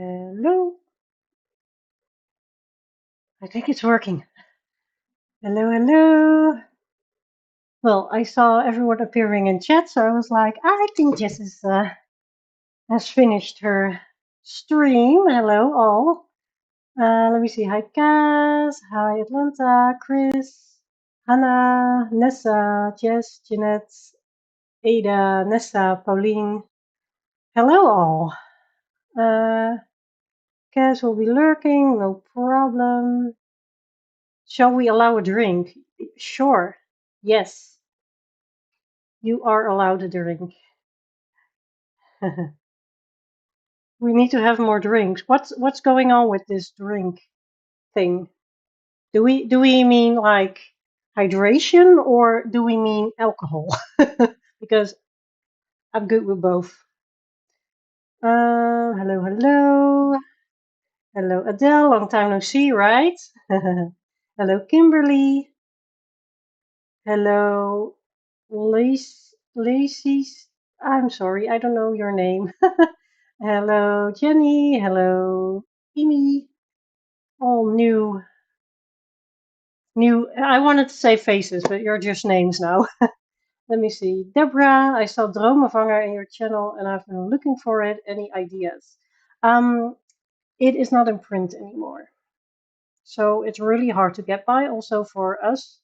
Hello. I think it's working. Hello, hello. Well, I saw everyone appearing in chat, so I was like, I think Jess has finished her stream. Hello, all. Let me see. Hi, Kaz. Hi, Atlanta. Chris. Hannah. Nessa. Jess. Jeanette. Ada. Nessa. Pauline. Hello, all. Kaz will be lurking. No problem. Shall we allow a drink? Sure. Yes. You are allowed a drink. We need to have more drinks. What's going on with this drink thing? Do we mean like hydration or do we mean alcohol? Because I'm good with both. Hello, hello. Hello, Adele. Long time no see, right? Hello, Kimberly. Hello, Lacey. I'm sorry, I don't know your name. Hello, Jenny. Hello, Amy. All new. I wanted to say faces, but you're just names now. Let me see. Deborah, I saw Dromenvanger in your channel and I've been looking for it. Any ideas? It is not in print anymore. So it's really hard to get by also for us.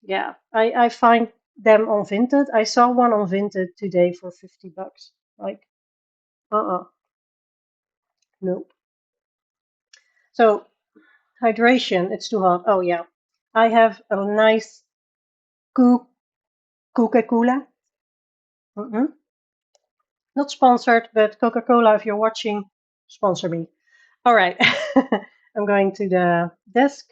Yeah, I find them on Vinted. I saw one on Vinted today for $50. Like, nope. So hydration, it's too hot. Oh yeah, I have a nice Coca-Cola. Not sponsored, but Coca-Cola, if you're watching, sponsor me. All right, I'm going to the desk.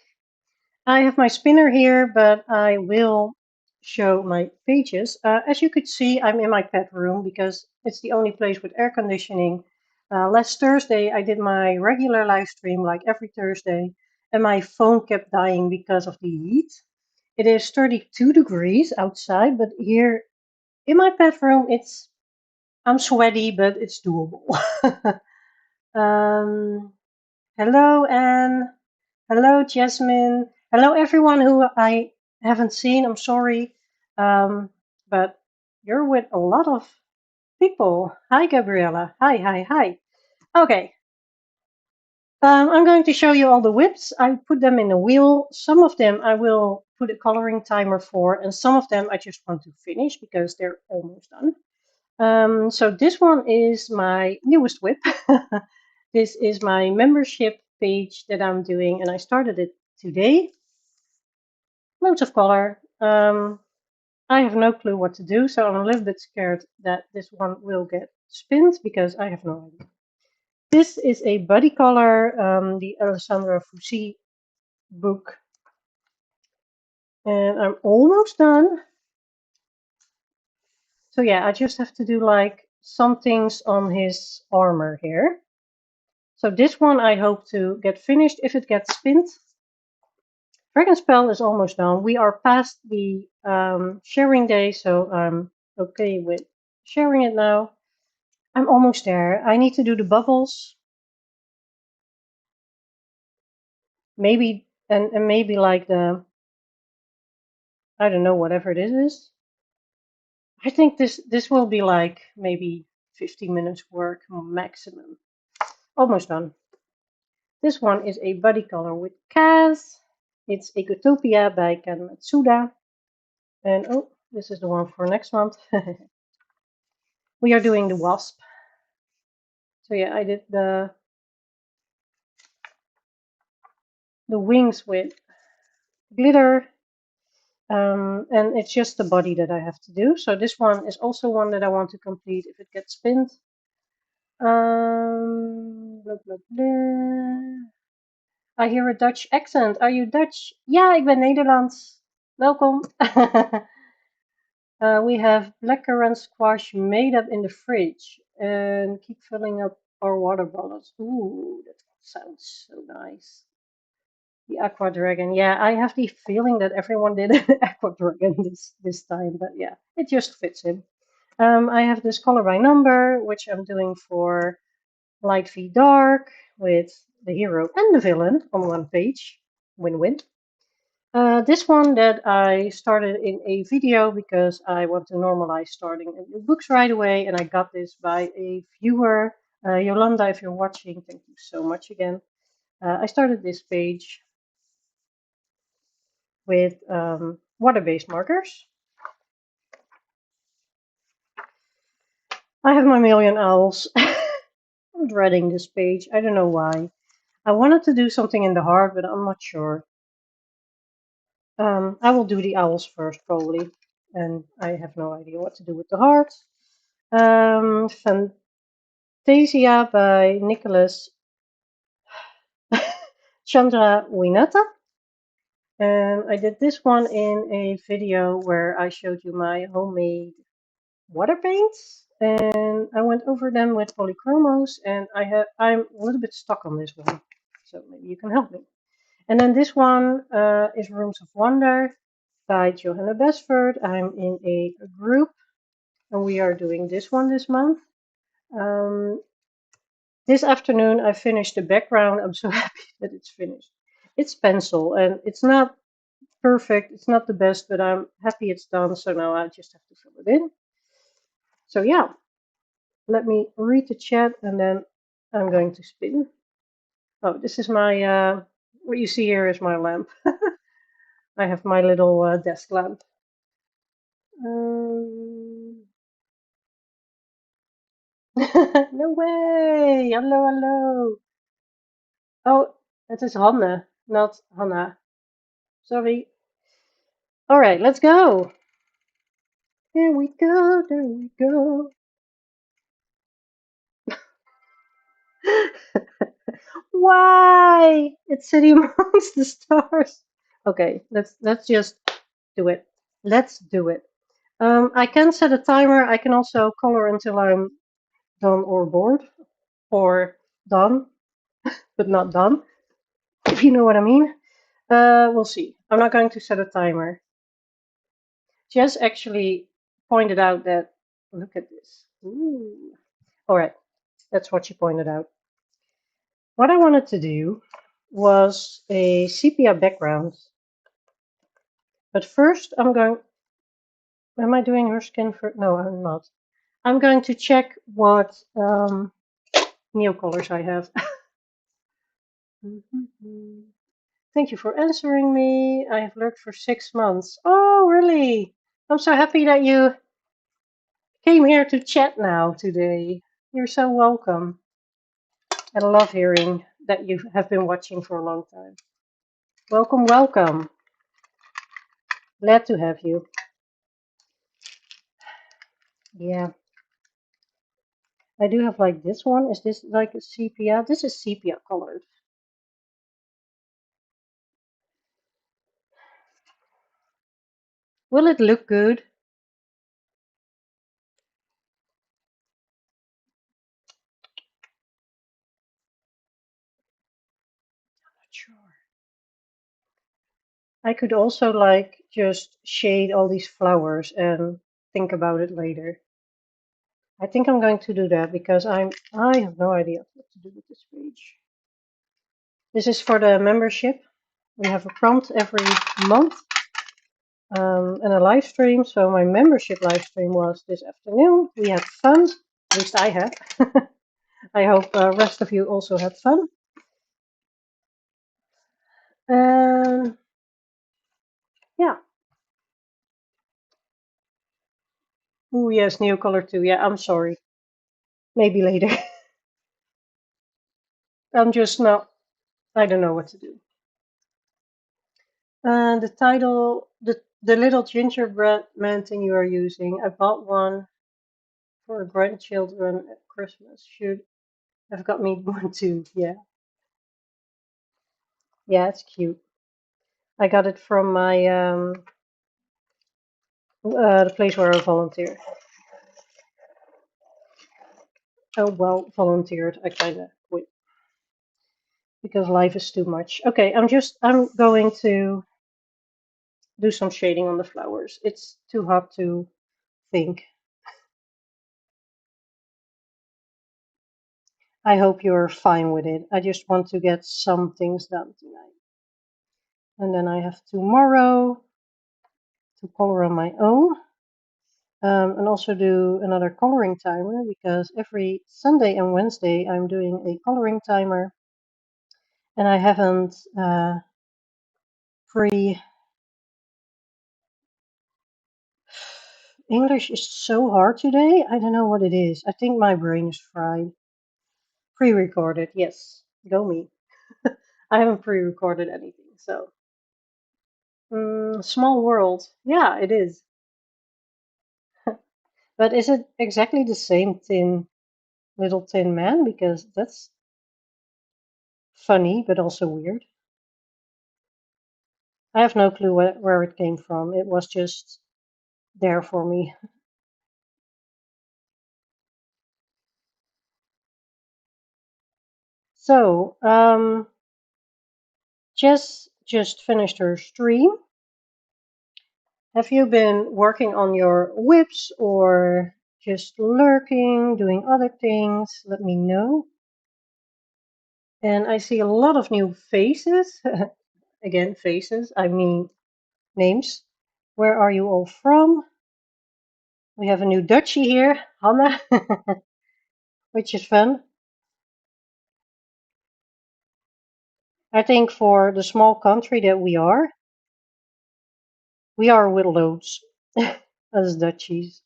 I have my spinner here, but I will show my pages. As you could see, I'm in my pet room because it's the only place with air conditioning. Last Thursday, I did my regular live stream like every Thursday, and my phone kept dying because of the heat. It is 32 degrees outside, but here in my pet room, I'm sweaty, but it's doable. Hello, Anne. Hello, Jasmine. Hello, everyone who I haven't seen. I'm sorry. But you're with a lot of people. Hi, Gabriella. Hi, hi, hi. Okay. I'm going to show you all the whips. I put them in a wheel. Some of them I will put a coloring timer for, and some of them I just want to finish because they're almost done. So this one is my newest whip. This is my membership page that I'm doing, and I started it today. Loads of color. I have no clue what to do, so I'm a little bit scared that this one will get spinned because I have no idea. This is a body color, the Alessandra Fusi book, and I'm almost done. So yeah, I just have to do like some things on his armor here. So this one I hope to get finished if it gets spinned. Dragon Spell is almost done. We are past the sharing day, so I'm okay with sharing it now. I'm almost there. I need to do the bubbles. Maybe, and maybe like the, I don't know, whatever it is. I think this will be like maybe 15 minutes work maximum. Almost done. This one is a body color with Kaz. It's Ecotopia by Ken Matsuda. And oh, this is the one for next month. We are doing the wasp. So yeah, I did the wings with glitter. And it's just the body that I have to do. So this one is also one that I want to complete if it gets spinned. Blah, blah, blah. I hear a Dutch accent. Are you Dutch? Ja, ik ben Nederlands. Welkom. We have blackcurrant squash made up in the fridge and keep filling up our water bottles. Ooh, that sounds so nice. The Aqua Dragon. Yeah, I have the feeling that everyone did an Aqua Dragon this time, but yeah, it just fits in. I have this color by number, which I'm doing for light v dark with the hero and the villain on one page. Win-win. This one that I started in a video because I want to normalize starting new books right away, and I got this by a viewer. Yolanda, if you're watching, thank you so much again. I started this page with water-based markers. I have my million owls. I'm dreading this page. I don't know why. I wanted to do something in the heart, but I'm not sure. I will do the owls first, probably. And I have no idea what to do with the heart. Fantasia by Nicholas Chandra Winata. And I did this one in a video where I showed you my homemade water paints. And I went over them with polychromos, and I'm a little bit stuck on this one. So maybe you can help me. And then this one is Rooms of Wonder by Johanna Besford. I'm in a group, and we are doing this one this month. This afternoon I finished the background. I'm so happy that it's finished. It's pencil, and it's not perfect. It's not the best, but I'm happy it's done. So now I just have to fill it in. So yeah, let me read the chat, and then I'm going to spin. Oh, this is my, what you see here is my lamp. I have my little desk lamp. No way! Hallo, hallo. Oh, het is Hanne, not Hanna. Sorry. All right, let's go. There we go, there we go. Why? It's City Amongst the Stars. Okay, let's just do it. Let's do it. I can set a timer. I can also color until I'm done or bored, or done, but not done, if you know what I mean. We'll see. I'm not going to set a timer. Jess actually pointed out that, look at this. Ooh. All right, that's what she pointed out. What I wanted to do was a sepia background. But first I'm going, am I doing her skin for, no, I'm not. I'm going to check what Neo colors I have. Thank you for answering me. I have lurked for 6 months. Oh, really? I'm so happy that you came here to chat now today. You're so welcome. I love hearing that you have been watching for a long time. Welcome, welcome. Glad to have you. Yeah. I do have like this one. Is this like a sepia? This is sepia colored. Will it look good? Not sure. I could also like just shade all these flowers and think about it later. I think I'm going to do that because I have no idea what to do with this page. This is for the membership. We have a prompt every month and a live stream. So my membership live stream was this afternoon. We had fun. At least I had. I hope the rest of you also had fun. Yeah. Oh yes, new color too. Yeah, I'm sorry. Maybe later. I'm just not. I don't know what to do. The title, the little gingerbread man thing you are using. I bought one for grandchildren at Christmas. Should have got me one too. Yeah. Yeah, it's cute. I got it from my the place where I volunteer. Oh well, volunteered. I kind of quit because life is too much. Okay, I'm going to do some shading on the flowers. It's too hot to think. I hope you're fine with it. I just want to get some things done tonight. And then I have tomorrow to color on my own. And also do another coloring timer because every Sunday and Wednesday I'm doing a coloring timer. And I haven't pre English is so hard today. I don't know what it is. I think my brain is fried. Pre-recorded, yes. Go me. I haven't pre-recorded anything, so small world. Yeah, it is. But is it exactly the same little tin man? Because that's funny, but also weird. I have no clue where it came from. It was just there for me. So, Jess just finished her stream. Have you been working on your whips or just lurking, doing other things? Let me know. And I see a lot of new faces. Again, faces, I mean names. Where are you all from? We have a new Dutchie here, Hanna, which is fun. I think for the small country that we are with loads as Dutchies.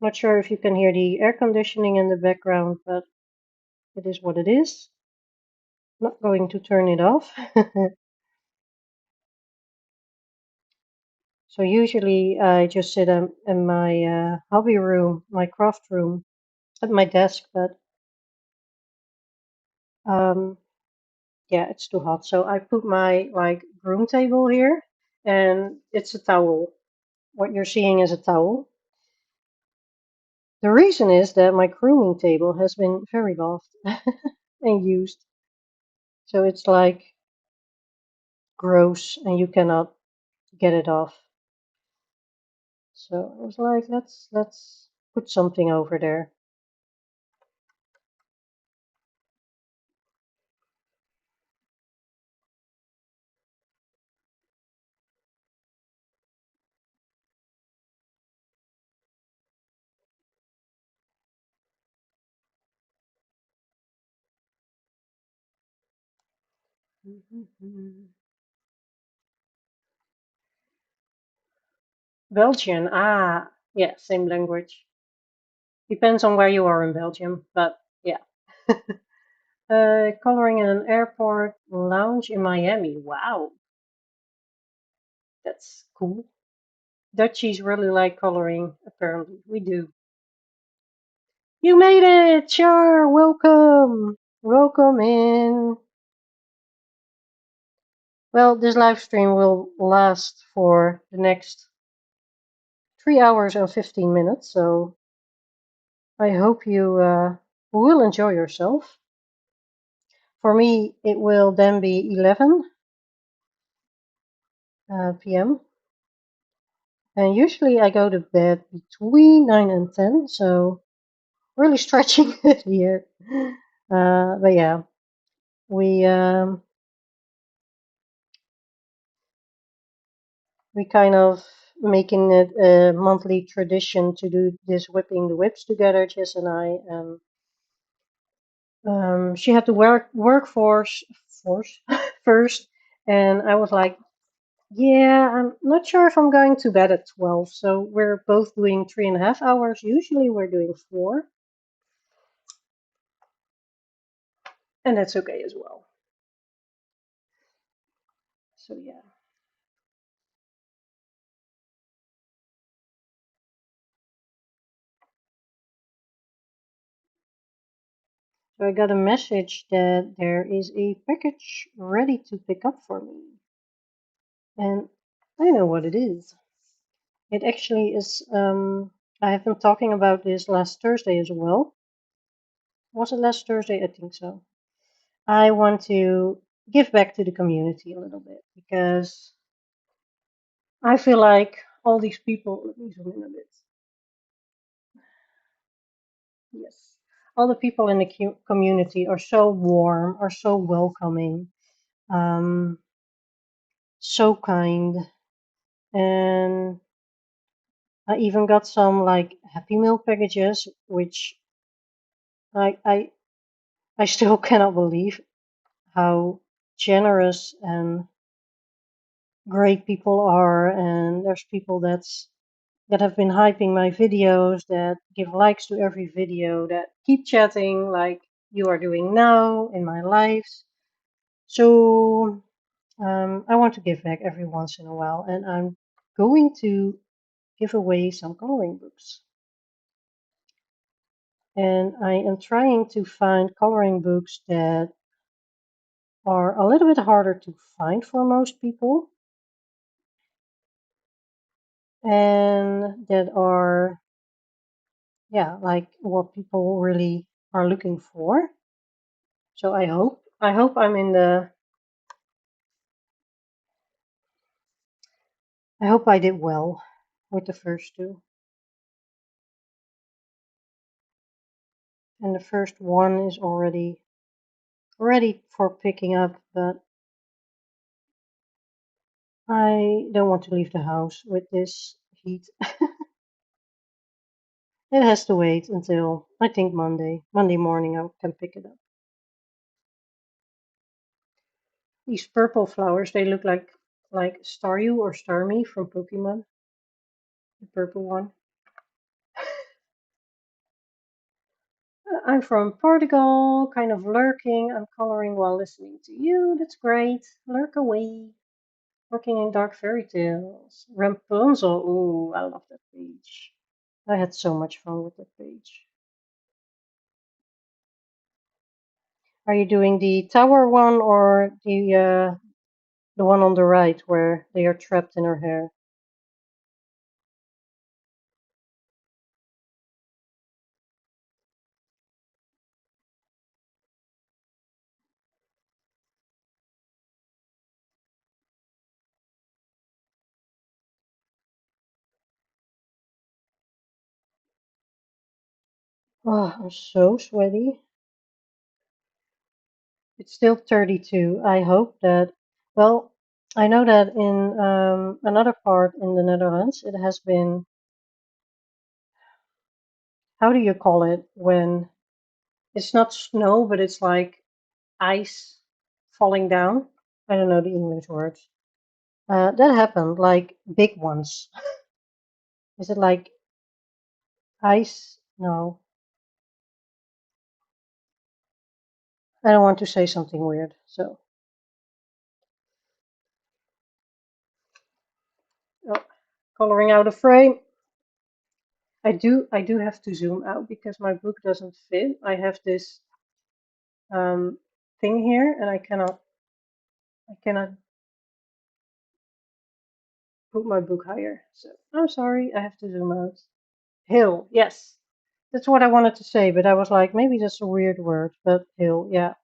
Not sure if you can hear the air conditioning in the background, but it is what it is. Not going to turn it off. So usually I just sit in my hobby room, my craft room, at my desk, but um, yeah, it's too hot. So I put my like broom table here, and it's a towel. What you're seeing is a towel. The reason is that my grooming table has been very loved and used. So it's like gross and you cannot get it off. So I was like, let's put something over there. Belgian, yeah, same language. Depends on where you are in Belgium, but yeah. Coloring in an airport lounge in Miami. Wow, that's cool. Dutchies really like coloring, apparently. We do. You made it! Sure, welcome! Welcome in. Well, this live stream will last for the next 3 hours and 15 minutes, so I hope you will enjoy yourself. For me, it will then be 11 p.m. And usually I go to bed between 9 and 10, so really stretching it here. But yeah, we we kind of making it a monthly tradition to do this whipping the whips together, Jess and I. And she had to workforce force first, and I was like, yeah, I'm not sure if I'm going to bed at 12. So we're both doing 3.5 hours. Usually we're doing 4, and that's okay as well. So yeah. So I got a message that there is a package ready to pick up for me. And I know what it is. It actually is, I have been talking about this last Thursday as well. Was it last Thursday? I think so. I want to give back to the community a little bit because I feel like all these people, let me zoom in a bit. Yes. All the people in the community are so warm, are so welcoming, um, so kind. And I even got some like Happy Meal packages, which I, I, I still cannot believe how generous and great people are. And there's people that have been hyping my videos, that give likes to every video, that keep chatting like you are doing now in my lives. So I want to give back every once in a while, and I'm going to give away some coloring books. And I am trying to find coloring books that are a little bit harder to find for most people and that are, yeah, like what people really are looking for. So I hope I'm in the I hope I did well with the first two. And the first one is already ready for picking up, but I don't want to leave the house with this heat. It has to wait until I think Monday morning I can pick it up. These purple flowers, they look like Staryu or Starmie from Pokemon, the purple one. I'm from Portugal, kind of lurking. I'm coloring while listening to you. That's great. Lurk away. Working in Dark Fairy Tales. Rapunzel. Ooh, I love that page. I had so much fun with that page. Are you doing the tower one or the one on the right where they are trapped in her hair? Oh, I'm so sweaty. It's still 32. I hope that, well, I know that in another part in the Netherlands, it has been, how do you call it? When it's not snow, but it's like ice falling down. I don't know the English words. That happened, like big ones. Is it like ice? No, I don't want to say something weird. So, oh, coloring out a frame. I do have to zoom out because my book doesn't fit. I have this thing here, and I cannot put my book higher. So I'm sorry, I have to zoom out. Hill, yes, that's what I wanted to say, but I was like, maybe that's a weird word, but hill, yeah.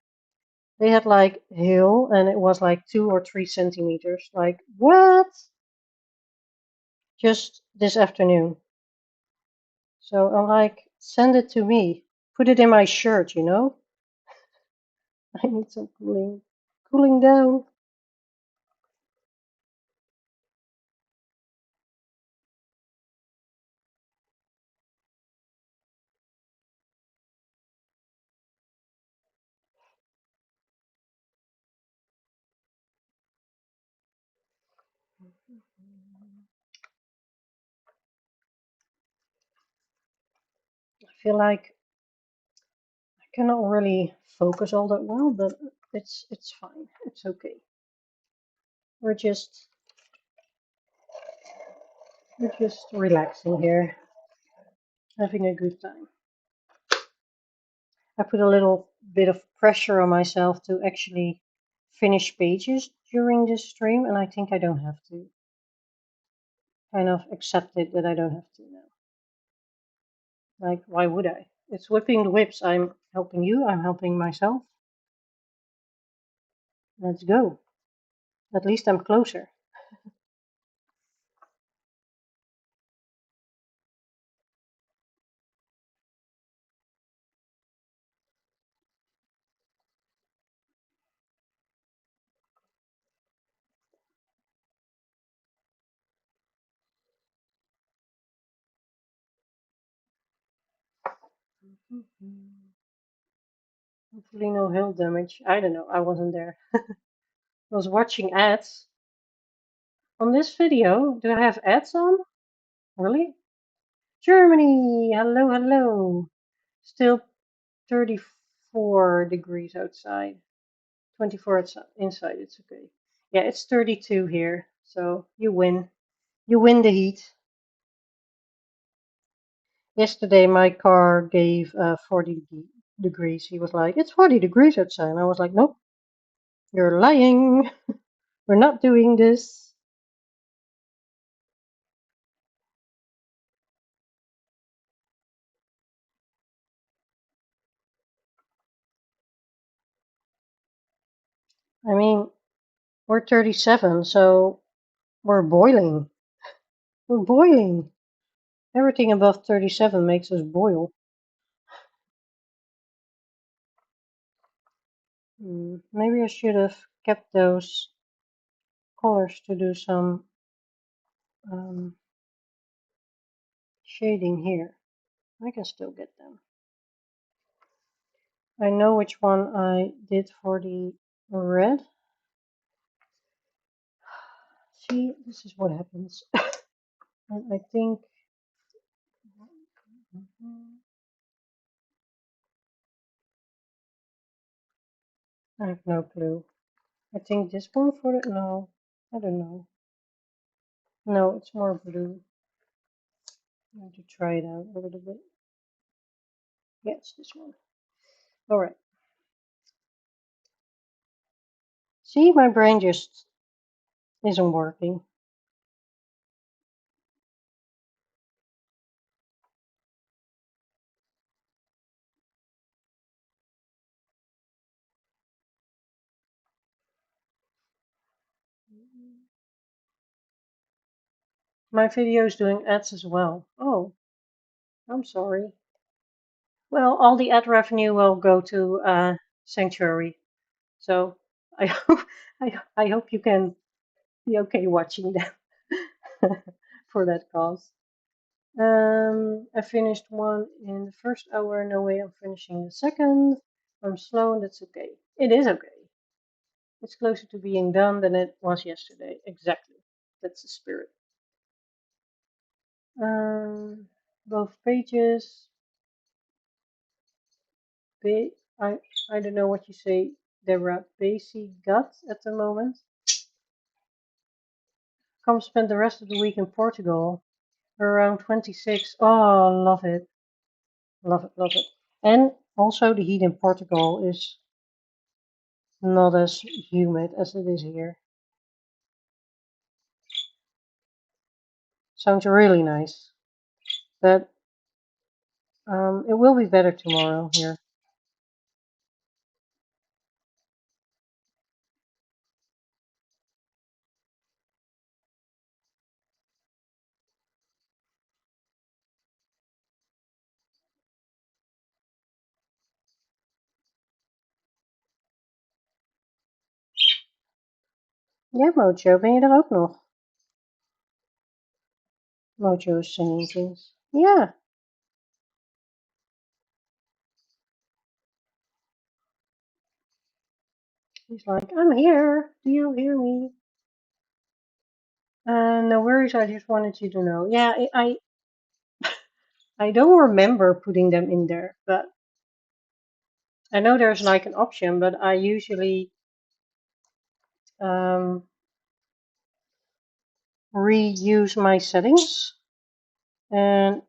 They had like hill, and it was like 2 or 3 centimeters. Like what? Just this afternoon. So I'm like, send it to me. Put it in my shirt, you know? I need some cooling down. I feel like I cannot really focus all that well, but it's fine. It's okay. We're just we're just relaxing here, having a good time. I put a little bit of pressure on myself to actually finish pages during this stream, and I think I don't have to. Kind of accept it that I don't have to now. Like, why would I? It's whipping the whips. I'm helping you. I'm helping myself. Let's go. At least I'm closer. Hopefully no hail damage. I don't know. I wasn't there. I was watching ads. On this video, do I have ads on? Really? Germany! Hello, hello! Still 34 degrees outside. 24 inside, it's okay. Yeah, it's 32 here, so you win. You win the heat. Yesterday, my car gave 40 degrees. He was like, it's 40 degrees outside. And I was like, nope, you're lying. We're not doing this. I mean, we're 37, so we're boiling. We're boiling. Everything above 37 makes us boil. Maybe I should have kept those colors to do some shading here. I can still get them. I know which one I did for the red. See, this is what happens. And I think I have no clue. I think this one for the no, I don't know. No, it's more blue. I have to try it out a little bit. Yeah, it's this one. All right. See, my brain just isn't working. My video is doing ads as well. Oh, I'm sorry. Well, all the ad revenue will go to Sanctuary. So I hope I hope you can be okay watching them for that cause. I finished one in the first hour. No way I'm finishing the second. I'm slow and that's okay. It is okay. It's closer to being done than it was yesterday. Exactly. That's the spirit. Both pages. I I don't know what you say. Deborah. Basic gut at the moment. Come spend the rest of the week in Portugal. We're around 26. Oh, love it. Love it, love it. And also the heat in Portugal is not as humid as it is here. Sounds really nice. But it will be better tomorrow here. Ja, Mojo, ben je er ook nog? Mojo is saying things. Yeah. He's like, I'm here. Do you hear me? No worries. I just wanted you to know. Yeah, I don't remember putting them in there, but I know there's like an option, but I usually reuse my settings, and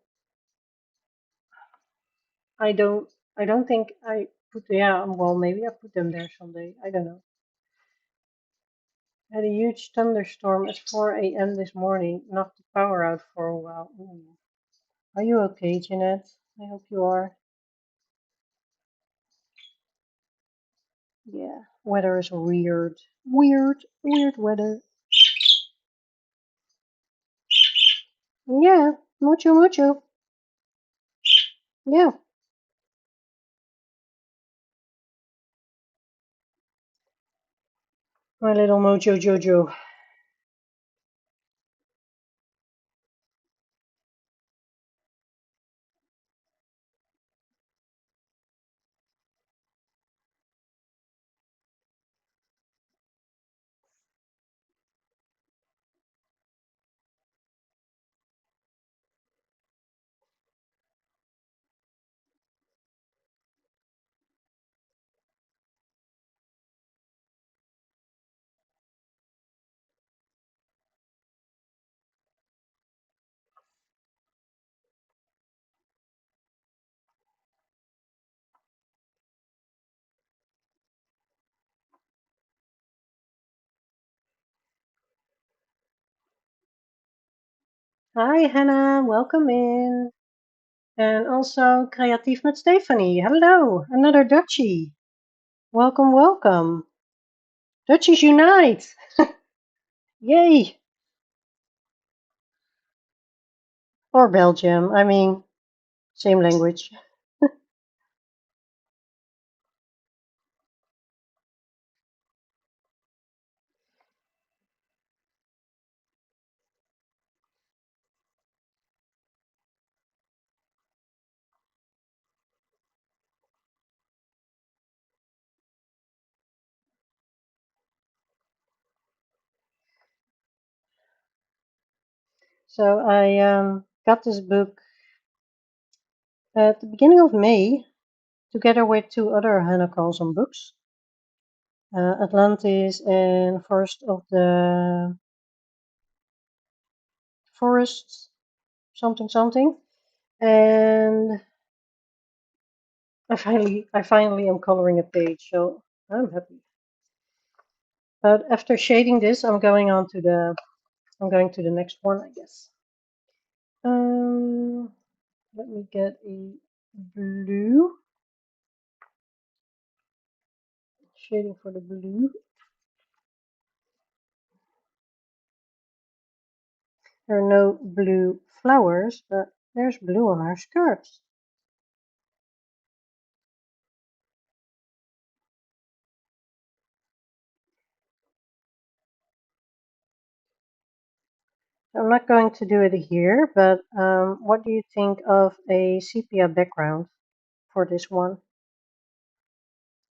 I don't think I put, yeah, well, maybe I put them there someday. I don't know. Had a huge thunderstorm at 4 a.m. this morning, knocked the power out for a while. Ooh. Are you okay, Jeanette? I hope you are. Yeah, weather is weird. Weird weather. Yeah, mucho, mucho. Yeah, my little mojo jojo. Hi, Hannah. Welcome in. And also Creatief met Stephanie. Hello, another Dutchie. Welcome, welcome. Dutchies unite! Yay! Or Belgium. I mean, same language. So I got this book at the beginning of May, together with two other Hannah Carlson books, Atlantis and Forest of the Forests, something something. And I finally am coloring a page, so I'm happy. But after shading this, I'm going to the next one, I guess. Um, Let me get a blue shading for the blue. There are no blue flowers, but there's blue on our skirts. I'm not going to do it here, but what do you think of a sepia background for this one?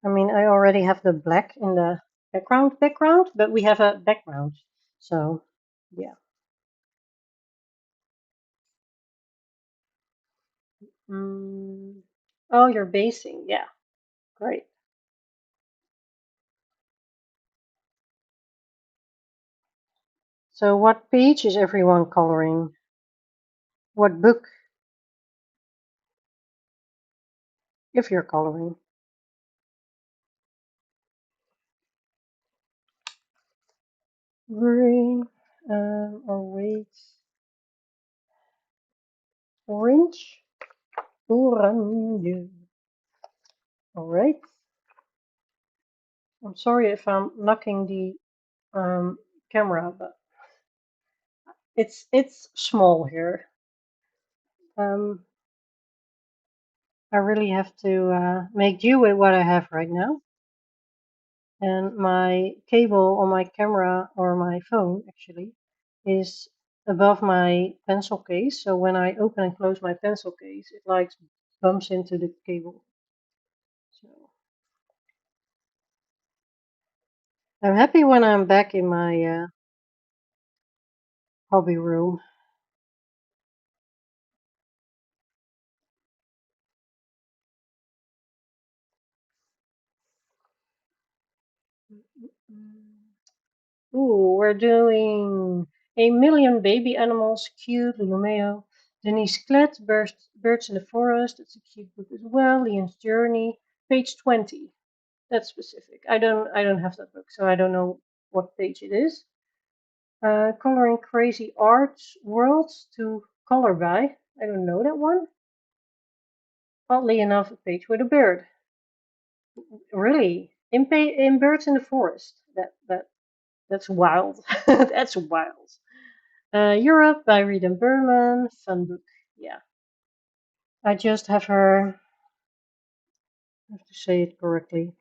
I mean, I already have the black in the background, but we have a background. So, yeah. Mm. Oh, you're basing. Yeah, great. So, what page is everyone coloring? What book, if you're coloring? Green, or wait, orange, orange. All right. I'm sorry if I'm knocking the camera, but it's small here. Um, I really have to make do with what I have right now. And my cable on my camera, or my phone actually, is above my pencil case. So when I open and close my pencil case, it like bumps into the cable. So I'm happy when I'm back in my hobby room. Ooh, we're doing A Million Baby Animals, cute, Lumeo. Denise Klett, Birds in the Forest, it's a cute book as well. Leon's Journey, page 20. That's specific. I don't have that book, so I don't know what page it is. Coloring Crazy Arts Worlds to Color by. I don't know that one. Oddly enough, a page with a bird. Really? In Birds in the Forest. That's wild. That's wild. Europe by Rita Berman. Fun book. Yeah. I just have her. I have to say it correctly.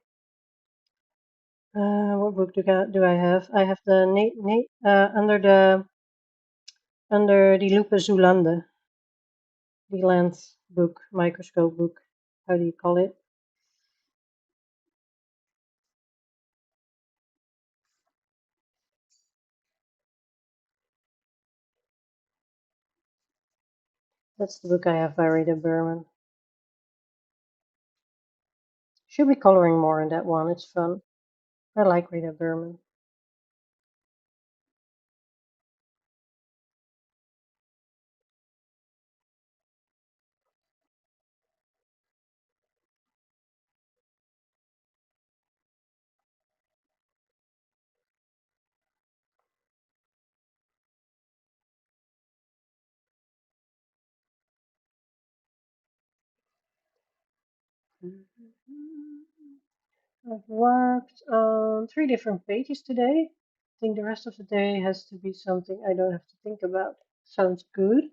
What book do I have? I have the under the Lupe Zoolande, the land book, microscope book. How do you call it? That's the book I have by Rita Berman. Should be coloring more in that one. It's fun. I like Rita Berman. I've worked on 3 different pages today. I think the rest of the day has to be something I don't have to think about. Sounds good.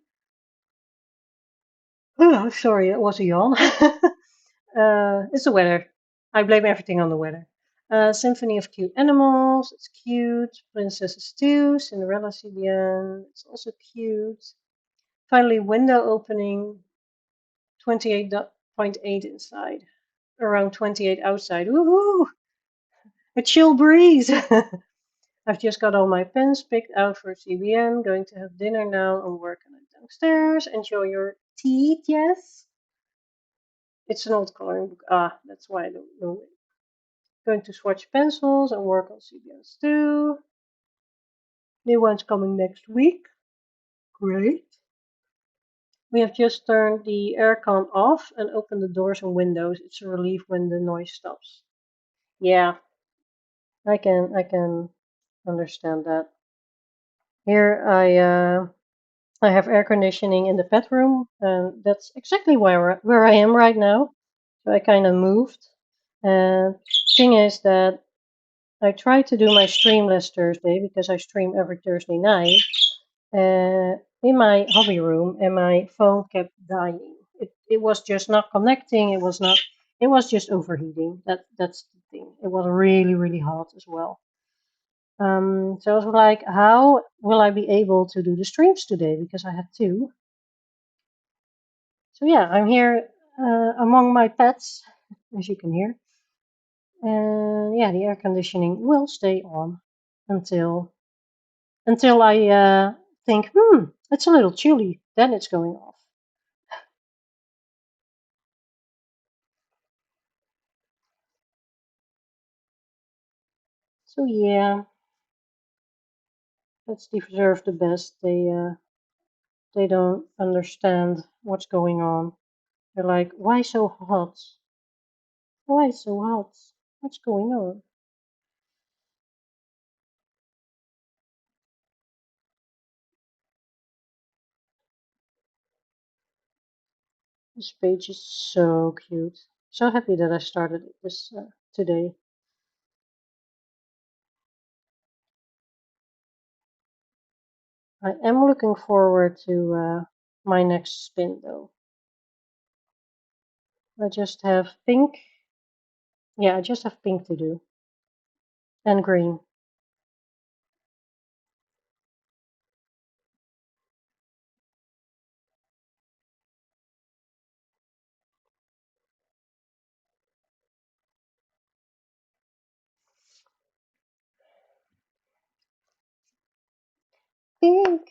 Oh, sorry, it was a yawn. It's the weather. I blame everything on the weather. Symphony of Cute Animals. It's cute. Princesses 2. Cinderella CBN. It's also cute. Finally, window opening. 28.8 inside. Around 28 outside. Woohoo! A chill breeze. I've just got all my pens picked out for CBN. Going to have dinner now and work on it downstairs. Enjoy your tea, Jess. It's an old coloring book. Ah, that's why I don't know it. Going to swatch pencils and work on CBNs too. New one's coming next week. Great. We have just turned the aircon off and opened the doors and windows. It's a relief when the noise stops. Yeah, I can understand that. Here I have air conditioning in the bedroom, and that's exactly where I am right now. So I kind of moved. And thing is that I tried to do my stream last Thursday because I stream every Thursday night in my hobby room, and my phone kept dying. It was just not connecting. It was not. It was just overheating. That's the thing. It was really really hot as well. So I was like, how will I be able to do the streams today? Because I had two. So yeah, I'm here among my pets, as you can hear. And yeah, the air conditioning will stay on until I think, it's a little chilly. Then it's going off. So yeah, pets deserve the best. They don't understand what's going on. They're like, why so hot? Why so hot? What's going on? This page is so cute. So happy that I started this today. I am looking forward to my next spin though. I just have pink. Yeah, I just have pink to do. And green. Pink,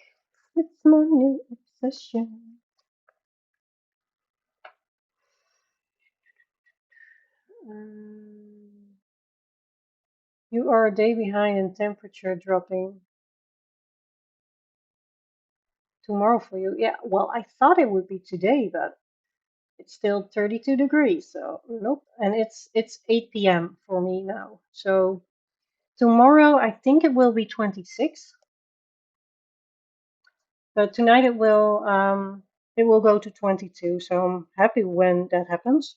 it's my new obsession. Um, you are a day behind in temperature dropping tomorrow for you. Yeah, well, I thought it would be today, but it's still 32 degrees. So nope. And it's 8 p.m. for me now. So tomorrow I think it will be 26, but tonight it will go to 22. So I'm happy when that happens.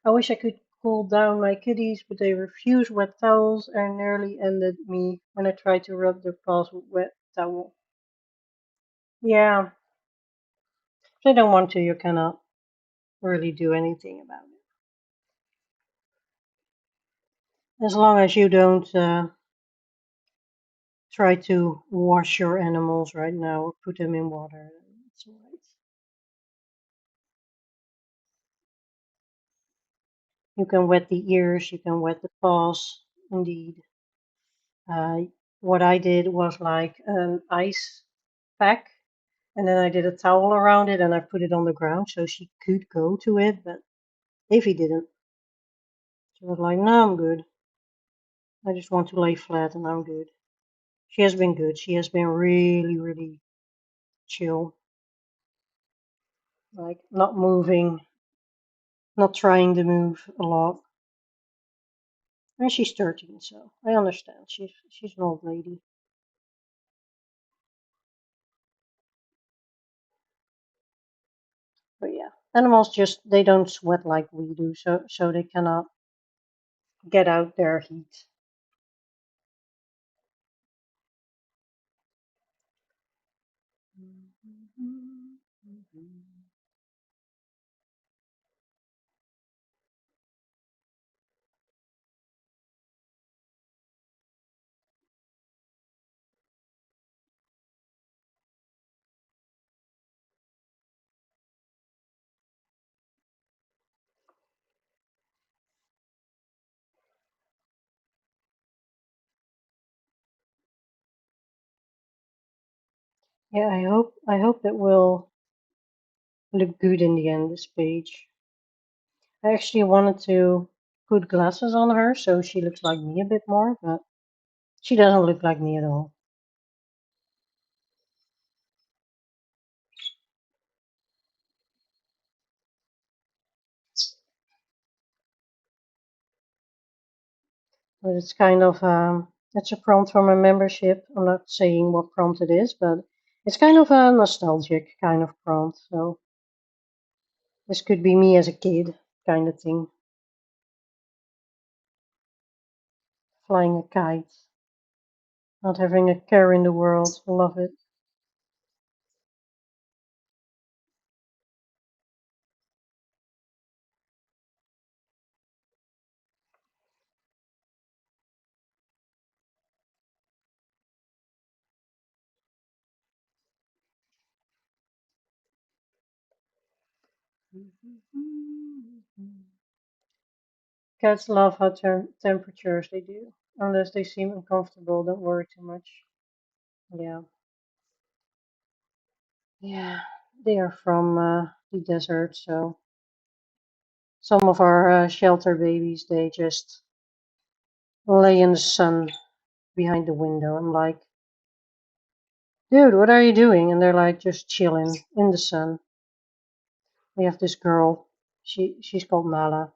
I wish I could cool down my kitties, but they refuse wet towels and nearly ended me when I tried to rub their paws with wet towel. Yeah, if they don't want to, you cannot really do anything about it. As long as you don't try to wash your animals right now or put them in water, it's alright. You can wet the ears, you can wet the paws, indeed. Uh, what I did was like an ice pack, and then I did a towel around it and I put it on the ground so she could go to it, but Evie didn't. She was like, no, I'm good. I just want to lay flat and I'm good. She has been good. She has been really, really chill. Like not moving, not trying to move a lot. And she's 13, so I understand. She's an old lady. But yeah, animals just they don't sweat like we do, so they cannot get out their heat. Yeah, I hope it will look good in the end. This page. I actually wanted to put glasses on her so she looks like me a bit more, but she doesn't look like me at all. But it's kind of it's a prompt for my membership. I'm not saying what prompt it is, but it's kind of a nostalgic kind of prompt. So this could be me as a kid, kind of thing, flying a kite, not having a care in the world. Love it. Cats love hot temperatures. They do, unless they seem uncomfortable. Don't worry too much. Yeah, yeah. They are from the desert, so some of our shelter babies they just lay in the sun behind the window. I'm like, dude, what are you doing? And they're like just chilling in the sun. We have this girl. She's called Mala.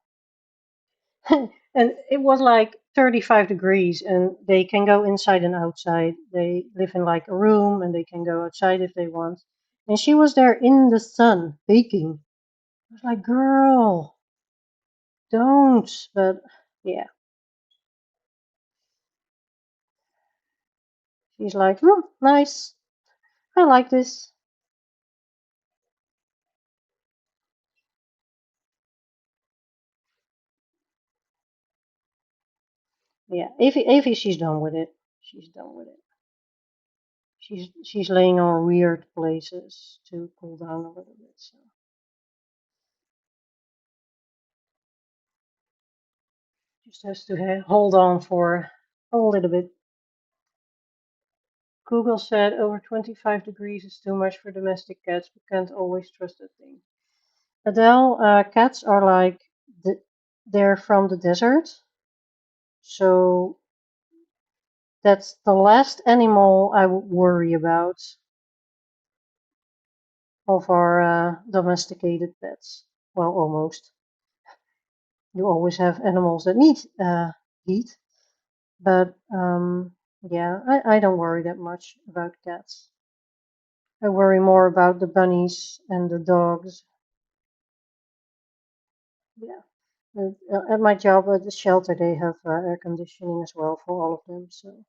And it was like 35 degrees and they can go inside and outside. They live in like a room and they can go outside if they want. And she was there in the sun baking. I was like, girl, don't. But yeah, she's like, nice. I like this. Yeah, Evie, she's done with it. She's done with it. She's laying on weird places to cool down a little bit. So just has to hold on for a little bit. Google said over 25 degrees is too much for domestic cats, but can't always trust a thing. Adele, cats are like they're from the desert, so that's the last animal I would worry about of our domesticated pets. Well, almost. You always have animals that need heat, but yeah, I don't worry that much about cats. I worry more about the bunnies and the dogs. Yeah. At my job at the shelter, they have air conditioning as well for all of them. So,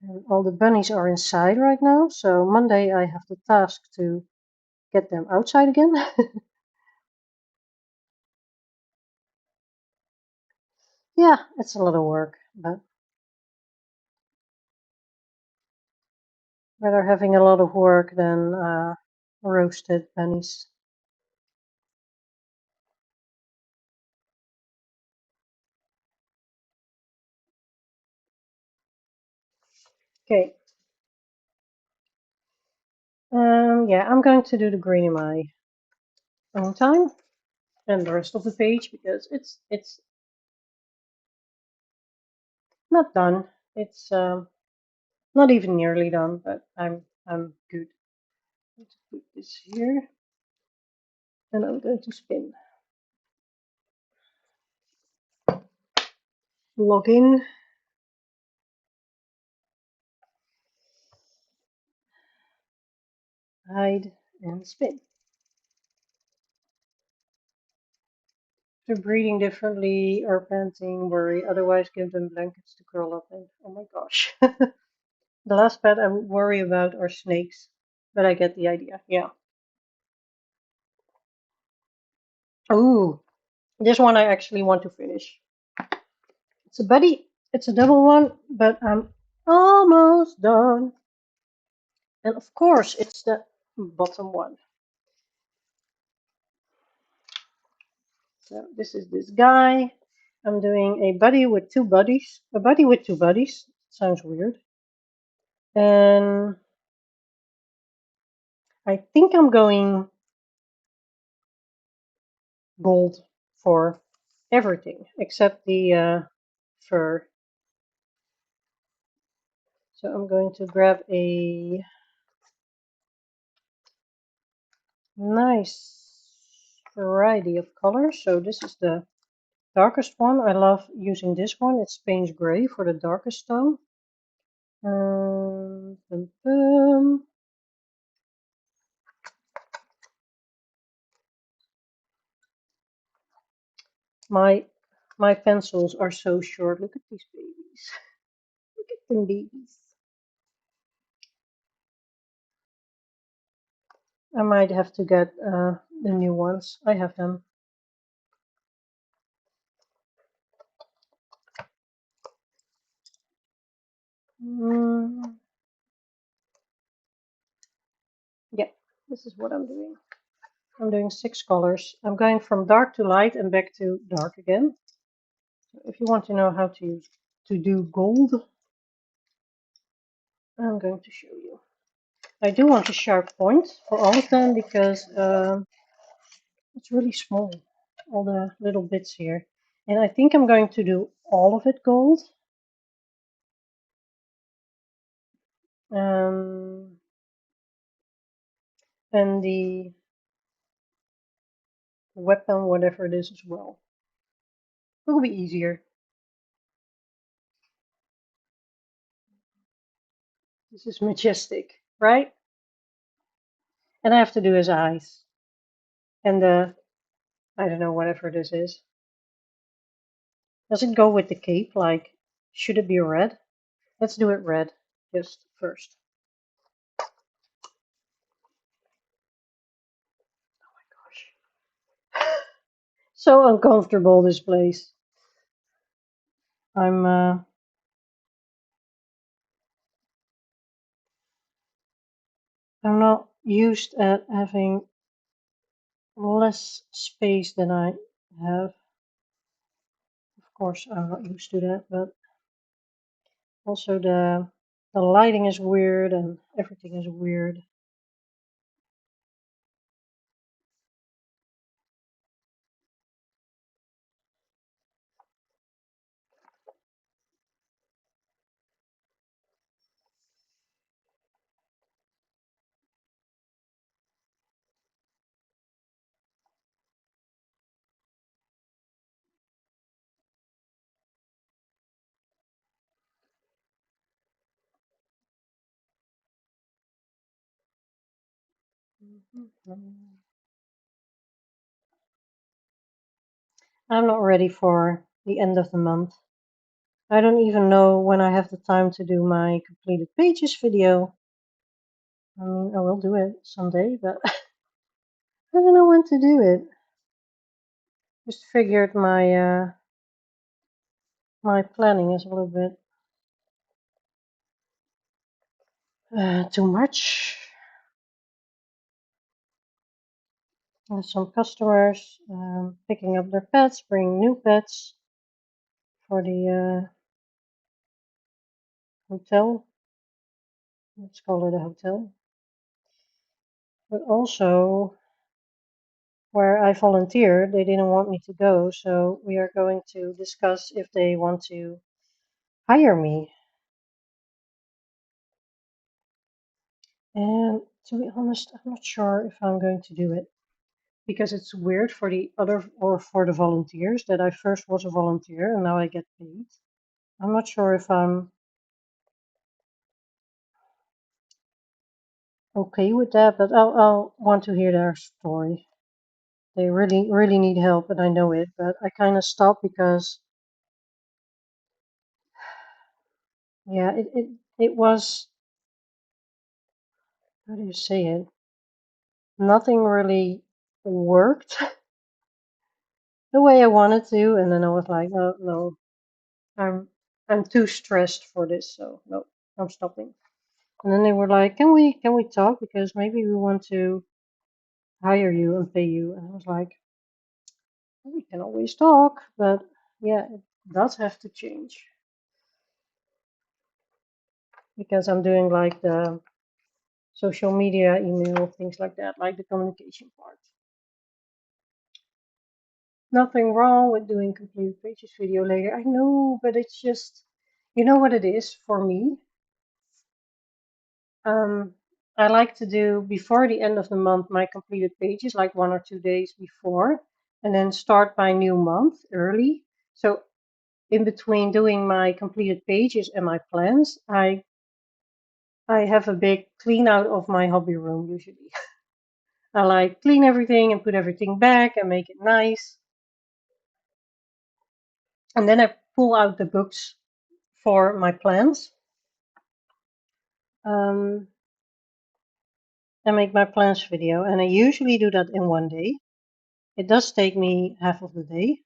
and all the bunnies are inside right now. So Monday I have the task to get them outside again. Yeah, it's a lot of work, but rather having a lot of work than roasted bunnies. Okay. Yeah, I'm going to do the green in my own time and the rest of the page because it's not done. It's not even nearly done, but I'm good. Let's put this here, and I'm going to spin. Log in. Hide and spin. They're breathing differently or panting, worry, otherwise give them blankets to curl up in. Oh my gosh. The last pet I worry about are snakes, but I get the idea. Yeah. Ooh, this one I actually want to finish. It's a buddy. It's a double one, but I'm almost done. And of course, it's the bottom one. So this is this guy. I'm doing a buddy with two buddies. A buddy with two buddies. Sounds weird. And I think I'm going gold for everything except the fur. So I'm going to grab a nice variety of colors. So this is the darkest one. I love using this one. It's Payne's Gray for the darkest tone. Bum, bum. My my pencils are so short. Look at these babies. Look at them babies. I might have to get the new ones. I have them. Mm, yeah, this is what I'm doing. I'm doing 6 colors. I'm going from dark to light and back to dark again. So if you want to know how to do gold, I'm going to show you. I do want a sharp point for all of them because it's really small, all the little bits here. And I think I'm going to do all of it gold. Um, and the weapon, whatever it is as well. It'll be easier. This is majestic, right? And I have to do his eyes. And the, I don't know, whatever this is. Does it go with the cape? Like, should it be red? Let's do it red, just first. Oh my gosh. So uncomfortable, this place. I'm I'm not used at having less space than I have. Of course, I'm not used to that, but also the lighting is weird and everything is weird. I'm not ready for the end of the month. I don't even know when I have the time to do my completed pages video. I mean, I will do it someday, but I don't know when to do it. Just figured my planning is a little bit too much. Some customers picking up their pets, bringing new pets for the hotel. Let's call it a hotel. But also, where I volunteered, they didn't want me to go, so we are going to discuss if they want to hire me. And to be honest, I'm not sure if I'm going to do it because it's weird for the other or for the volunteers that I first was a volunteer and now I get paid. I'm not sure if I'm okay with that, but I'll want to hear their story. They really need help, and I know it, but I kind of stopped because, yeah, it was, how do you say it? Nothing really worked the way I wanted to, and then I was like, no, no, I'm I'm too stressed for this, so no, I'm stopping. And then they were like, can we talk because maybe we want to hire you and pay you, and I was like, we can always talk, but yeah, it does have to change because I'm doing like the social media, email, things like that, like the communication part. Nothing wrong with doing complete pages video later. I know, but it's just, you know what it is for me? Um, I like to do before the end of the month my completed pages, like 1 or 2 days before, and then start my new month early. So in between doing my completed pages and my plans, I have a big clean out of my hobby room usually. I like clean everything and put everything back and make it nice. And then I pull out the books for my plans um, and make my plans video. And I usually do that in one day. It does take me half of the day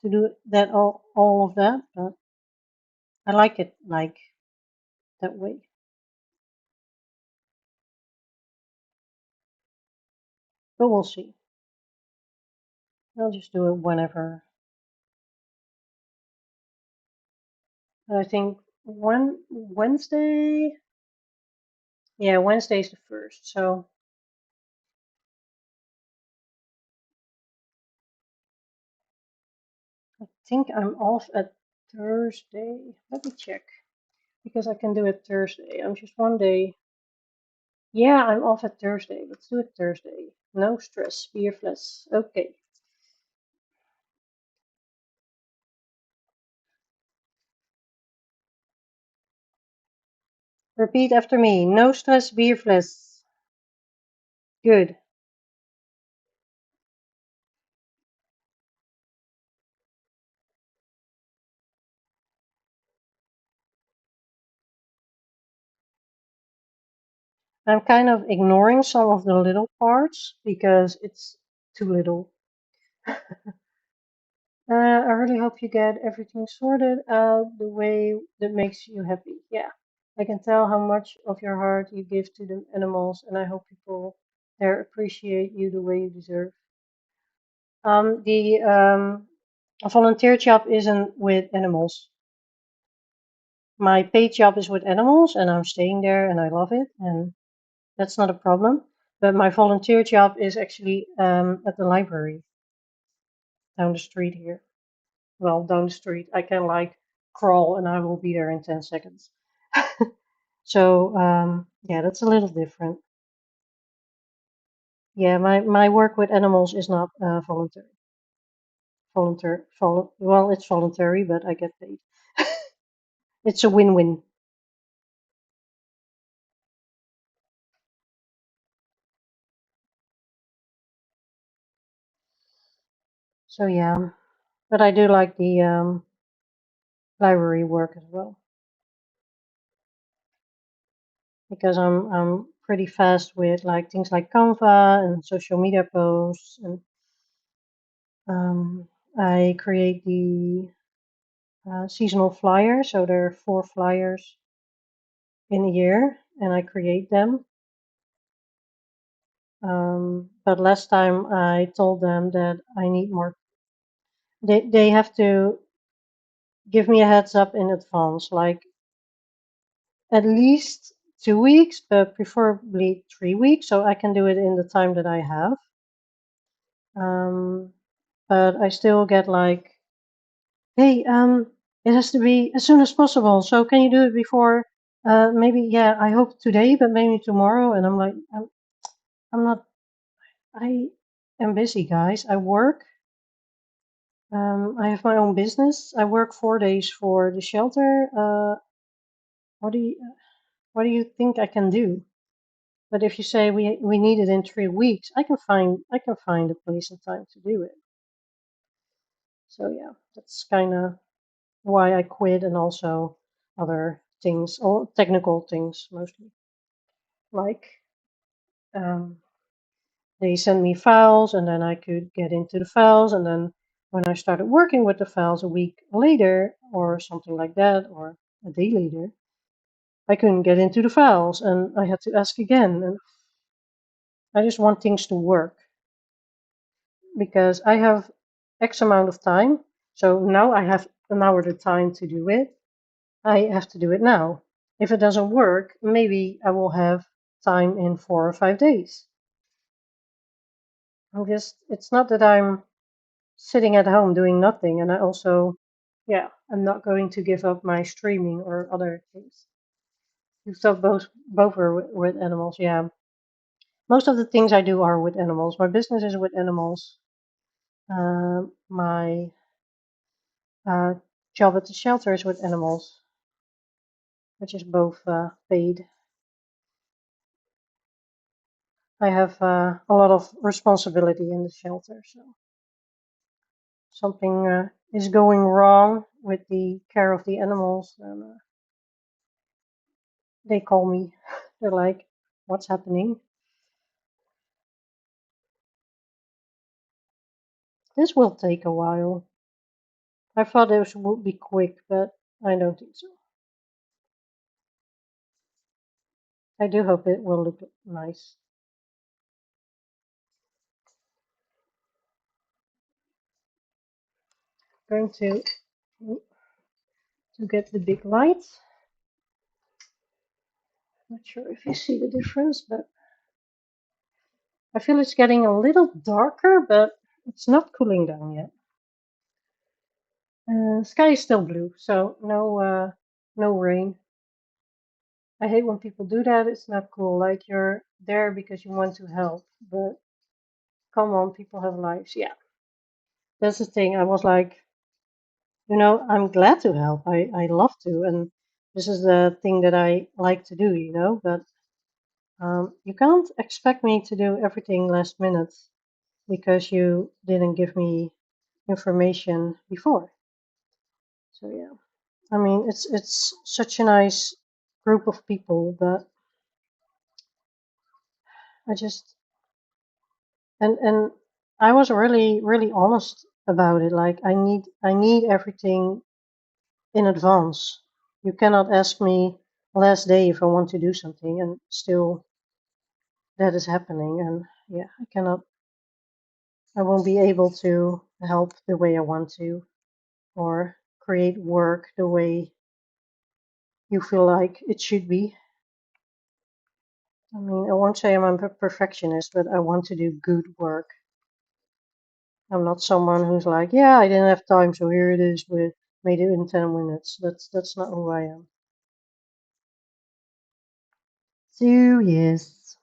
to do that all of that, but I like it like that way. But we'll see. I'll just do it whenever. And I think Wednesday. Yeah, Wednesday's the first. So I think I'm off at Thursday. Let me check because I can do it Thursday. I'm just one day. Yeah, I'm off at Thursday. Let's do it Thursday. No stress, fearless. Okay. Repeat after me. No stress, fearless. Good. I'm kind of ignoring some of the little parts because it's too little. I really hope you get everything sorted out the way that makes you happy. Yeah, I can tell how much of your heart you give to the animals, and I hope people there appreciate you the way you deserve. The volunteer job isn't with animals. My paid job is with animals, and I'm staying there, and I love it, and that's not a problem. But my volunteer job is actually at the library down the street here. Well, down the street. I can like crawl and I will be there in 10 seconds. So, yeah, that's a little different. Yeah, my work with animals is not voluntary. Well, it's voluntary, but I get paid. It's a win-win. So, yeah. But I do like the library work as well because I'm pretty fast with like things like Canva and social media posts, and um, I create the seasonal flyers. So there are 4 flyers in a year, and I create them. But last time I told them that I need more. They have to give me a heads up in advance, like at least 2 weeks, but preferably 3 weeks, so I can do it in the time that I have. Um, but I still get like, hey, it has to be as soon as possible. So can you do it before? Maybe, yeah, I hope today, but maybe tomorrow. And I'm like, I'm not. I am busy, guys. I work. I have my own business. I work 4 days for the shelter. What do you what do you think I can do? But if you say we need it in 3 weeks, I can find a place and time to do it. So yeah, that's kind of why I quit, and also other things, or technical things mostly. Like um, they send me files, and then I could get into the files, and then when I started working with the files a week later, or something like that, or a day later, I couldn't get into the files, and I had to ask again. And I just want things to work because I have X amount of time. So now I have an hour the time to do it. I have to do it now. If it doesn't work, maybe I will have time in 4 or 5 days. It's not that I'm sitting at home doing nothing. And I also, yeah, I'm not going to give up my streaming or other things. You thought both were with animals. Yeah. Most of the things I do are with animals. My business is with animals. My uh, job at the shelter is with animals, which is both paid. I have a lot of responsibility in the shelter, so something is going wrong with the care of the animals, and they call me. They're like, "What's happening?" This will take a while. I thought this would be quick, but I don't think so. I do hope it will look nice. Going to get the big lights. Not sure if you see the difference, but I feel it's getting a little darker, but it's not cooling down yet. Sky is still blue, so no rain. I hate when people do that. It's not cool. Like you're there because you want to help, but come on, people have lives. Yeah, that's the thing. I was like, I'm glad to help. I love to, and this is the thing that I like to do, But you can't expect me to do everything last minute because you didn't give me information before. So yeah, I mean it's such a nice group of people, but I just and I was really honest about it. Like I need everything in advance. You cannot ask me last day if I want to do something and still that is happening, and yeah, I won't be able to help the way I want to, or create work the way you feel like it should be. I mean, I won't say I'm a perfectionist, but I want to do good work. I'm not someone who's like, yeah, I didn't have time, so here it is. We made it in 10 minutes. That's not who I am. So yes,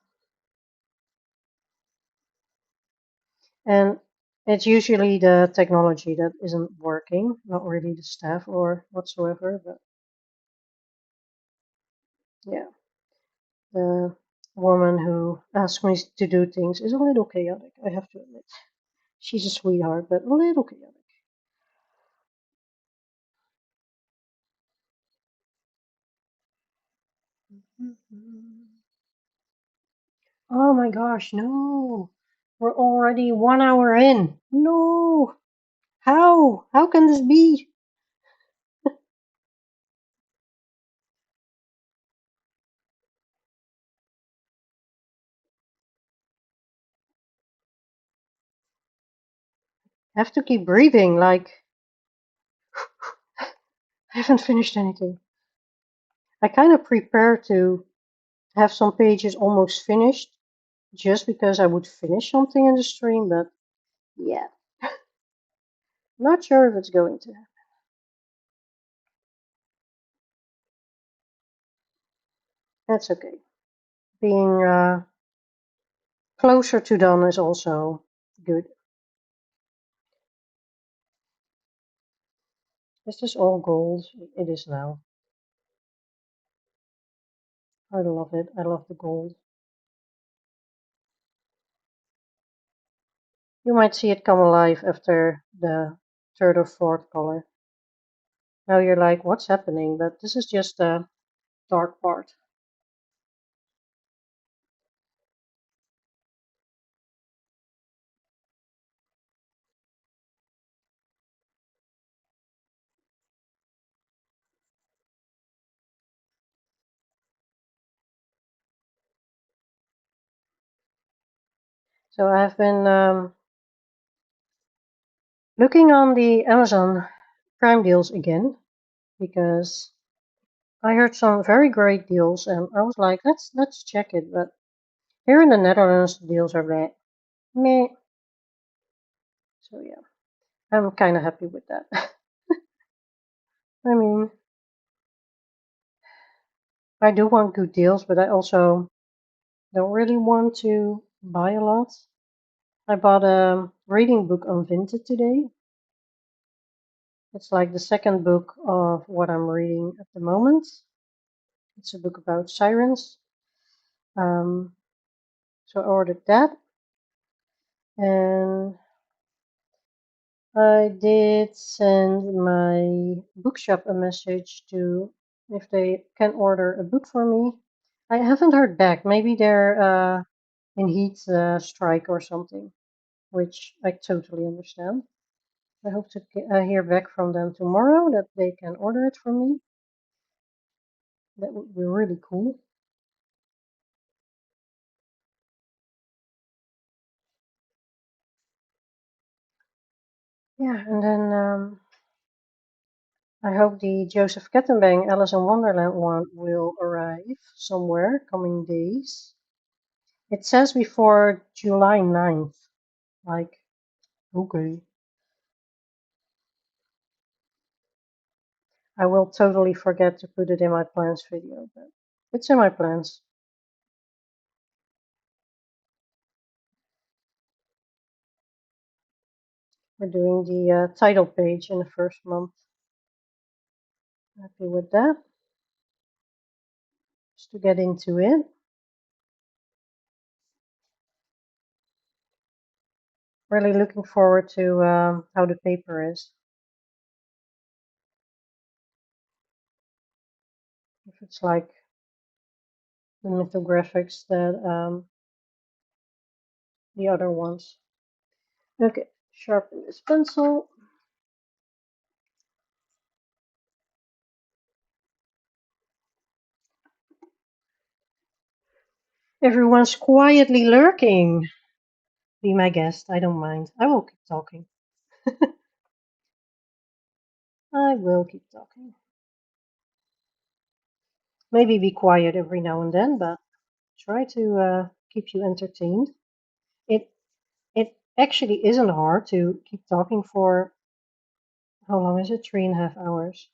and it's usually the technology that isn't working, not really the staff or whatsoever. But yeah, the woman who asks me to do things is a little chaotic. I have to admit, she's a sweetheart, but a little chaotic. Oh my gosh, no. We're already 1 hour in. No. How? How can this be? I have to keep breathing, like I haven't finished anything. I kind of prepare to have some pages almost finished just because I would finish something in the stream, but yeah, not sure if it's going to happen. That's okay. Being closer to done is also good. Is this all gold? It is now. I love it. I love the gold. You might see it come alive after the third or fourth color. Now you're like, what's happening? But this is just the dark part. So I've been looking on the Amazon Prime deals again because I heard some very great deals and I was like, let's check it. But here in the Netherlands, the deals are very meh. So yeah, I'm kind of happy with that. I mean, I do want good deals, but I also don't really want to buy a lot. I bought a reading book on Vinted today. It's like the second book of what I'm reading at the moment. It's a book about sirens. So I ordered that, and I did send my bookshop a message to if they can order a book for me. I haven't heard back. Maybe they're in heat strike or something, which I totally understand. I hope to hear back from them tomorrow that they can order it for me. That would be really cool. Yeah, and then I hope the Joseph Kettenbang Alice in Wonderland one will arrive somewhere coming days. It says before July 9th. Like, okay. I will totally forget to put it in my plans video, but it's in my plans. We're doing the title page in the first month. Happy with that. Just to get into it. Really looking forward to how the paper is. If it's like the mythographics that the other ones. Okay, sharpen this pencil. Everyone's quietly lurking. Be my guest, I don't mind. I will keep talking. I will keep talking. Maybe be quiet every now and then, but try to keep you entertained. It it actually isn't hard to keep talking for how long is it? 3.5 hours.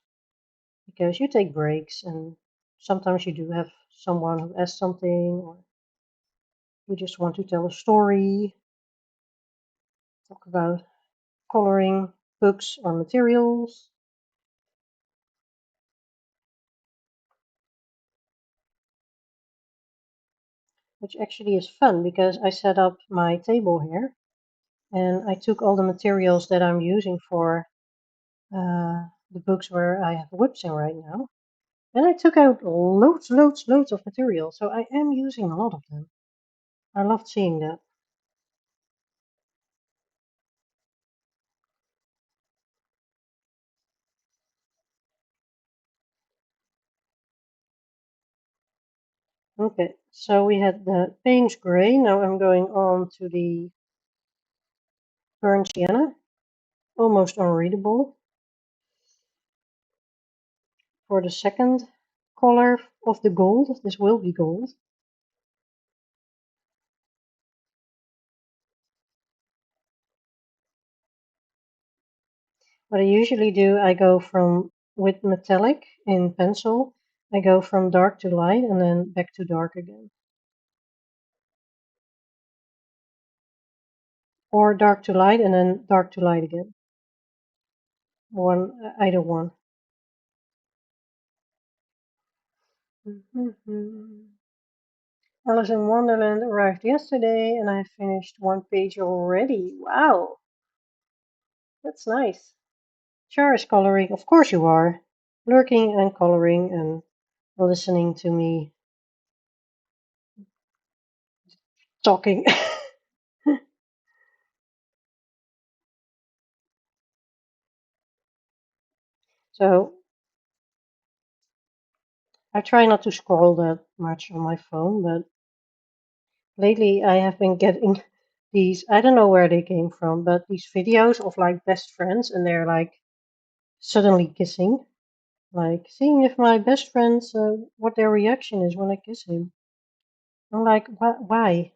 Because you take breaks and sometimes you do have someone who asks something or you just want to tell a story, talk about coloring books or materials, which actually is fun because I set up my table here and I took all the materials that I'm using for the books where I have whips in right now. And I took out loads of material, so I am using a lot of them. I loved seeing that. Okay, so we had the Payne's Gray. Now I'm going on to the Burnt Sienna. Almost unreadable. For the second color of the gold, this will be gold. What I usually do, I go from, with metallic in pencil, I go from dark to light and then back to dark again. Or dark to light and then dark to light again. Either one. Alice in Wonderland arrived yesterday and I finished one page already. Wow, that's nice. Char is coloring, of course you are. Lurking and coloring and listening to me talking. So I try not to scroll that much on my phone, but lately I have been getting these, I don't know where they came from, but these videos of like best friends and they're like suddenly kissing. Like seeing if my best friends, what their reaction is when I kiss him. I'm like, why?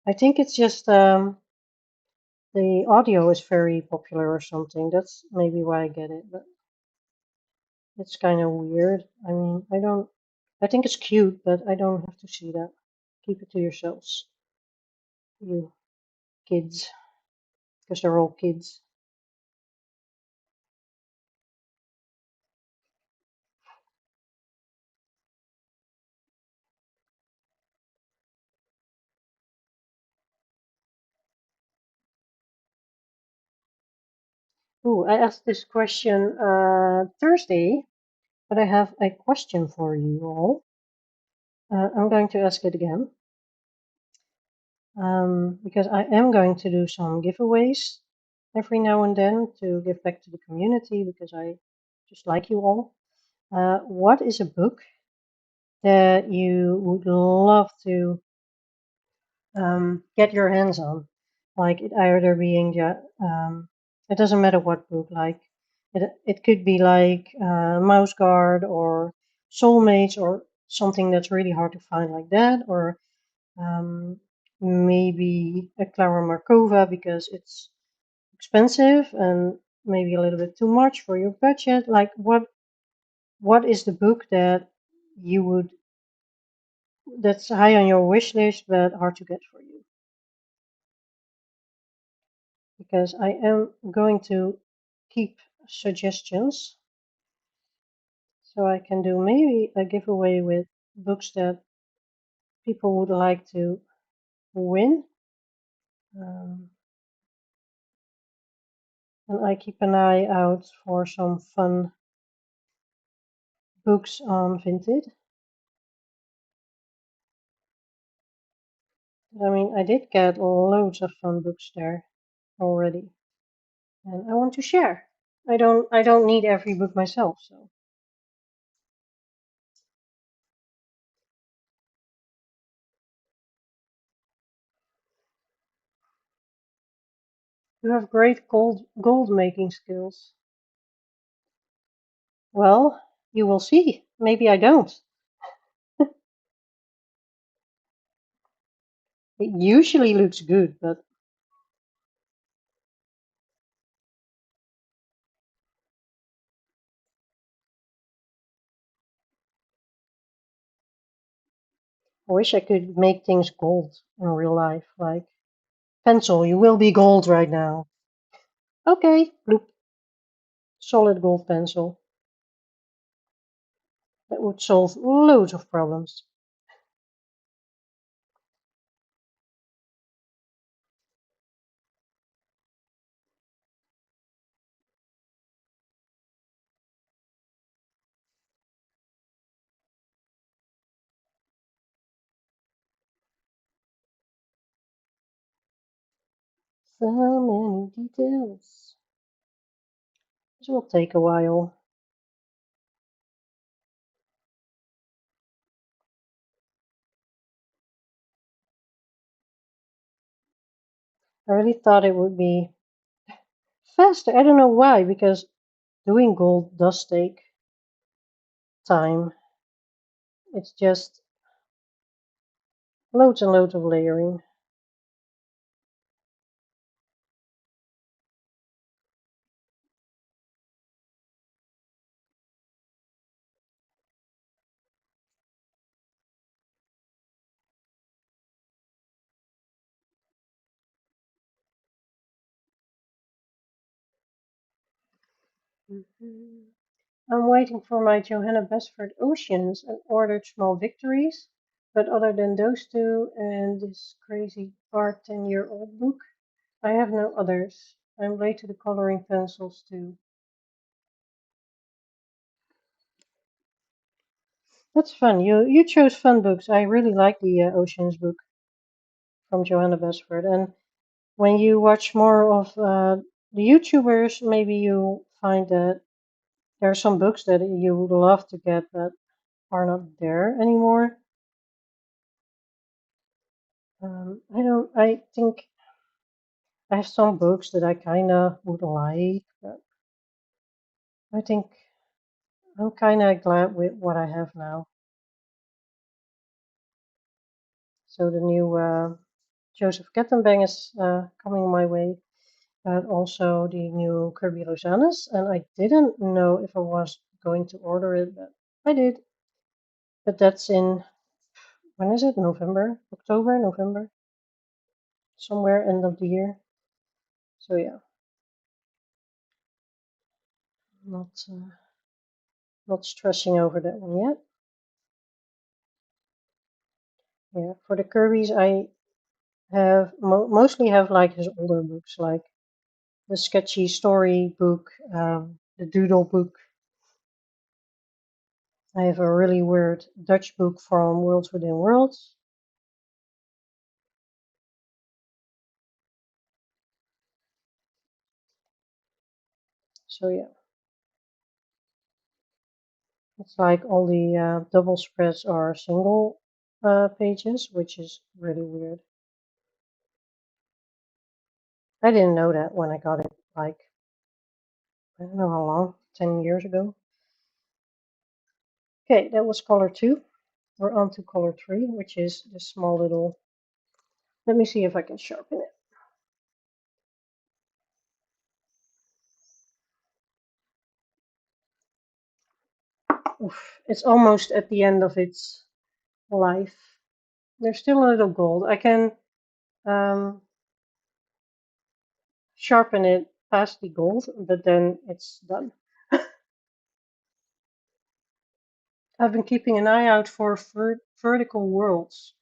I think it's just the audio is very popular or something. That's maybe why I get it, but it's kind of weird. I mean, I think it's cute, but I don't have to see that. Keep it to yourselves, you kids, because they're all kids. Ooh, I asked this question Thursday, but I have a question for you all. I'm going to ask it again because I am going to do some giveaways every now and then to give back to the community because I just like you all. What is a book that you would love to get your hands on? Like it either being it doesn't matter what book. Like it could be like Mouse Guard or Soulmates or something that's really hard to find like that, or maybe a Clara Markova because it's expensive and maybe a little bit too much for your budget. Like what is the book that you would that's high on your wish list but hard to get for you? Because I am going to keep suggestions so I can do maybe a giveaway with books that people would like to win. Um, and I keep an eye out for some fun books on Vinted. I mean, I did get loads of fun books there already, and I want to share. I don't need every book myself, so you have great gold making skills. Well, you will see. Maybe I don't. It usually looks good, but I wish I could make things gold in real life. Like, pencil, you will be gold right now. Okay, bloop, solid gold pencil. That would solve loads of problems. So many details. This will take a while. I really thought it would be faster. I don't know why, because doing gold does take time. It's just loads and loads of layering. Mhm. I'm waiting for my Johanna Besford Oceans and ordered Small Victories, but other than those two and this crazy Bart 10-year-old book, I have no others. I'm late to the coloring pencils too. That's fun. You chose fun books. I really like the Oceans book from Johanna Besford. And when you watch more of the YouTubers, maybe you find that there are some books that you would love to get that are not there anymore. I don't. I think I have some books that I kind of would like, but I think I'm kind of glad with what I have now. So the new Joseph Kettenbang is coming my way, but also the new Kirby Rosanes, and I didn't know if I was going to order it, but I did. But that's in, when is it? November, October, November, somewhere end of the year. So yeah, not not stressing over that one yet. Yeah, for the Kirby's, I have mostly have like his older books, like the sketchy story book, the doodle book. I have a really weird Dutch book from Worlds Within Worlds. So yeah, it's like all the double spreads are single pages, which is really weird. I didn't know that when I got it, like, I don't know how long, 10 years ago. Okay, that was color 2. We're on to color 3, which is the small little, let me see if I can sharpen it. Oof, it's almost at the end of its life. There's still a little gold. I can um, sharpen it past the gold, but then it's done. I've been keeping an eye out for vertical worlds.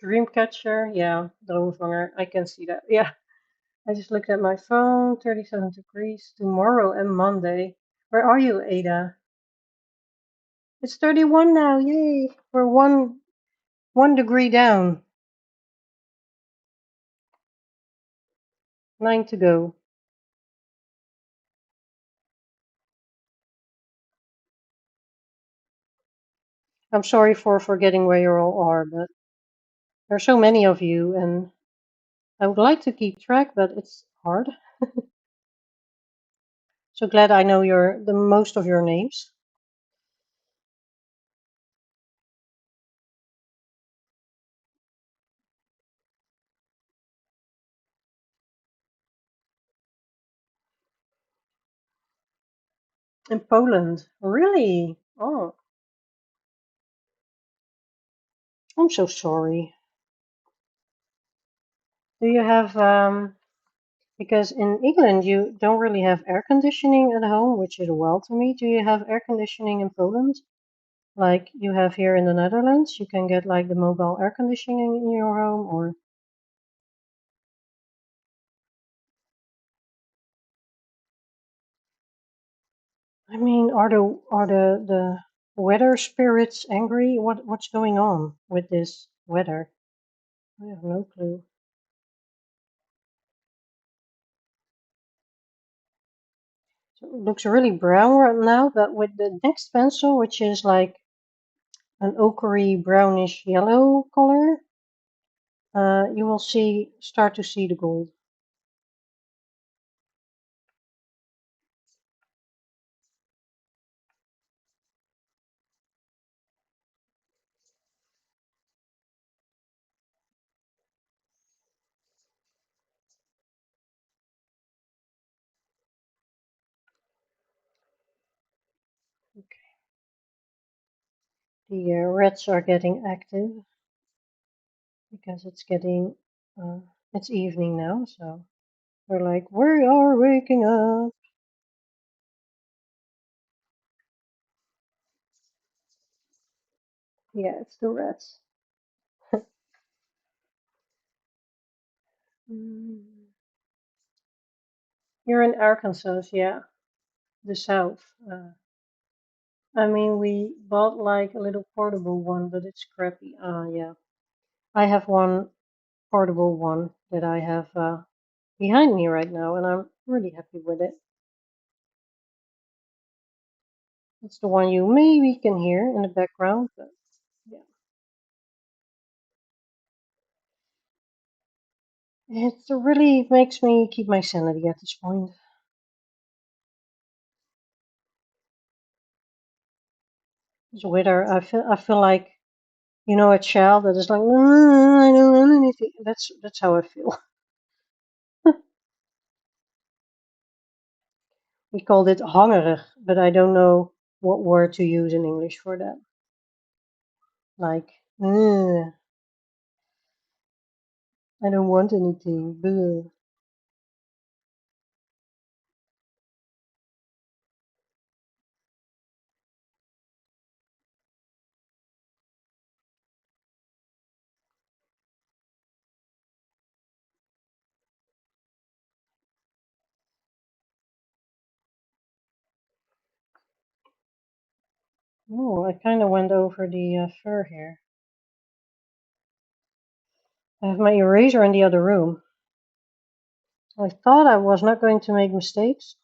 Dreamcatcher, yeah, Droomvanger, I can see that. Yeah, I just looked at my phone, 37 degrees tomorrow and Monday. Where are you, Ada? It's 31 now, yay! We're one degree down. 9 to go. I'm sorry for forgetting where you all are, but there are so many of you, and I would like to keep track, but it's hard. So glad I know the most of your names. In Poland, really? Oh, I'm so sorry. Do you have because in England you don't really have air conditioning at home, which is well to me. Do you have air conditioning in Poland? Like you have here in the Netherlands, you can get like the mobile air conditioning in your home, or I mean, are the weather spirits angry? What's going on with this weather? I have no clue. So it looks really brown right now, but with the next pencil, which is like an ochre brownish yellow color, you will start to see the gold. Okay. The reds are getting active because it's evening now, so they're like, we are waking up. Yeah, it's the reds. Mm. You're in Arkansas, yeah, the South. I mean, we bought like a little portable one, but it's crappy. Yeah. I have one portable one that I have behind me right now, and I'm really happy with it. It's the one you maybe can hear in the background, but yeah. It really makes me keep my sanity at this point. It's weirder. I feel like, a child that is like, I don't want anything. That's how I feel. We called it hongerig, but I don't know what word to use in English for that. Like, I don't want anything. Bleh. Oh, I kind of went over the fur here. I have my eraser in the other room. I thought I was not going to make mistakes.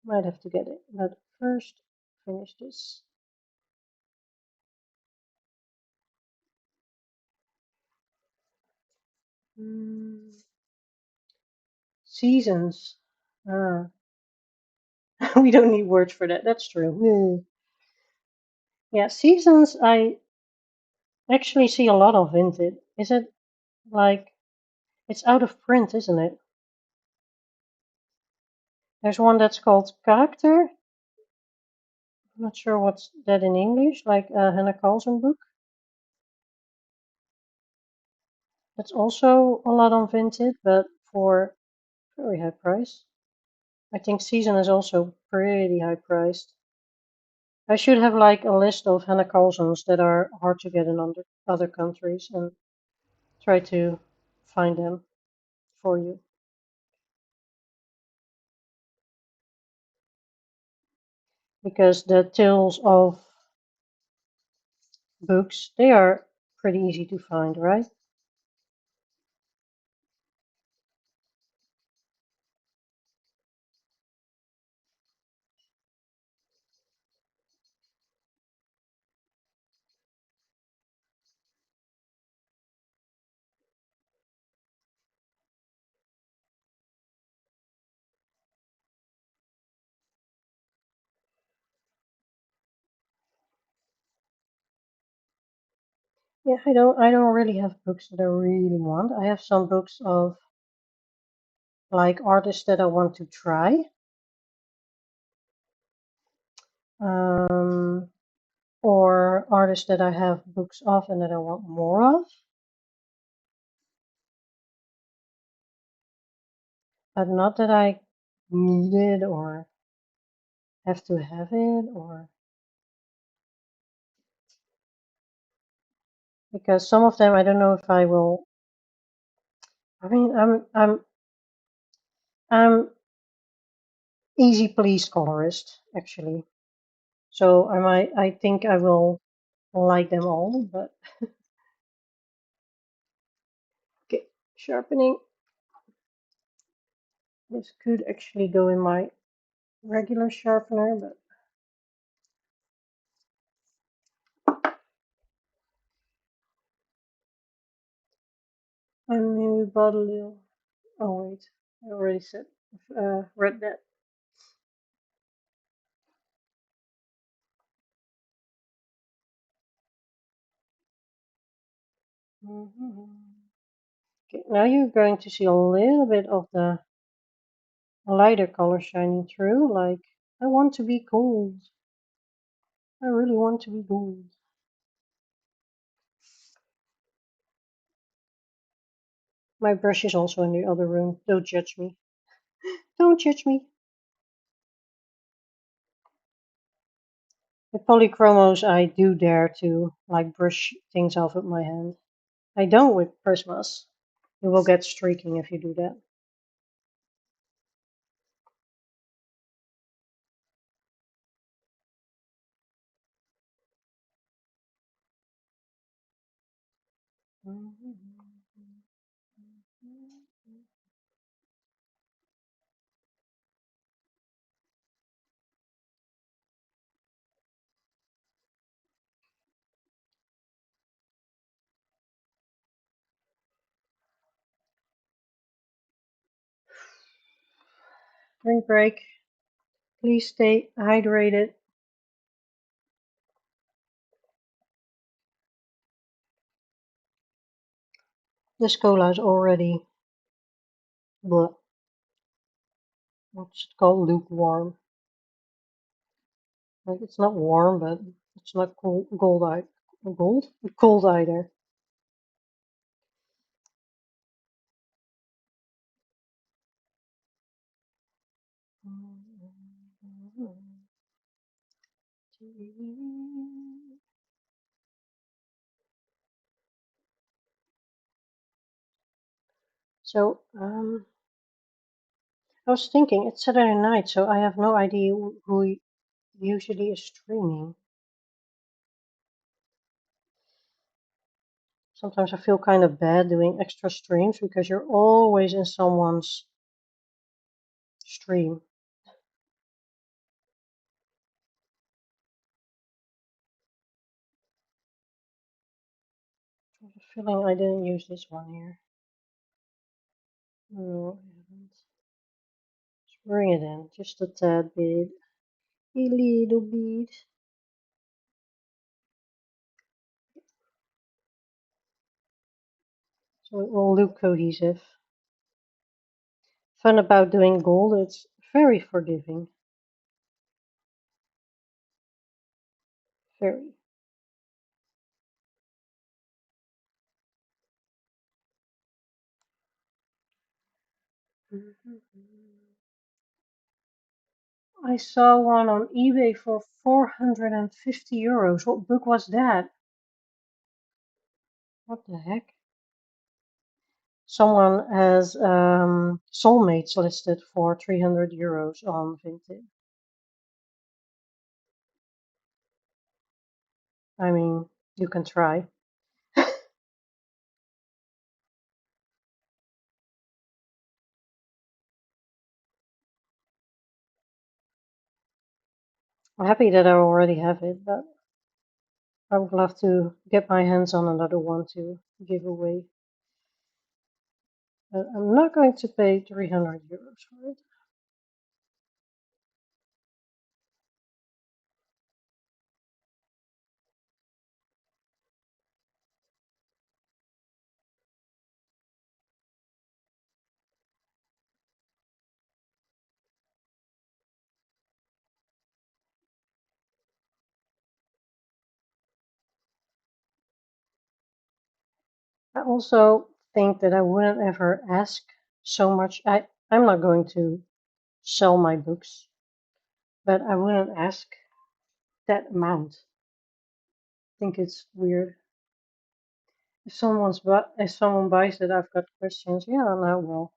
Might have to get it, but first finish this. Mm, seasons. Ah, we don't need words for that. That's true. Yeah, seasons. I actually see a lot of vintage. Is it like it's out of print, isn't it? There's one that's called Character. I'm not sure what's that in English, like a Hannah Carlson book. That's also a lot on Vinted, but for very high price. I think Season is also pretty high priced. I should have like a list of Hannah Carlsons that are hard to get in other countries and try to find them for you. Because the tales of books, they are pretty easy to find, right? Yeah, I don't really have books that I really want. I have some books of like artists that I want to try. Um, or artists that I have books of and that I want more of, but not that I need it or have to have it, or because some of them I don't know if I will. I mean, I'm easy please colorist actually, so I think I will like them all, but okay, sharpening. This could actually go in my regular sharpener, but I mean, we bought a little. Oh wait, I already said read that. Okay, now you're going to see a little bit of the lighter color shining through. Like, I want to be gold. I really want to be gold. My brush is also in the other room. Don't judge me. Don't judge me. With polychromos, I do dare to like brush things off with my hand. I don't with prismas. You will get streaking if you do that. Drink break. Please stay hydrated. This cola is already, what's it called, lukewarm. Like, it's not warm, but it's not cold, cold either. So, I was thinking it's Saturday night, so I have no idea who usually is streaming. Sometimes I feel kind of bad doing extra streams because you're always in someone's stream. I have a feeling I didn't use this one here. No, I haven't. Let's bring it in just a tad bit. A little bit. So it will look cohesive. Fun about doing gold, it's very forgiving. Very. I saw one on eBay for 450 euros. What book was that? What the heck? Someone has Soulmates listed for 300 euros on Vinted. I mean, you can try. I'm happy that I already have it, but I would love to get my hands on another one to give away. But I'm not going to pay 300 euros for it. I also think that I wouldn't ever ask so much. I'm not going to sell my books, but I wouldn't ask that amount. I think it's weird. If someone buys it, I've got questions. Yeah, no, well,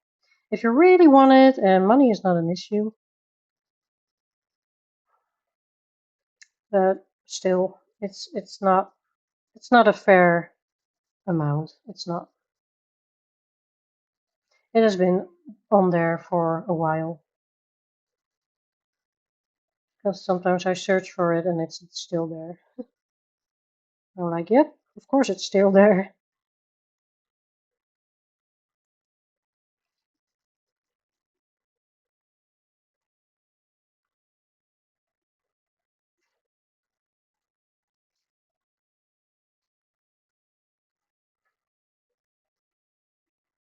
if you really want it and money is not an issue, but still, it's not a fair amount. It's not. It has been on there for a while. Because sometimes I search for it and it's still there. I'm like, yep, of course it's still there.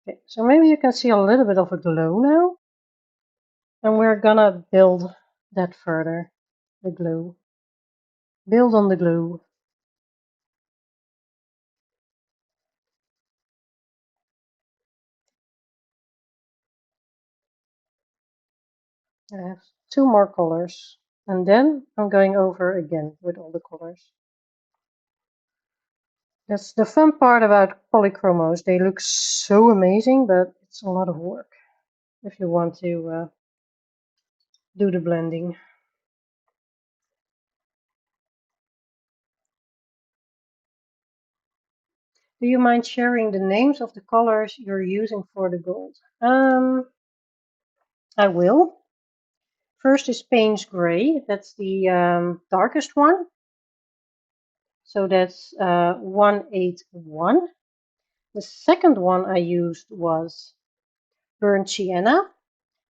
Okay, so maybe you can see a little bit of a glow now. And we're gonna build that further. The glow. Build on the glow. I have 2 more colors. And then I'm going over again with all the colors. That's the fun part about polychromos. They look so amazing, but it's a lot of work if you want to do the blending. Do you mind sharing the names of the colors you're using for the gold? I will. First is Payne's Gray. That's the darkest one. So that's 181. The second one I used was Burnt Sienna,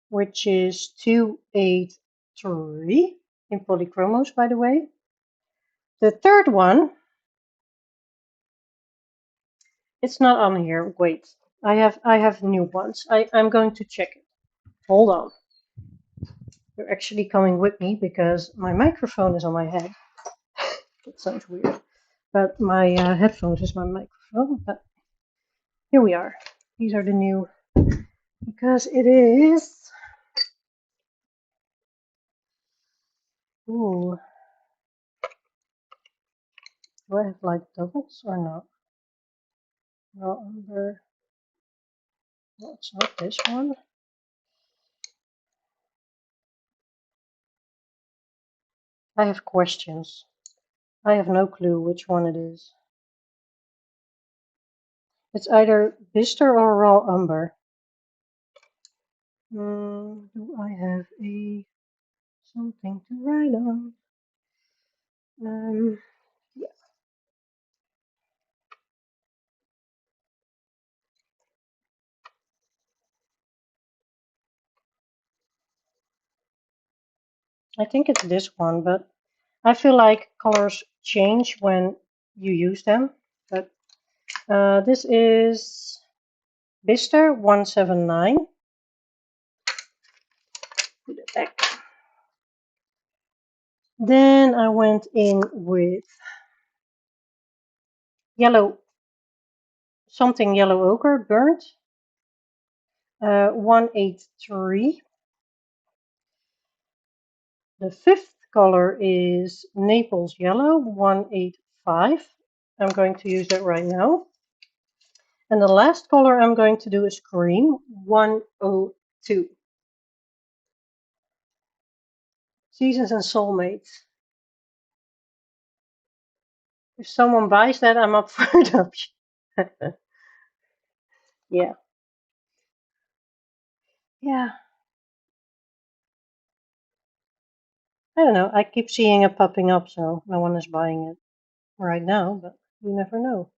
which is 283 in polychromos, by the way. The third one, it's not on here. Wait, I have new ones. I'm going to check it. Hold on. You're actually coming with me because my microphone is on my head. That sounds weird. But my headphones is my microphone. But here we are. These are the new, because it is, ooh, do I have like doubles or not? No, no, it's not this one. I have questions. I have no clue which one it is. It's either Bister or Raw Umber. Do I have something to write on? Yeah. I think it's this one, but I feel like colors change when you use them. But this is Bister 179. Put it back. Then I went in with yellow, something yellow ochre, burnt, 183. The fifth color is Naples Yellow, 185. I'm going to use that right now. And the last color I'm going to do is Cream, 102. Seasons and Soulmates. If someone buys that, I'm up for adoption. Yeah. Yeah. I don't know. I keep seeing it popping up, so no one is buying it right now, but you never know.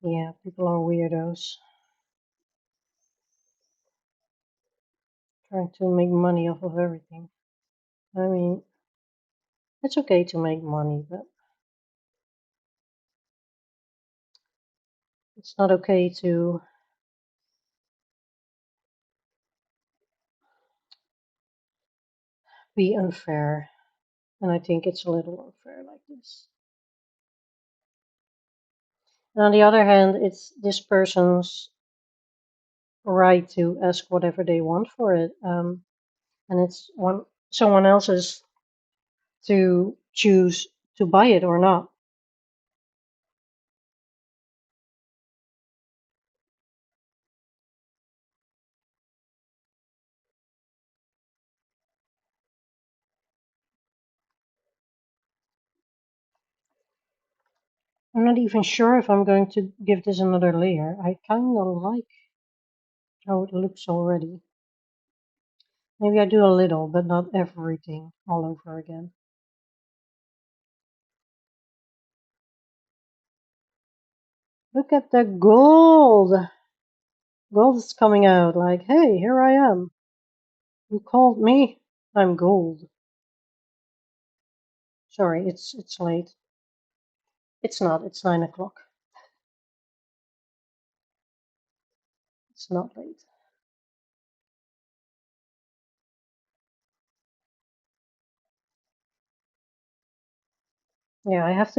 Yeah, people are weirdos. Trying to make money off of everything. I mean, it's okay to make money, but it's not okay to be unfair. And I think it's a little unfair like this. And on the other hand, it's this person's right to ask whatever they want for it. And it's one someone else's to choose to buy it or not. I'm not even sure if I'm going to give this another layer. I kind of like how it looks already. Maybe I do a little, but not everything all over again. Look at the gold! Gold is coming out like, hey, here I am. You called me? I'm gold. Sorry, it's late. It's not, it's 9 o'clock. It's not late. Yeah, I have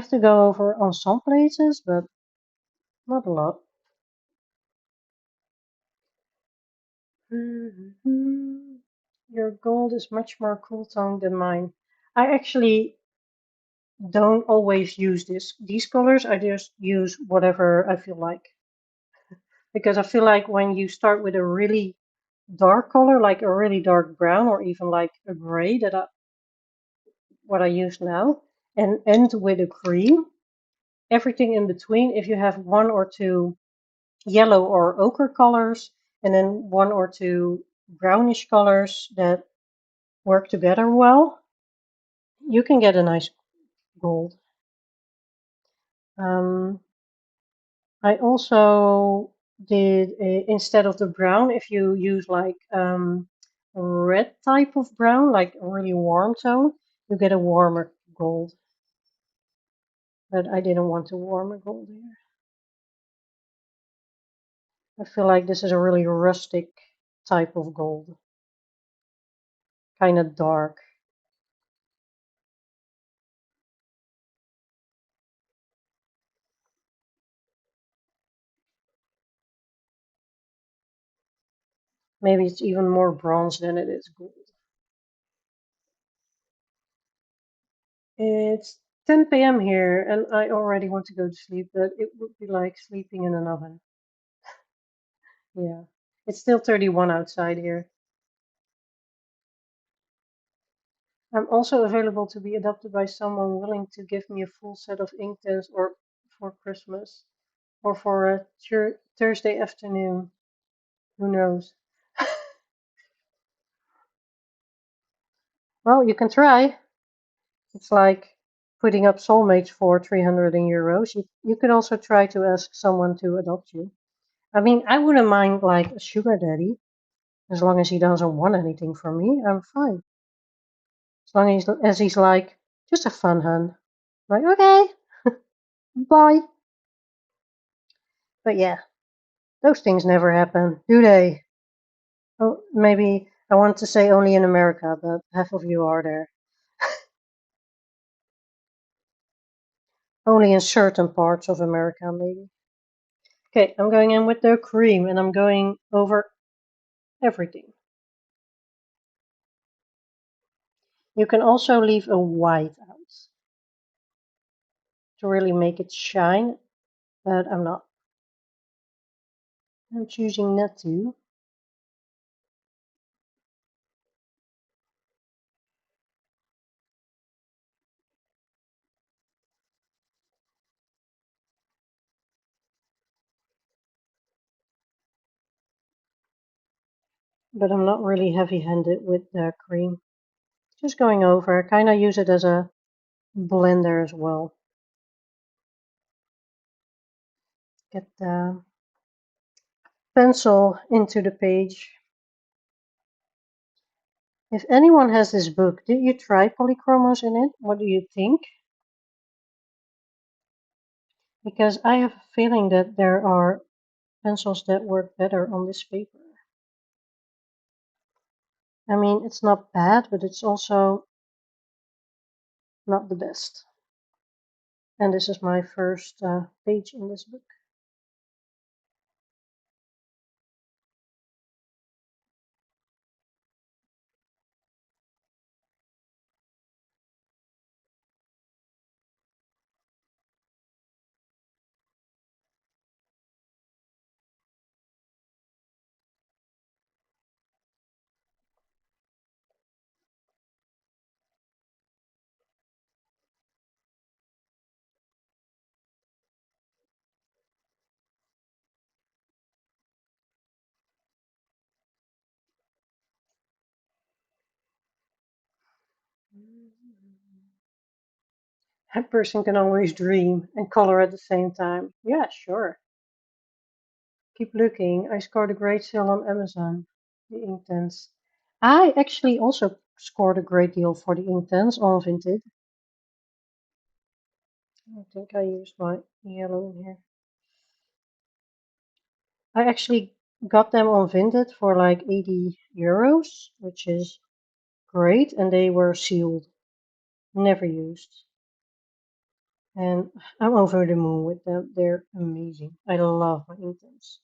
to go over on some places, but not a lot. Your gold is much more cool tone than mine. I actually don't always use these colors. I just use whatever I feel like. Because I feel like when you start with a really dark color, like a really dark brown or even like a gray, what I use now, and end with a cream, everything in between, if you have one or two yellow or ochre colors, and then one or two brownish colors that work together well, you can get a nice gold. I also did instead of the brown, if you use like red type of brown, like a really warm tone, you get a warmer gold. But I didn't want to warm a gold here. I feel like this is a really rustic type of gold, kind of dark. Maybe it's even more bronze than it is gold. It's 10 p.m. here, and I already want to go to sleep, but it would be like sleeping in an oven. Yeah, it's still 31 outside here. I'm also available to be adopted by someone willing to give me a full set of ink pens or for Christmas or for a Thursday afternoon. Who knows? Well, you can try. It's like putting up soulmates for 300 euros. You could also try to ask someone to adopt you. I mean, I wouldn't mind like a sugar daddy as long as he doesn't want anything from me. I'm fine. As long as he's like just a fun hun. Like, okay, bye. But yeah, those things never happen, do they? Oh, maybe I want to say only in America, but half of you are there. Only in certain parts of America, maybe. Okay, I'm going in with the cream and I'm going over everything. You can also leave a white out to really make it shine, but I'm not. I'm choosing not to. But I'm not really heavy-handed with the cream. Just going over. I kind of use it as a blender as well. Get the pencil into the page. If anyone has this book, did you try polychromos in it? What do you think? Because I have a feeling that there are pencils that work better on this paper. I mean, it's not bad, but it's also not the best. And this is my first page in this book. That person can always dream and color at the same time. Yeah, sure. Keep looking. I scored a great sale on Amazon. The Inktense. I actually also scored a great deal for the Inktense on Vinted. I think I used my yellow in here. I actually got them on Vinted for like 80 euros, which is great, and they were sealed, never used. And I'm over the moon with them. They're amazing. I love my Inktense.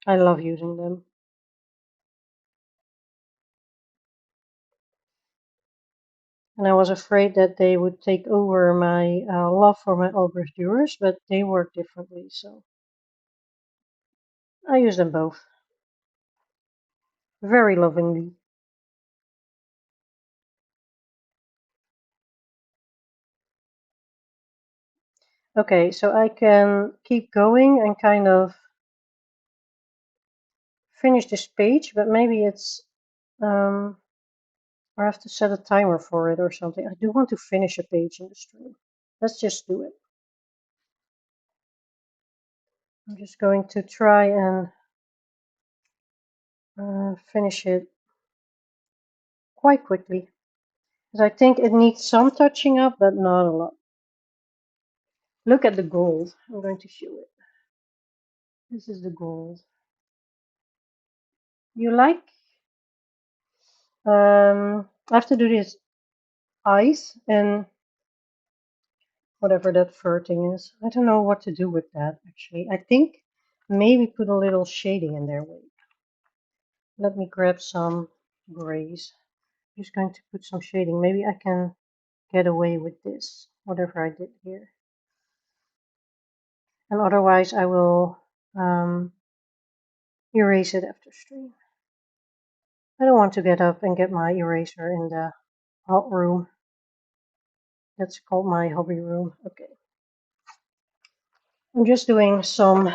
I love using them. And I was afraid that they would take over my love for my Albrecht Dürers, but they work differently, so I use them both very lovingly. Okay, so I can keep going and kind of finish this page, but maybe it's I have to set a timer for it or something. I do want to finish a page in the stream. Let's just do it. I'm just going to try and finish it quite quickly. Because I think it needs some touching up, but not a lot. Look at the gold. I'm going to show it. This is the gold. You like? I have to do this eyes and whatever that fur thing is. I don't know what to do with that, actually. I think maybe put a little shading in there. Wait. Let me grab some grays. I'm just going to put some shading. Maybe I can get away with this, whatever I did here. And otherwise I will erase it after stream. I don't want to get up and get my eraser in the hot room. That's called my hobby room. Okay. I'm just doing some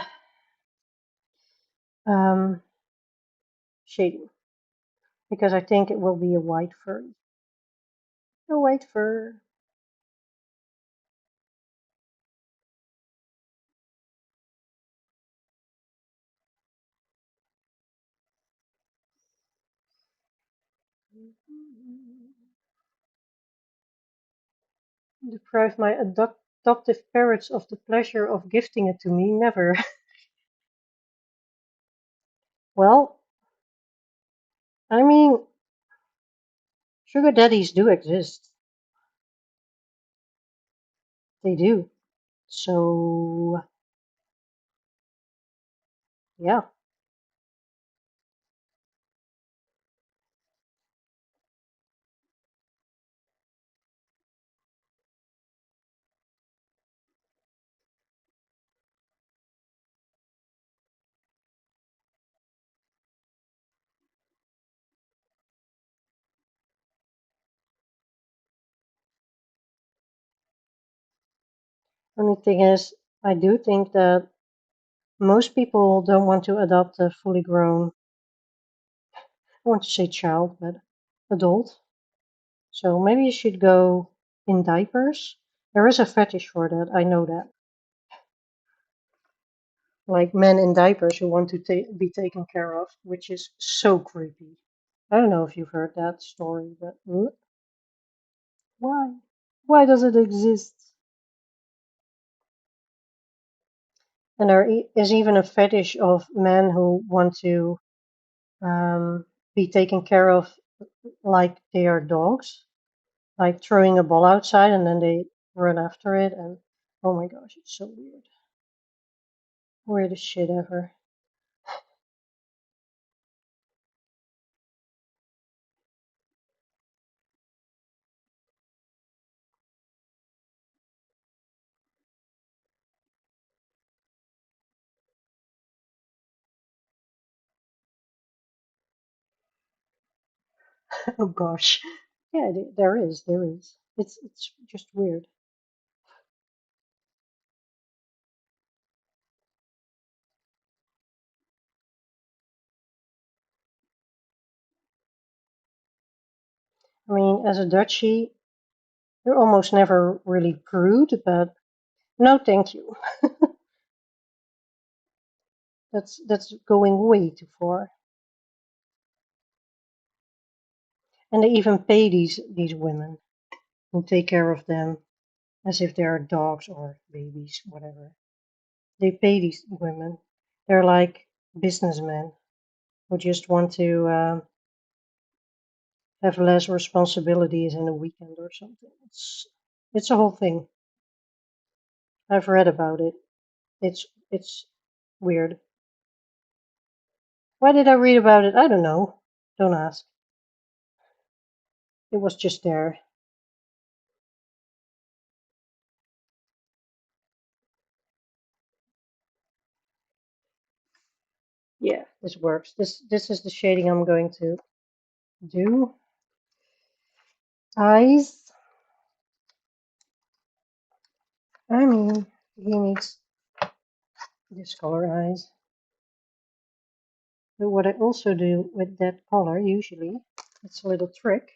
shading because I think it will be a white fur. A white fur. Deprive my adoptive parrots of the pleasure of gifting it to me? Never. Well, I mean, sugar daddies do exist. They do. So, yeah. Only thing is, I do think that most people don't want to adopt a fully grown, I want to say child, but adult. So maybe you should go in diapers. There is a fetish for that, I know that. Like men in diapers who want to be taken care of, which is so creepy. I don't know if you've heard that story, but why? Why does it exist? And there is even a fetish of men who want to be taken care of like they are dogs, like throwing a ball outside and then they run after it. And oh my gosh, it's so weird. Weirdest shit ever. Oh gosh. Yeah, there is. There is. It's just weird. I mean, as a Dutchie, you're almost never really prude, but no, thank you. That's going way too far. And they even pay these women who take care of them as if they are dogs or babies, whatever. They pay these women. They're like businessmen who just want to have less responsibilities in a weekend or something. It's a whole thing. I've read about it. It's weird. Why did I read about it? I don't know. Don't ask. It was just there. Yeah, this works. This is the shading I'm going to do. Eyes. I mean, he needs this color eyes. But what I also do with that color, usually, it's a little trick.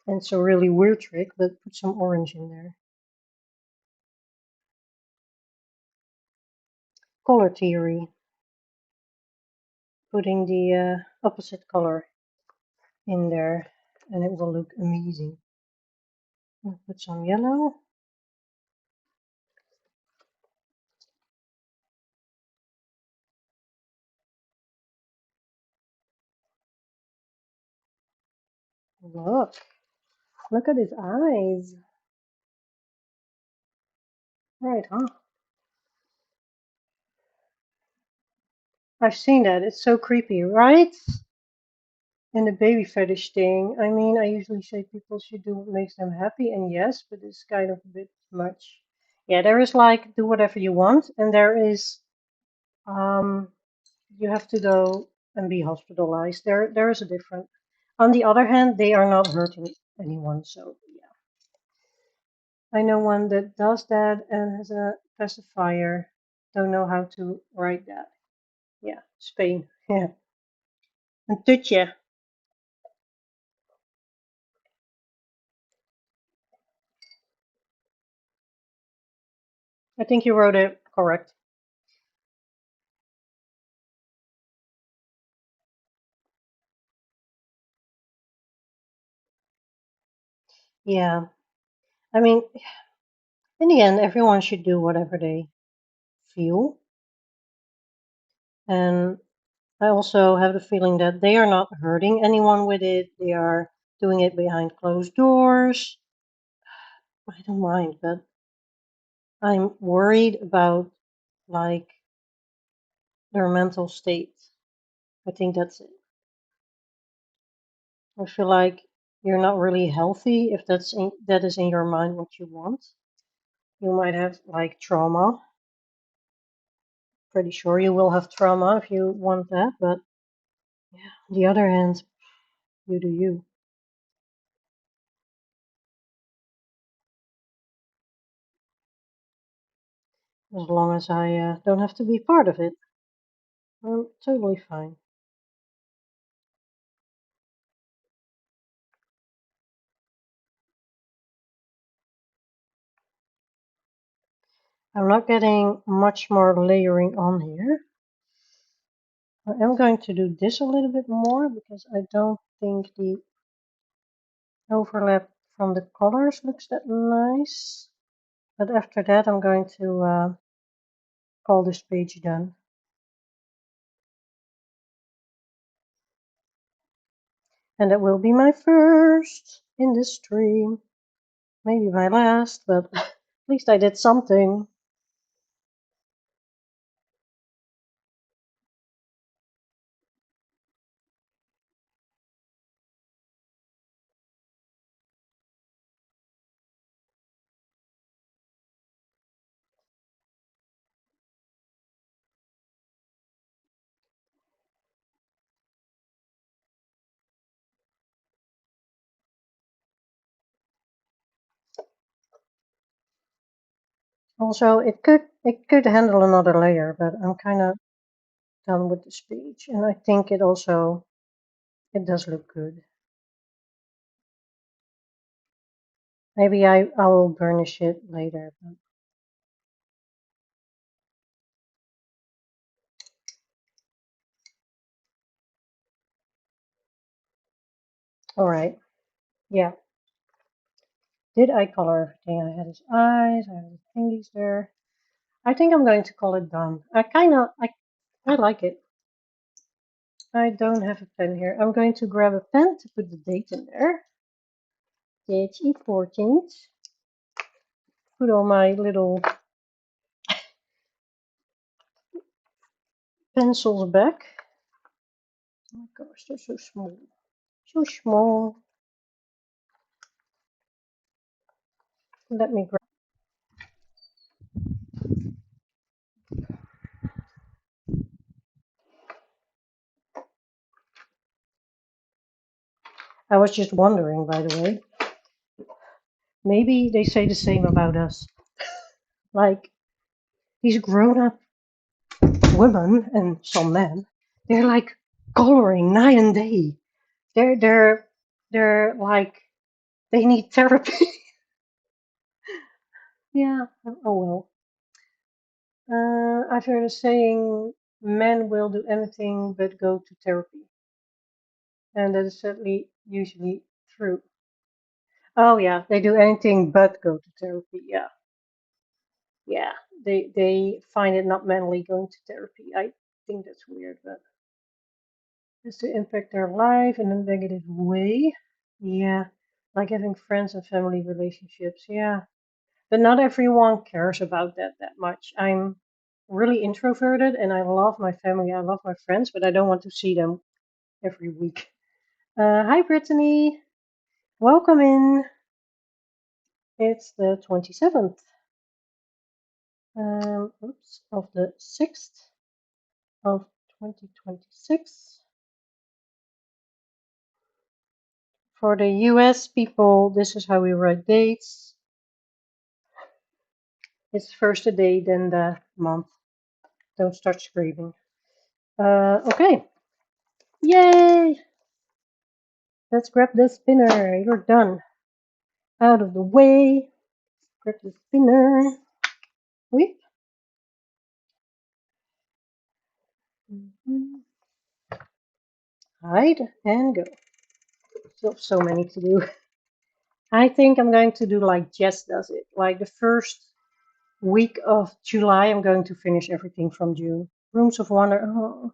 And it's a really weird trick, but put some orange in there. Color theory. Putting the opposite color in there, and it will look amazing. I'll put some yellow. Look at his eyes. Right, huh? I've seen that. It's so creepy, right? And the baby fetish thing. I mean, I usually say people should do what makes them happy, and yes, but it's kind of a bit much. Yeah, there is like do whatever you want, and there is um you have to go and be hospitalized. There is a difference. On the other hand, they are not hurting anyone, so yeah. I know one that does that and has a pacifier. Don't know how to write that. Yeah, Spain. Yeah. Een tutje. I think you wrote it correct. Yeah. I mean, in the end, everyone should do whatever they feel. And I also have the feeling that they are not hurting anyone with it. They are doing it behind closed doors. I don't mind, but I'm worried about like their mental state. I think that's it. I feel like you're not really healthy if that is in your mind what you want. You might have like trauma. Pretty sure you will have trauma if you want that, but yeah, on the other hand, you do you. As long as I don't have to be part of it, I'm totally fine. I'm not getting much more layering on here. I am going to do this a little bit more because I don't think the overlap from the colors looks that nice. But after that, I'm going to call this page done. And that will be my first in this stream. Maybe my last, but at least I did something. Also, it could handle another layer, but I'm kind of done with this page, and I think it does look good. Maybe I will burnish it later. All right. Yeah. Did I color everything? I had his eyes. I had the thingies there. I think I'm going to call it done. I like it. I don't have a pen here. I'm going to grab a pen to put the date in there. Date 14th. Put all my little pencils back. Oh my gosh, they're so small. So small. Let me grab. I was just wondering, by the way. Maybe they say the same about us. Like these grown-up women and some men, they're like coloring night and day. They're like they need therapy. Yeah. Oh well. I've heard a saying, men will do anything but go to therapy, and that is certainly usually true. Oh yeah, they do anything but go to therapy. Yeah, yeah. They find it not manly going to therapy. I think that's weird, but it's to impact their life in a negative way. Yeah, like having friends and family relationships. Yeah, but not everyone cares about that much. I'm really introverted and I love my family, I love my friends, but I don't want to see them every week. Hi, Brittany. Welcome in. It's the 27th of the 6th of 2026. For the US people, this is how we write dates. It's first the day, then the month. Don't start screaming. Okay. Yay! Let's grab the spinner. You're done. Out of the way. Grab the spinner. Whip. Hide and go. Still so many to do. I think I'm going to do like Jess does it. Like the first week of July, I'm going to finish everything from June. Rooms of Wonder. Oh,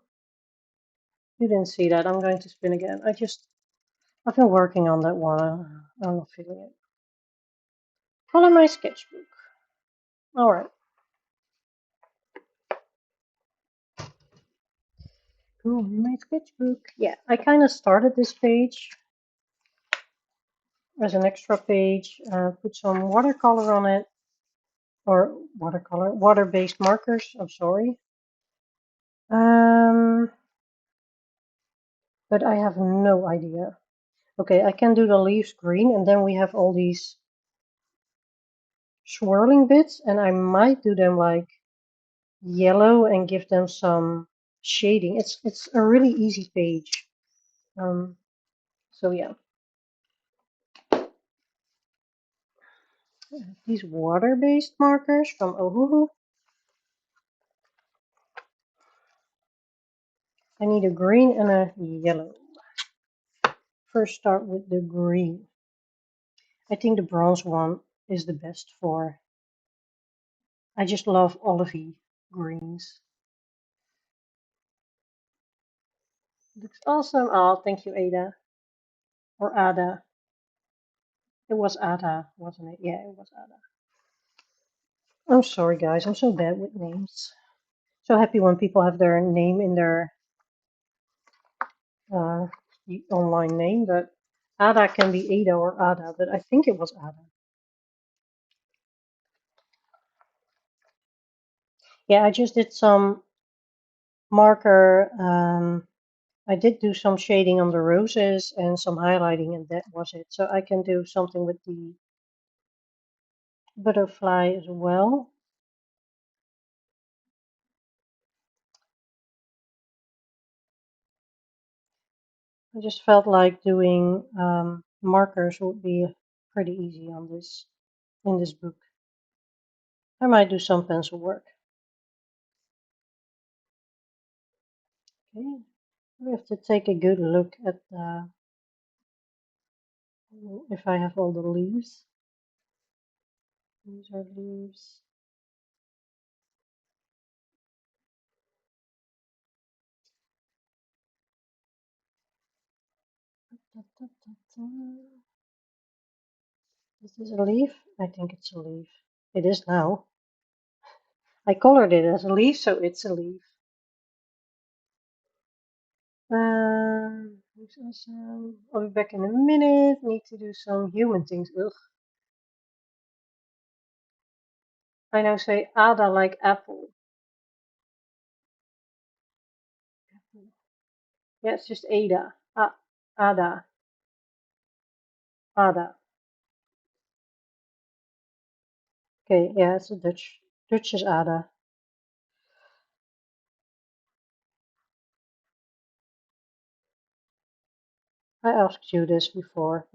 you didn't see that. I'm going to spin again. I've been working on that one. I'm not feeling it. Follow my sketchbook. All right. Go my sketchbook. Yeah, I kind of started this page as an extra page. Put some watercolor on it, or water-based markers. I'm sorry. But I have no idea. Okay, I can do the leaves green, and then we have all these swirling bits, and I might do them like yellow and give them some shading. It's a really easy page. So yeah, these water-based markers from Ohuhu. I need a green and a yellow. First start with the green. I think the bronze one is the best for. I just love olivey greens. Looks awesome. Oh, thank you, Ada. Or Ada. It was Ada, wasn't it? Yeah, it was Ada. I'm sorry, guys. I'm so bad with names. So happy when people have their name in their uh, online name, but Ada can be Ada or Ada, but I think it was Ada. Yeah, I just did some marker. I did do some shading on the roses and some highlighting, and that was it. So I can do something with the butterfly as well. I just felt like doing markers would be pretty easy on this in this book. I might do some pencil work. Okay, we have to take a good look at if I have all the leaves. These are leaves. Is this a leaf? I think it's a leaf. It is now. I colored it as a leaf, so it's a leaf. This is, I'll be back in a minute. Need to do some human things. Ugh. I now say Ada like apple. Yeah, it's just Ada. Ada. Ada. Okay, yeah, it's a Dutch. Dutch is Ada. I asked you this before.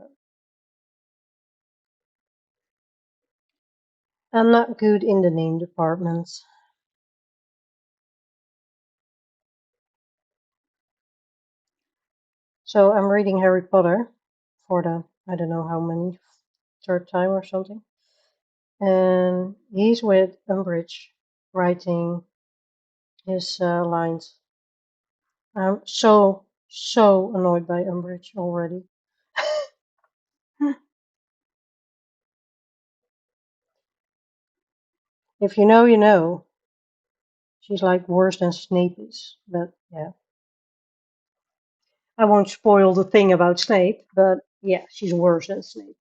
I'm not good in the name departments. So I'm reading Harry Potter for the, I don't know how many, third time or something. And he's with Umbridge writing his lines. I'm so annoyed by Umbridge already. If you know, you know. She's like worse than Snape is. But yeah. I won't spoil the thing about Snape, but yeah, she's worse than Snape.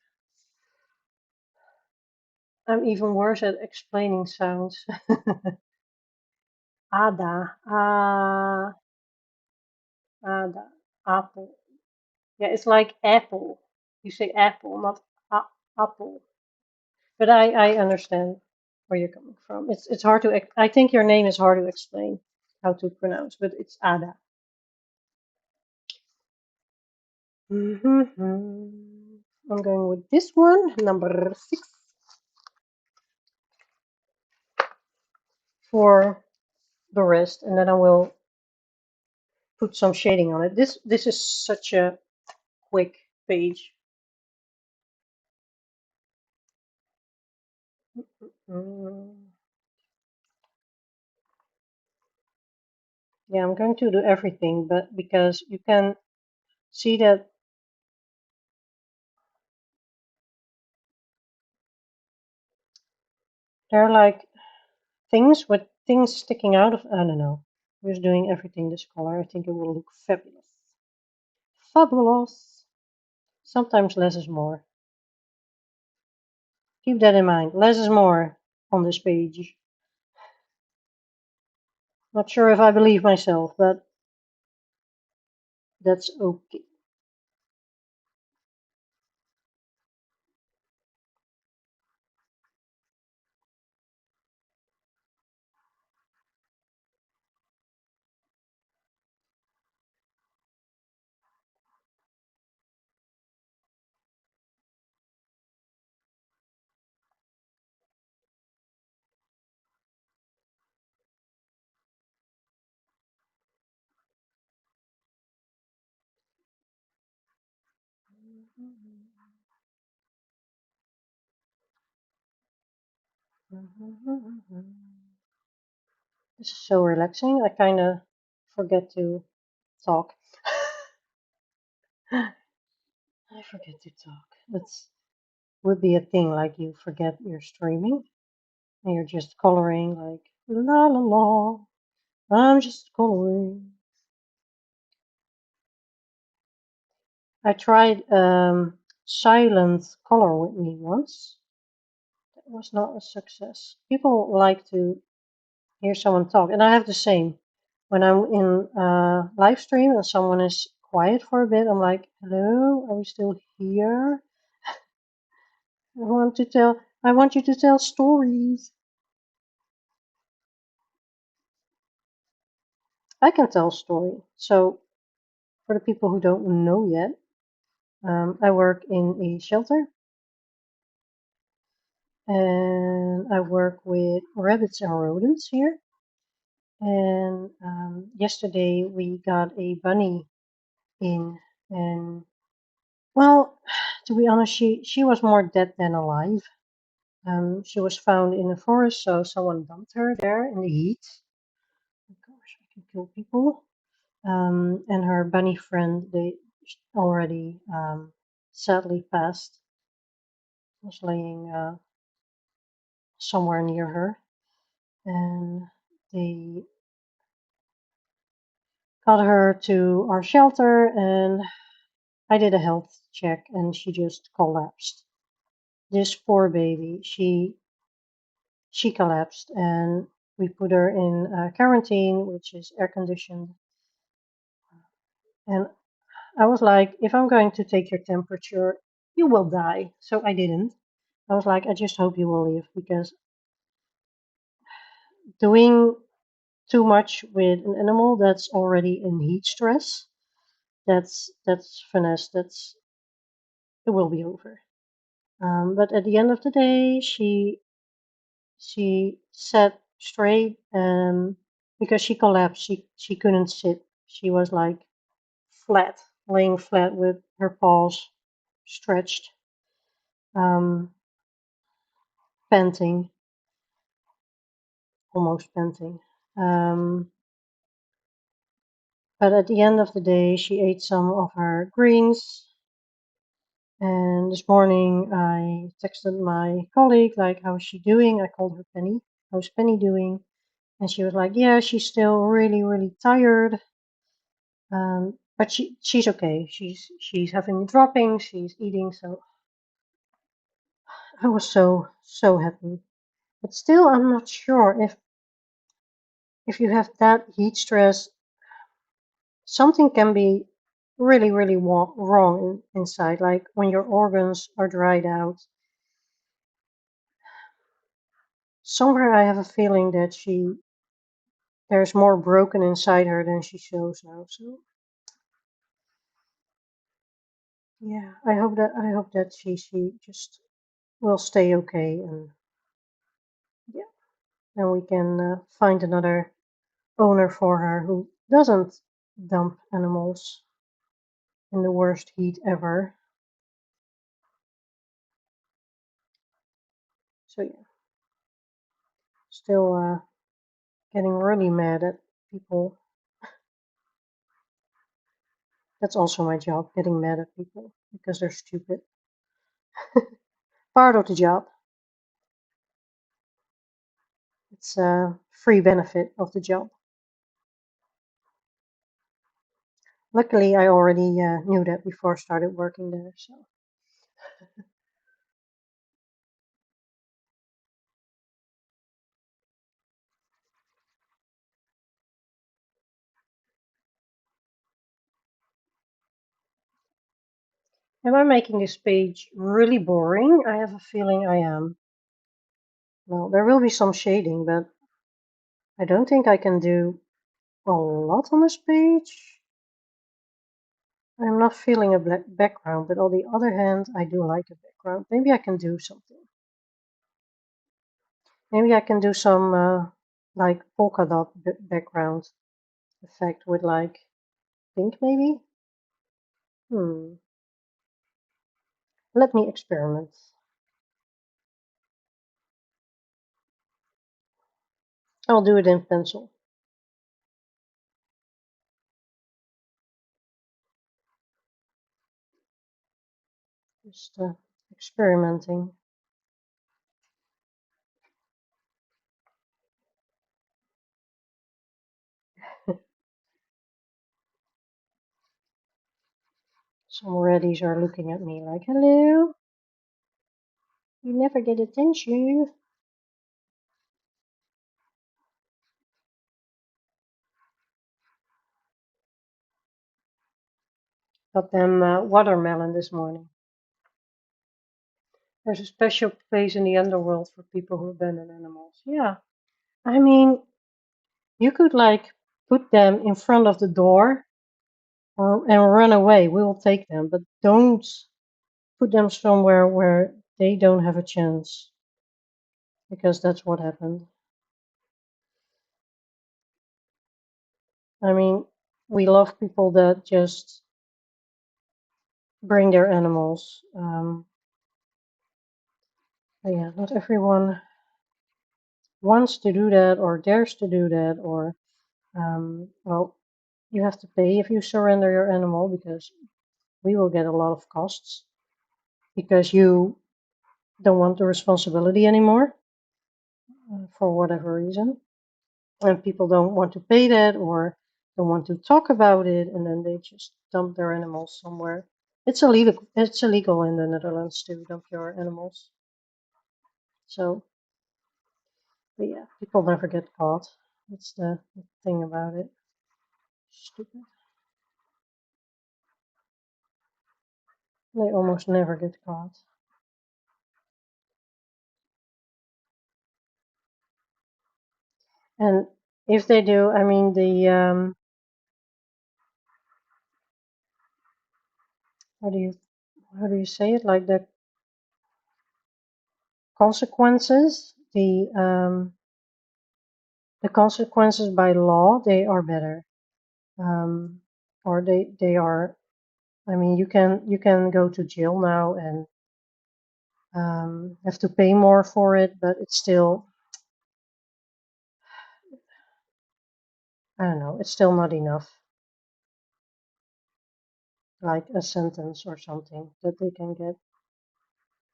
I'm even worse at explaining sounds. Ada. Ada. Apple. Yeah, it's like apple. You say apple, not apple. But I understand where you're coming from. It's hard to. I think your name is hard to explain how to pronounce, but it's Ada. I'm going with this one, number 6, for the rest, and then I will put some shading on it. This is such a quick page. Yeah, I'm going to do everything, but because you can see that there are like things with things sticking out of. I don't know. I'm just doing everything this color. I think it will look fabulous. Fabulous. Sometimes less is more. Keep that in mind. Less is more on this page. Not sure if I believe myself, but that's okay. This is so relaxing. I kind of forget to talk. I forget to talk. That's would be a thing, like you forget you're streaming and you're just coloring, like la la la. I'm just coloring. I tried silent color with me once. It was not a success. People like to hear someone talk, and I have the same. When I'm in live stream and someone is quiet for a bit, I'm like, "Hello, are we still here? I want you to tell stories." I can tell a story. So for the people who don't know yet, I work in a shelter, and I work with rabbits and rodents here. And yesterday we got a bunny in, and well, to be honest, she was more dead than alive. She was found in a forest, so someone dumped her there in the heat. Of course, I can kill people. And her bunny friend, they already sadly passed, was laying somewhere near her, and they got her to our shelter, and I did a health check, and she just collapsed. This poor baby, she collapsed, and we put her in quarantine, which is air conditioned. And I was like, if I'm going to take your temperature, you will die. So I didn't. I was like, I just hope you will live, because doing too much with an animal that's already in heat stress, that's finesse. It will be over. But at the end of the day, she sat straight, because she collapsed. She couldn't sit. She was like flat, laying flat with her paws stretched, um, panting, almost panting. Um, but at the end of the day, she ate some of her greens. And this morning, I texted my colleague, like, how's she doing? I called her Penny. How's Penny doing? And she was like, yeah, she's still really, really tired. But she's okay. She's having dropping. She's eating. So I was so happy. But still, I'm not sure if you have that heat stress, something can be really, really wrong inside. Like when your organs are dried out. Somewhere I have a feeling that there's more broken inside her than she shows now. So yeah, I hope that she just will stay okay, and yeah, and we can find another owner for her who doesn't dump animals in the worst heat ever. So yeah, still getting really mad at people. That's also my job, getting mad at people because they're stupid. Part of the job. It's a free benefit of the job. Luckily, I already knew that before I started working there. So am I making this page really boring? I have a feeling I am. Well, there will be some shading, but I don't think I can do a lot on this page. I'm not feeling a black background, but on the other hand, I do like a background. Maybe I can do something. Maybe I can do some like polka dot background effect with like pink, maybe? Let me experiment. I'll do it in pencil. Just experimenting. Some reddies are looking at me like, hello, you never get attention. Got them watermelon this morning. There's a special place in the underworld for people who abandon animals. Yeah. I mean, you could like put them in front of the door and run away. We will take them, but don't put them somewhere where they don't have a chance. because that's what happened. I mean, we love people that just bring their animals. But yeah, not everyone wants to do that or dares to do that, or well, you have to pay if you surrender your animal, because we will get a lot of costs because you don't want the responsibility anymore for whatever reason, and people don't want to pay that or don't want to talk about it, and then they just dump their animals somewhere. It's illegal. It's illegal in the Netherlands to dump your animals. So, but yeah, people never get caught. That's the thing about it. Stupid. They almost never get caught. And if they do, I mean how do you how do you say it? Like the consequences, the consequences by law, they are better, or they are. I mean, you can go to jail now and have to pay more for it, but it's still, I don't know, it's still not enough. Like a sentence or something that they can get.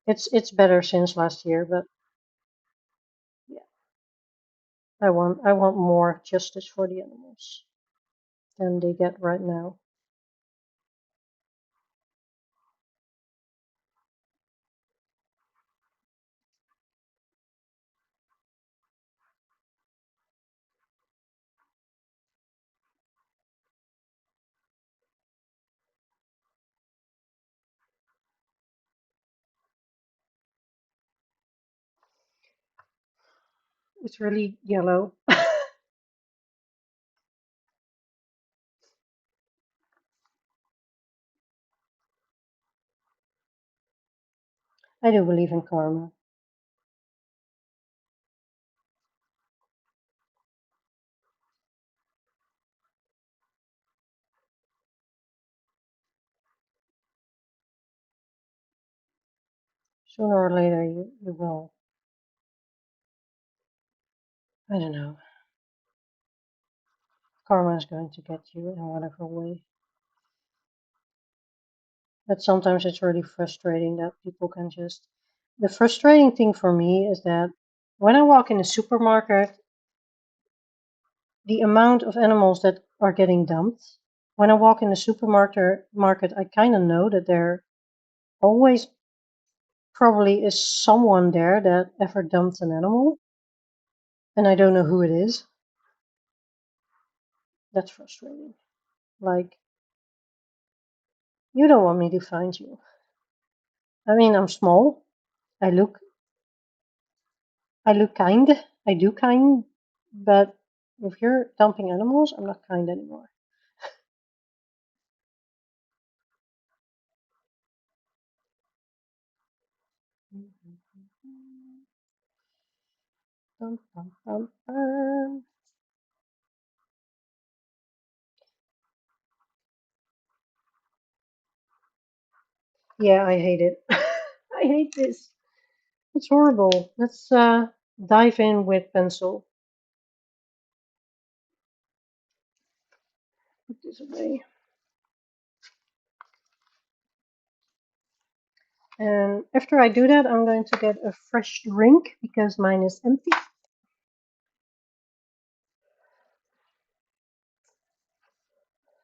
It's better since last year, but yeah, I want more justice for the animals than they get right now. It's really yellow. I do believe in karma. Sooner or later, you will. I don't know. Karma is going to get you in whatever way. But sometimes it's really frustrating that people can just. The frustrating thing for me is that when I walk in a supermarket, the amount of animals that are getting dumped. When I walk in the supermarket, I kind of know that there always probably is someone there that ever dumped an animal, and I don't know who it is. That's frustrating. Like, you don't want me to find you. I mean, I'm small. I look kind. I do kind, but if you're dumping animals, I'm not kind anymore. Dum, dum, dum, dum. Yeah, I hate it. I hate this. It's horrible. Let's dive in with pencil. Put this away. And after I do that, I'm going to get a fresh drink because mine is empty.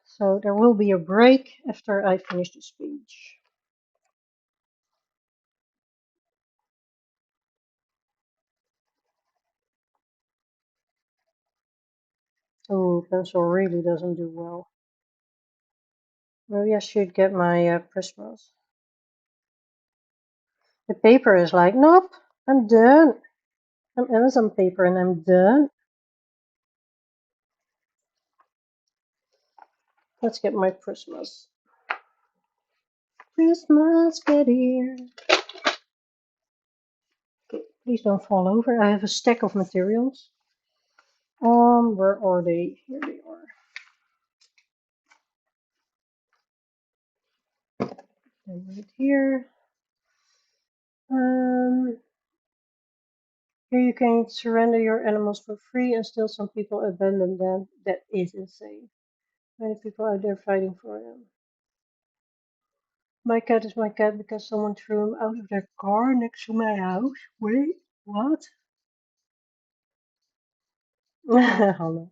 So there will be a break after I finish the speech. Oh, pencil really doesn't do well. Maybe I should get my Prismas. The paper is like, nope, I'm done. I'm Amazon paper and I'm done. Let's get my Prismas. Christmas, get here. Okay. Please don't fall over. I have a stack of materials. Where are they? Here they are. They're right here. Here you can surrender your animals for free, and still some people abandon them. That is insane. Many people out there fighting for them. My cat is my cat because someone threw him out of their car next to my house. Wait, what? Hello.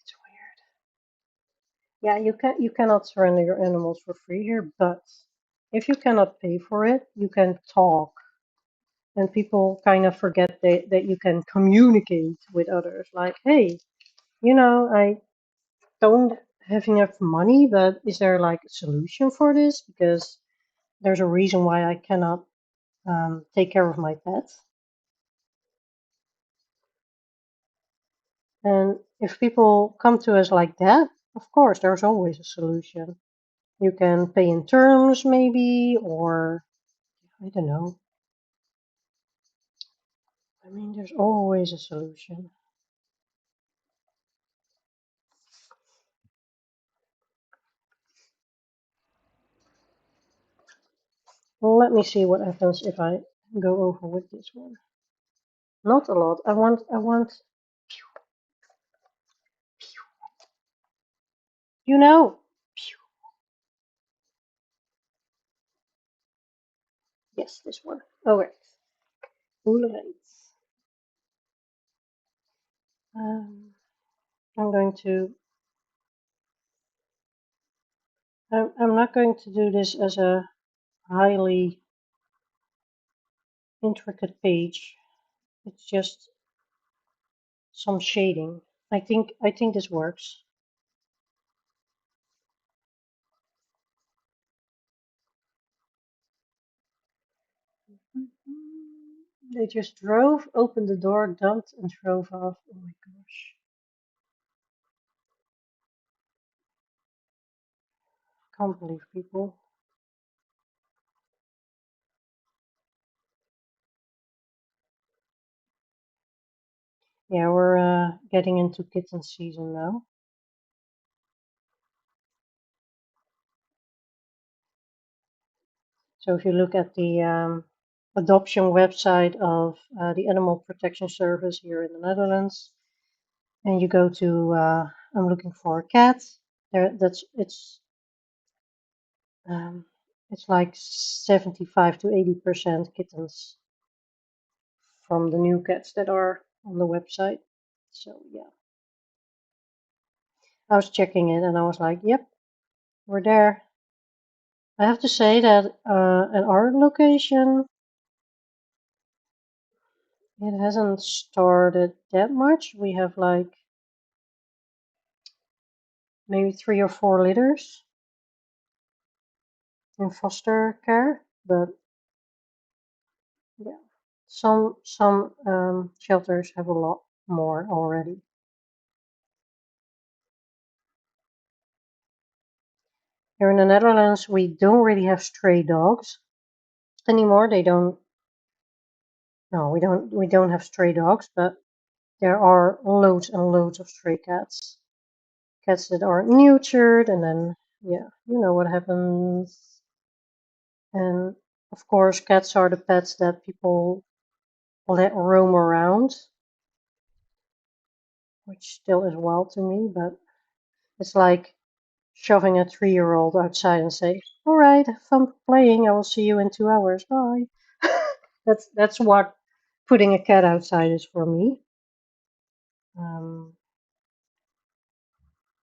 It's weird. Yeah, you cannot surrender your animals for free here, but if you cannot pay for it, you can talk. And people kind of forget that you can communicate with others. Like, hey, I don't have enough money, but is there like a solution for this? Because there's a reason why I cannot take care of my pets. And if people come to us like that, of course, there's always a solution. You can pay in terms, maybe, or I don't know. I mean, there's always a solution. Well, let me see what happens if I go over with this one. Not a lot. I want, you know. Yes, this one. All right. Colouringbumblebee. I'm going to. I'm not going to do this as a highly intricate page. It's just some shading. I think this works. They just drove, opened the door, dumped, and drove off. Oh my gosh. Can't believe people. Yeah, we're getting into kitten season now. So if you look at the adoption website of the Animal Protection Service here in the Netherlands, and you go to I'm looking for a cat, it's like 75 to 80% kittens from the new cats that are on the website. So yeah, I was checking it and I was like, yep, we're there. I have to say that at our location, it hasn't started that much. We have like maybe 3 or 4 litters in foster care, but yeah, some shelters have a lot more already. Here in the Netherlands, we don't really have stray dogs anymore. They don't. No, we don't have stray dogs, but there are loads and loads of stray cats. Cats that are neutered, and then yeah, you know what happens. And of course, cats are the pets that people let roam around, which still is wild to me. But it's like shoving a 3-year-old outside and say, "All right, have fun playing. I will see you in 2 hours. Bye." That's what putting a cat outside is for me.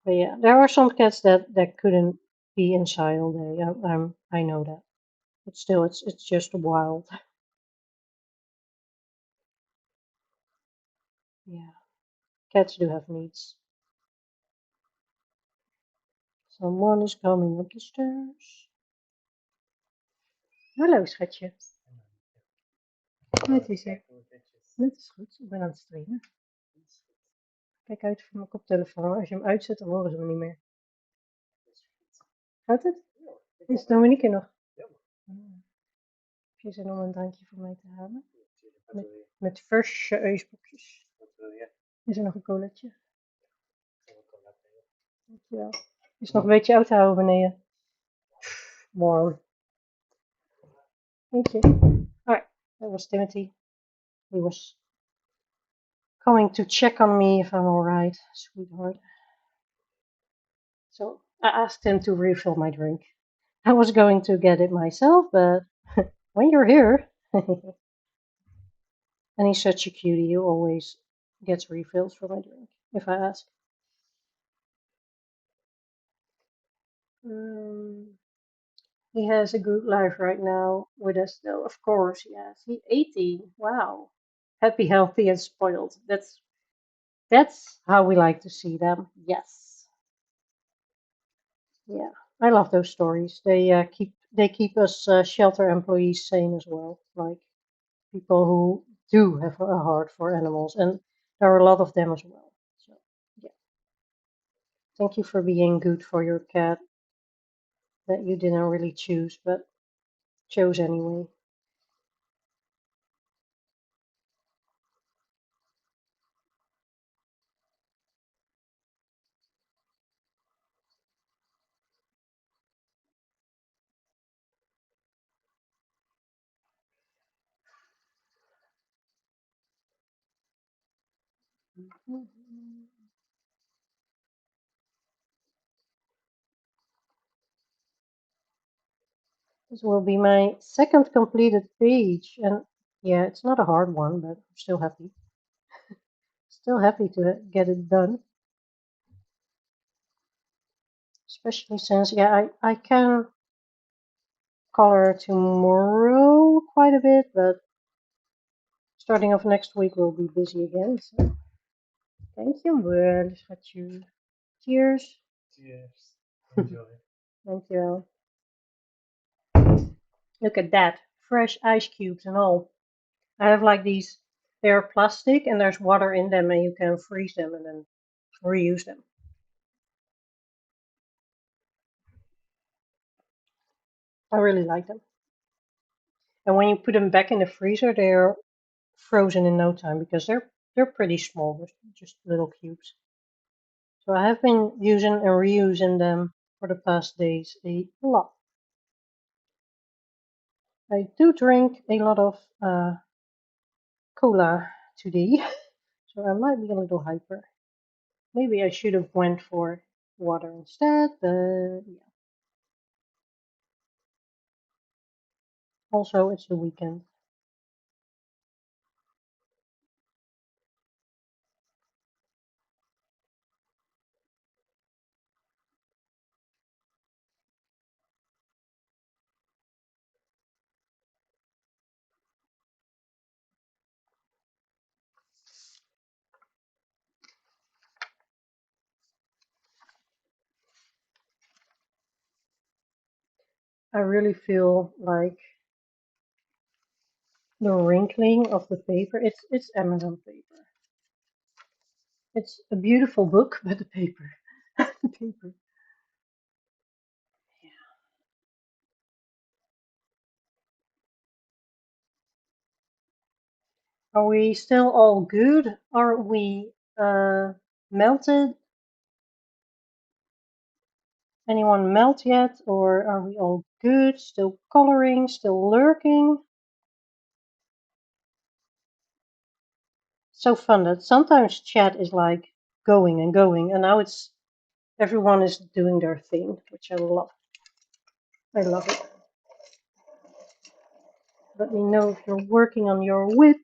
But yeah, there are some cats that couldn't be inside all day. I know that, but still, it's just wild. Yeah, cats do have needs. Someone is coming up the stairs. Hallo schatje. Net is er. Net is goed. Ik ben aan het streamen. Kijk uit voor mijn koptelefoon. Als je hem uitzet, dan horen ze me niet meer. Gaat het? Is Dominique er nog? je zin om een drankje van mij te halen? Met verse ijsblokjes. Is er nog een colaatje? Dankjewel. Is het nog een beetje uit te houden beneden? Warm. Thank you. Alright, that was Timothy. He was coming to check on me if I'm alright, sweetheart. So I asked him to refill my drink. I was going to get it myself, but when you're here, and he's such a cutie, he always gets refills for my drink if I ask. He has a good life right now with us, though. Of course, yes. He's 18. Wow, happy, healthy, and spoiled. That's how we like to see them. Yes. Yeah, I love those stories. They keep us shelter employees sane as well. Like people who do have a heart for animals, and there are a lot of them as well. So yeah, thank you for being good for your cat that you didn't really choose, but chose anyway. This will be my second completed page, and yeah, it's not a hard one, but I'm still happy. Still happy to get it done. Especially since, yeah, I can color tomorrow quite a bit, but starting off next week we'll be busy again. So thank you, well, schatje. Cheers. Cheers. Enjoy. Thank you. Look at that, fresh ice cubes and all. I have like these. They're plastic and there's water in them, and you can freeze them and then reuse them. I really like them. And when you put them back in the freezer, they're frozen in no time because they're pretty small. They're just little cubes. So I have been using and reusing them for the past days a lot. I do drink a lot of cola today, so I might be a little hyper. Maybe I should have went for water instead, but yeah. Also, it's the weekend. I really feel like the wrinkling of the paper. It's Amazon paper. It's a beautiful book, but the paper, the paper. Are we still all good? Are we melted? Anyone melt yet? Or are we all good? Still coloring? Still lurking? So fun that sometimes chat is like going and going, and now it's everyone is doing their thing, which I love. I love it. Let me know if you're working on your wits.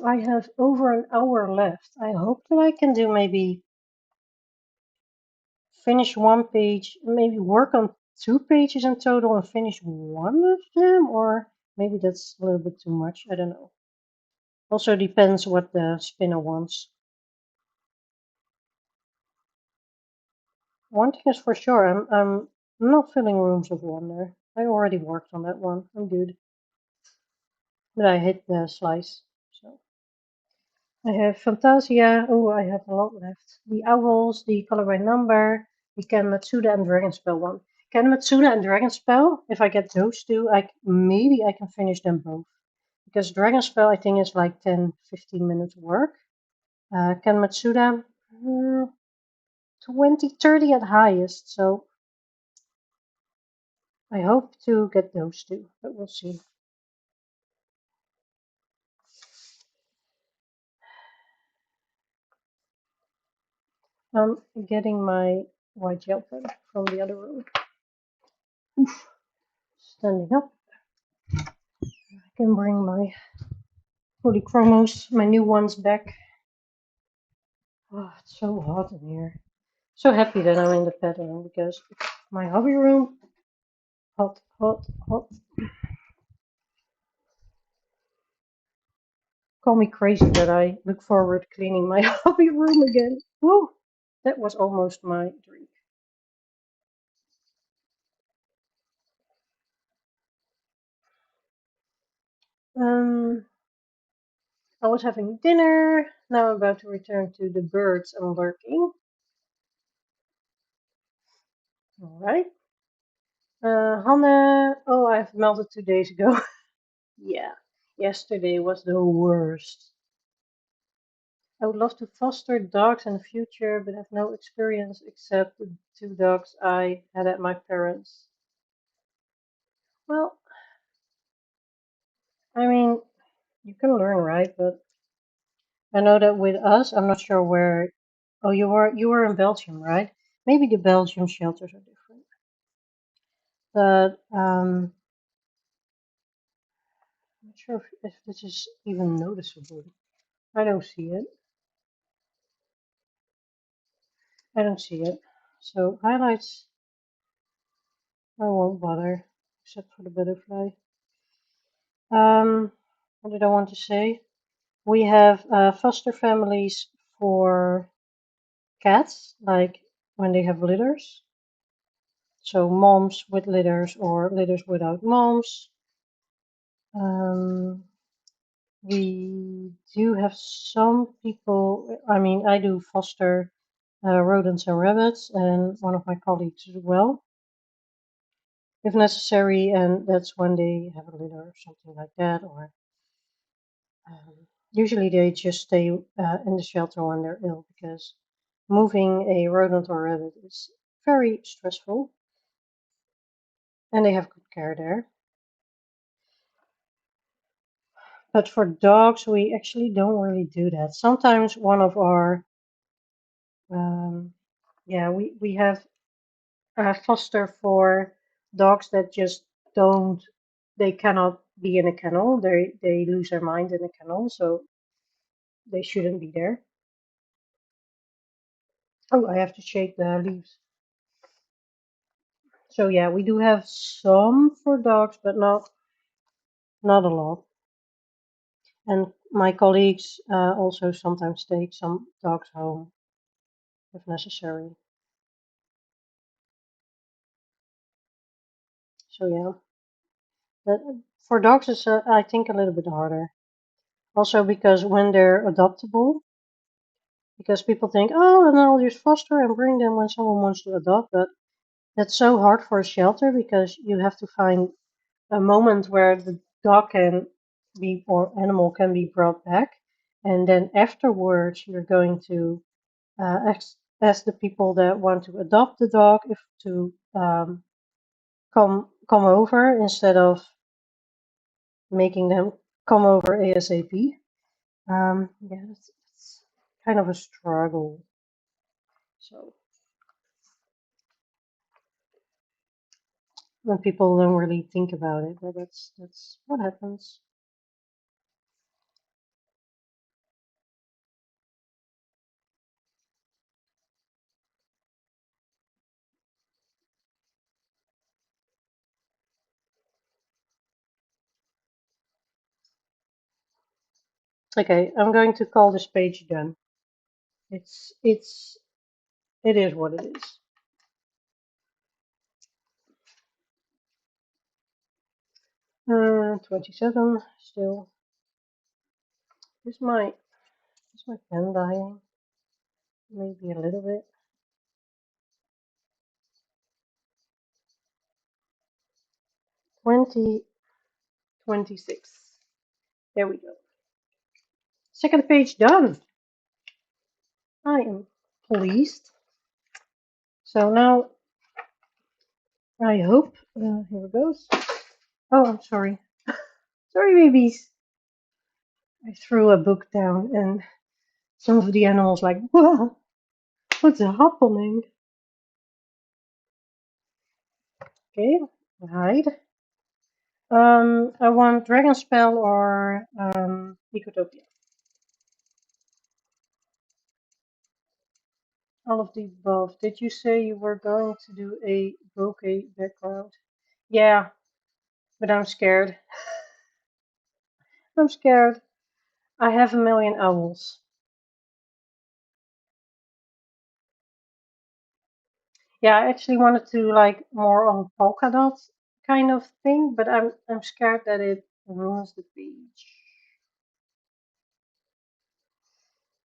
I have over an hour left. I hope that I can do maybe finish one page, maybe work on 2 pages in total and finish one of them, or maybe that's a little bit too much. I don't know. Also depends what the spinner wants. One thing is for sure, I'm not filling Rooms of Wonder. I already worked on that one. I'm good. But I hit the slice, so I have Fantasia. Oh, I have a lot left. The Owls, the Color by Number, the Ken Matsuda and Dragonspell one. Ken Matsuda and Dragonspell, if I get those two, maybe I can finish them both. Because Dragonspell, I think, is like 10-15 minutes work. Ken Matsuda, 20-30 at highest. So I hope to get those two, but we'll see. I'm getting my white gel pen from the other room. Oof. Standing up. I can bring my polychromos, my new ones back. Oh, it's so hot in here. So happy that I'm in the pet room because my hobby room, hot, hot, hot. Call me crazy that I look forward to cleaning my hobby room again. Woo! That was almost my dream. I was having dinner. Now I'm about to return to the birds and lurking. All right. Hanne. Oh, I've melted 2 days ago. Yeah. Yesterday was the worst. I would love to foster dogs in the future, but have no experience except the 2 dogs I had at my parents'. Well, I mean, you can learn, right? But I know that with us, I'm not sure where. Oh, you were in Belgium, right? Maybe the Belgium shelters are different. But I'm not sure if this is even noticeable. I don't see it. I don't see it. So highlights, I won't bother, except for the butterfly. What did I want to say? We have foster families for cats, like when they have litters. So moms with litters or litters without moms. Um, we do have some people, I mean, I do foster rodents and rabbits, and one of my colleagues as well, if necessary, and that's when they have a litter or something like that, or usually they just stay in the shelter when they're ill because moving a rodent or rabbit is very stressful, and they have good care there. But for dogs, we actually don't really do that. Sometimes one of our, yeah, we have foster for dogs that just don't, they cannot be in a kennel. They lose their mind in a kennel, so they shouldn't be there. Oh, I have to shake the leaves. So yeah, we do have some for dogs, but not a lot. And my colleagues also sometimes take some dogs home if necessary. So yeah, but for dogs it's I think a little bit harder. Also because when they're adoptable, because people think, oh, and I'll just foster and bring them when someone wants to adopt, but that's so hard for a shelter because you have to find a moment where the dog can be or animal can be brought back, and then afterwards you're going to ask the people that want to adopt the dog if to come over instead of making them come over ASAP. Yeah, it's kind of a struggle. So when people don't really think about it, but that's what happens. Okay, I'm going to call this page done. It is what it is. 27 still. Is my my pen dying? Maybe a little bit. 2026. There we go. Second page done. I am pleased. So now I hope, here it goes. Oh, I'm sorry. Sorry, babies. I threw a book down and some of the animals like, whoa, what's happening? Okay, hide. I want Dragonspell or Ecotopia. All of the above. Did you say you were going to do a bouquet background? Yeah, but I'm scared. I'm scared. I have a million owls. Yeah, I actually wanted to like more on polka dots kind of thing, but I'm scared that it ruins the page.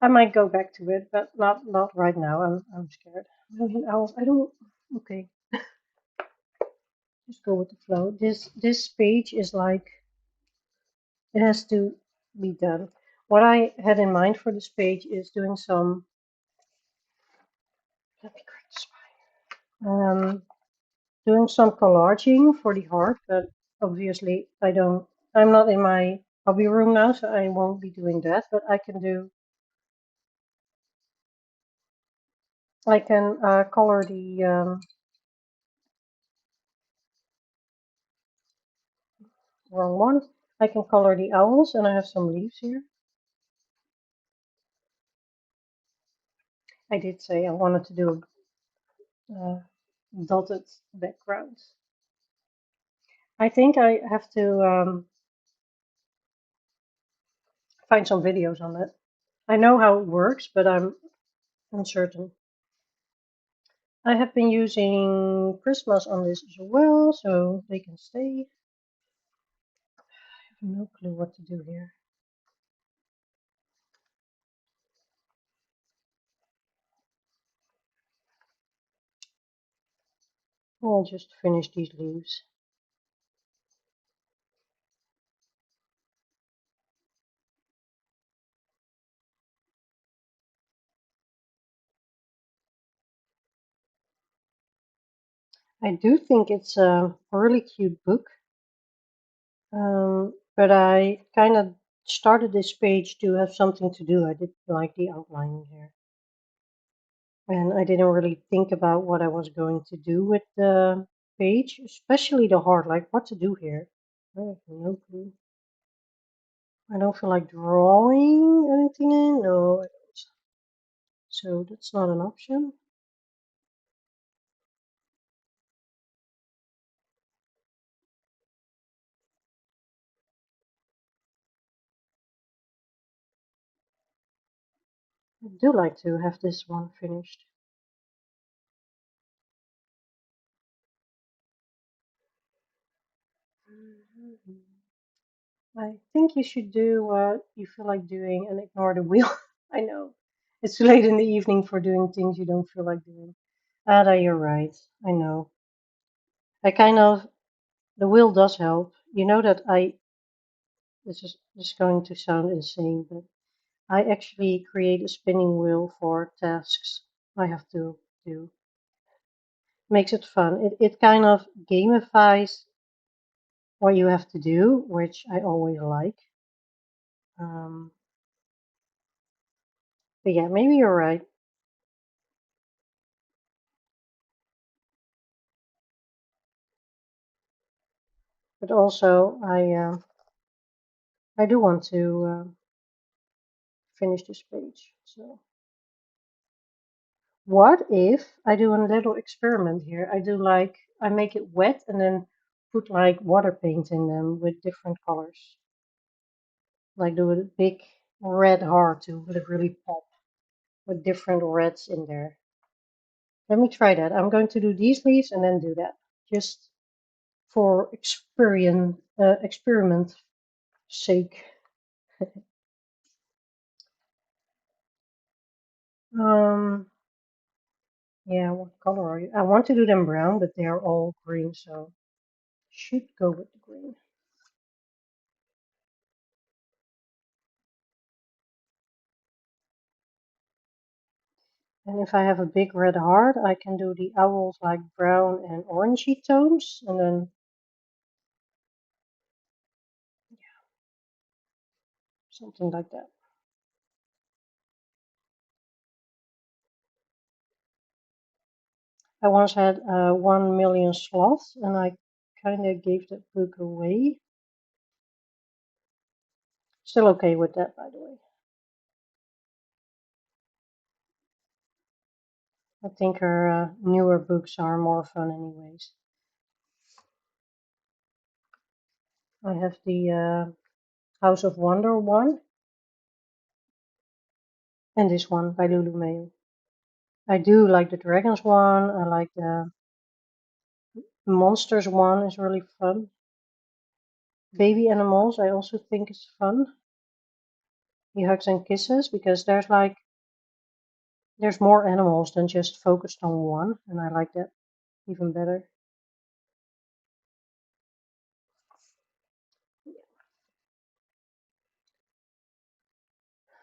I might go back to it, but not right now. I'm scared. Million owls. I don't. Okay, just go with the flow. This page is like it has to be done. What I had in mind for this page is doing some. Let me crack the spine. Doing some collaging for the heart, but obviously I'm not in my hobby room now, so I won't be doing that, but I can color the, wrong one. I can color the owls, and I have some leaves here. I did say I wanted to do a dotted background. I think I have to find some videos on it. I know how it works, but I'm uncertain. I have been using Prismas on this as well, so they can stay. I have no clue what to do here. I'll just finish these leaves. I do think it's a really cute book, but I kind of started this page to have something to do. I did like the outline here. And I didn't really think about what I was going to do with the page, especially the heart, like what to do here. I have no clue. I don't feel like drawing anything in. No, I don't. So that's not an option. I do like to have this one finished. I think you should do what you feel like doing and ignore the wheel. I know. It's too late in the evening for doing things you don't feel like doing. Ada, you're right. I know. I kind of, the wheel does help. You know that this is just going to sound insane, but I actually create a spinning wheel for tasks I have to do. Makes it fun. It kind of gamifies what you have to do, which I always like. Um, but yeah, maybe you're right. But also, I do want to finish this page. So, what if I do a little experiment here? I do like I make it wet and then put like water paint in them with different colors. Like do a big red heart to let it really pop with different reds in there. Let me try that. I'm going to do these leaves and then do that, just for experiment sake. Yeah, what color are you? I want to do them brown, but they are all green, so should go with the green. And if I have a big red heart, I can do the owls like brown and orangey tones, and then something like that. I once had 1,000,000 sloths, and I kind of gave that book away. Still okay with that, by the way. I think her newer books are more fun, anyways. I have the House of Wonder one, and this one by Lulu Mayo. I do like the Dragons one. I like the Monsters one, is really fun. Baby Animals, I also think is fun. The Hugs and Kisses, because there's more animals than just focused on one, and I like that even better.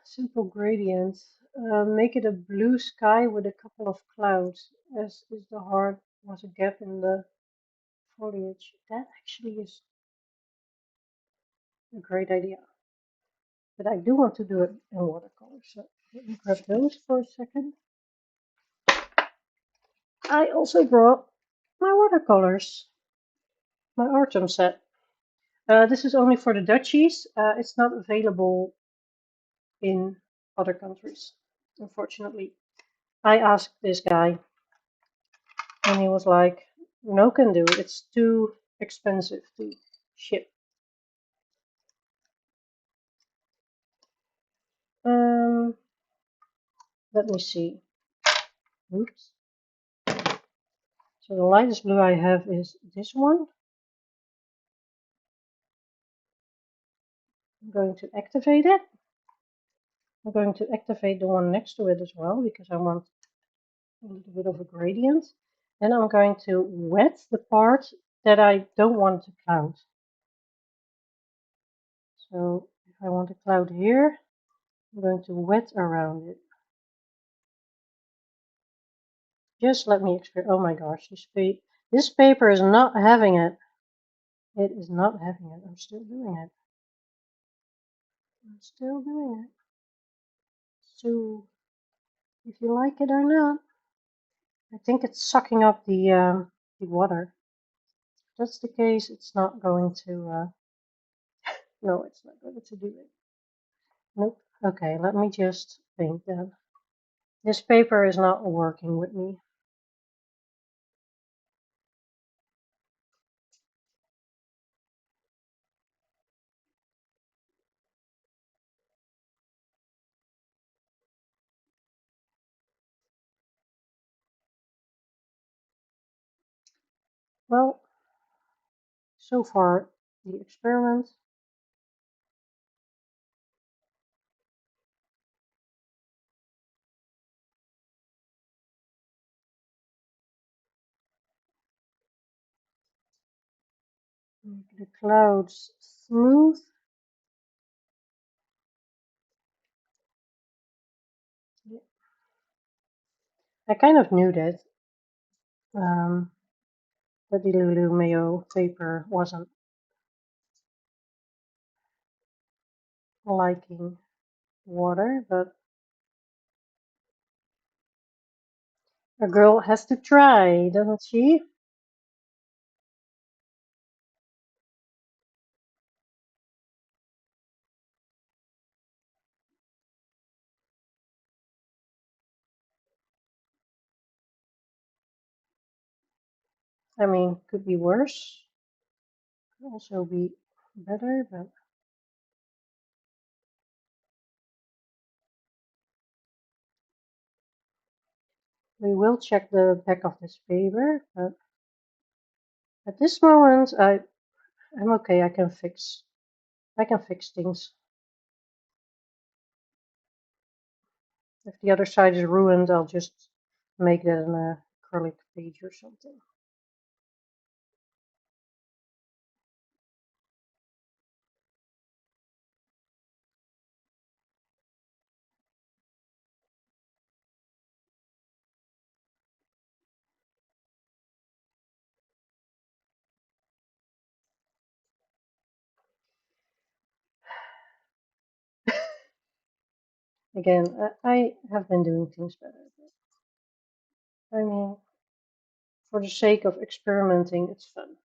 Simple gradients. Make it a blue sky with a couple of clouds, as is the heart was a gap in the foliage. That actually is a great idea. But I do want to do it in watercolor, so let me grab those for a second. I also brought my watercolors, my autumn set. This is only for the Dutchies. It's not available in other countries, unfortunately. I asked this guy, and he was like, "No can do. It's too expensive to ship." Um, Let me see. Oops. So the lightest blue I have is this one. I'm going to activate it. I'm going to activate the one next to it as well, because I want a little bit of a gradient. Then I'm going to wet the part that I don't want to cloud. So if I want a cloud here, I'm going to wet around it. Just let me experiment. Oh my gosh, this paper is not having it. It is not having it. I'm still doing it. I'm still doing it. So if you like it or not, I think it's sucking up the water. If that's the case, it's not going to. No, it's not going to do it. Nope. Okay, let me just think then. This paper is not working with me. Well, so far the experiment. Make the clouds smooth. I kind of knew that the Lulu Mayo paper wasn't liking water, but a girl has to try, doesn't she? I mean, could be worse, could also be better, but we will check the back of this paper. But at this moment, I'm okay. I can fix things. If the other side is ruined, I'll just make that an acrylic page or something. Again, I have been doing things better. But, I mean, for the sake of experimenting, it's fun.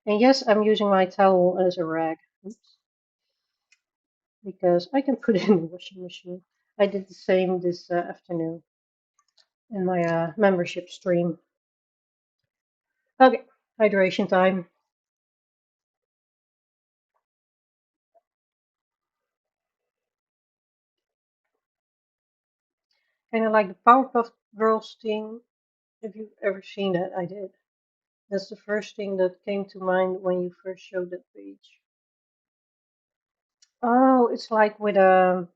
And yes, I'm using my towel as a rag. Oops. Because I can put it in the washing machine. I did the same this afternoon in my membership stream. Okay, hydration time. Kind of like the Powerpuff Girls thing. If you've ever seen that, I did. That's the first thing that came to mind when you first showed that page. Oh, it's like with a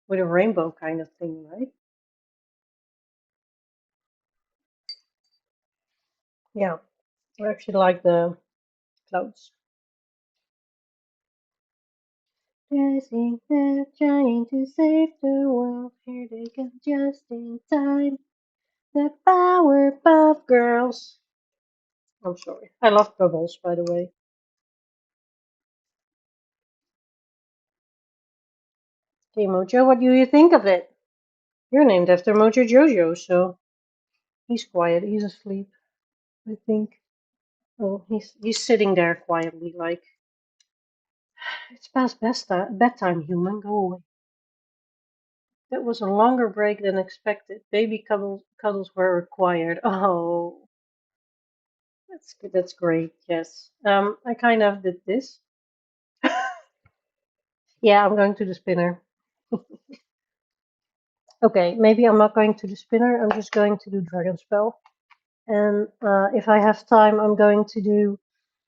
rainbow kind of thing, right? Yeah, I actually like the clouds. Dancing, they're trying to save the world. Here they come just in time. The Powerpuff Girls. I'm sorry. I love bubbles, by the way. Okay, Mojo, what do you think of it? You're named after Mojo Jojo, so he's quiet. He's asleep, I think. Oh, he's sitting there quietly, like it's past bedtime, human. Go away. That was a longer break than expected. Baby cuddles were required. Oh, that's good. That's great. Yes. I kind of did this. Yeah, I'm going to the spinner. Okay, maybe I'm not going to the spinner. I'm just going to do Dragon Spell. And if I have time, I'm going to do.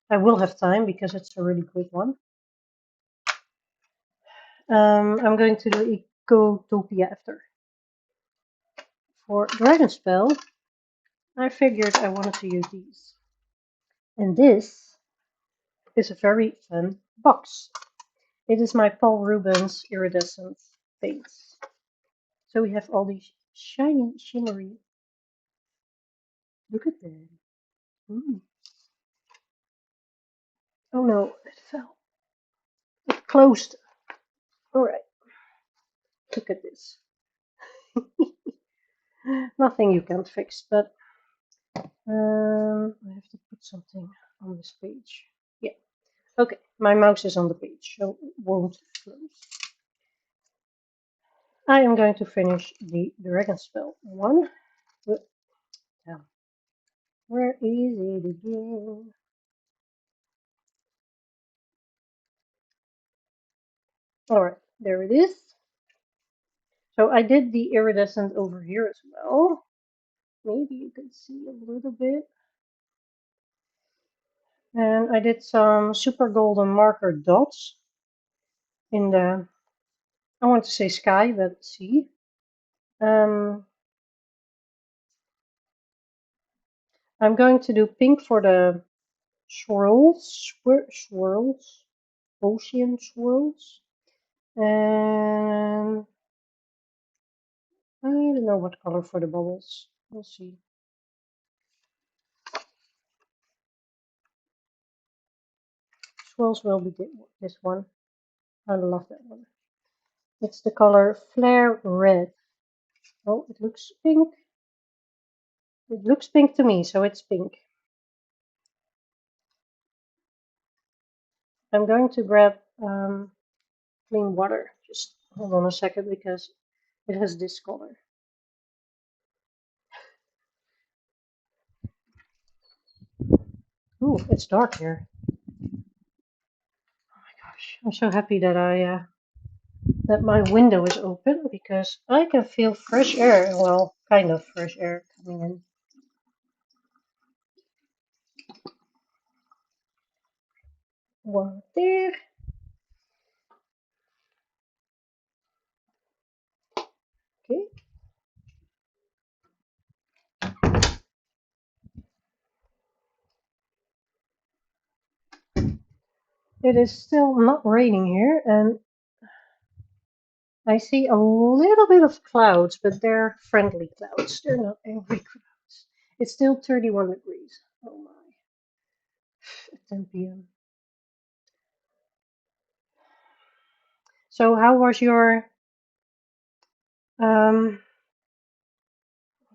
I will have time because it's a really quick one. I'm going to do Ecotopia after. For Dragon Spell, I figured I wanted to use these. And this is a very fun box. It is my Paul Rubens iridescent paints. So we have all these shiny, shimmery. Look at them. Mm. Oh no, it fell. It closed. Alright, look at this. Nothing you can't fix, but I have to put something on this page. Yeah. Okay, my mouse is on the page, so it won't close. I am going to finish the Dragon Spell one. Down. Where is it again? Alright, there it is. So I did the iridescent over here as well. Maybe you can see a little bit. And I did some super golden marker dots in the, I want to say sky, but sea. I'm going to do pink for the swirls, ocean swirls. And I don't know what color for the bubbles. We'll see. Swirls will be this one. I love that one. It's the color Flare Red. Oh, it looks pink. It looks pink to me, so it's pink. I'm going to grab clean water. Just hold on a second because it has this color. Ooh, it's dark here. Oh my gosh, I'm so happy that that my window is open because I can feel fresh air. Well, kind of fresh air coming in. One there. It is still not raining here, and I see a little bit of clouds, but they're friendly clouds. They're not angry clouds. It's still 31 degrees. Oh my, at 10 p.m. So how was your, what's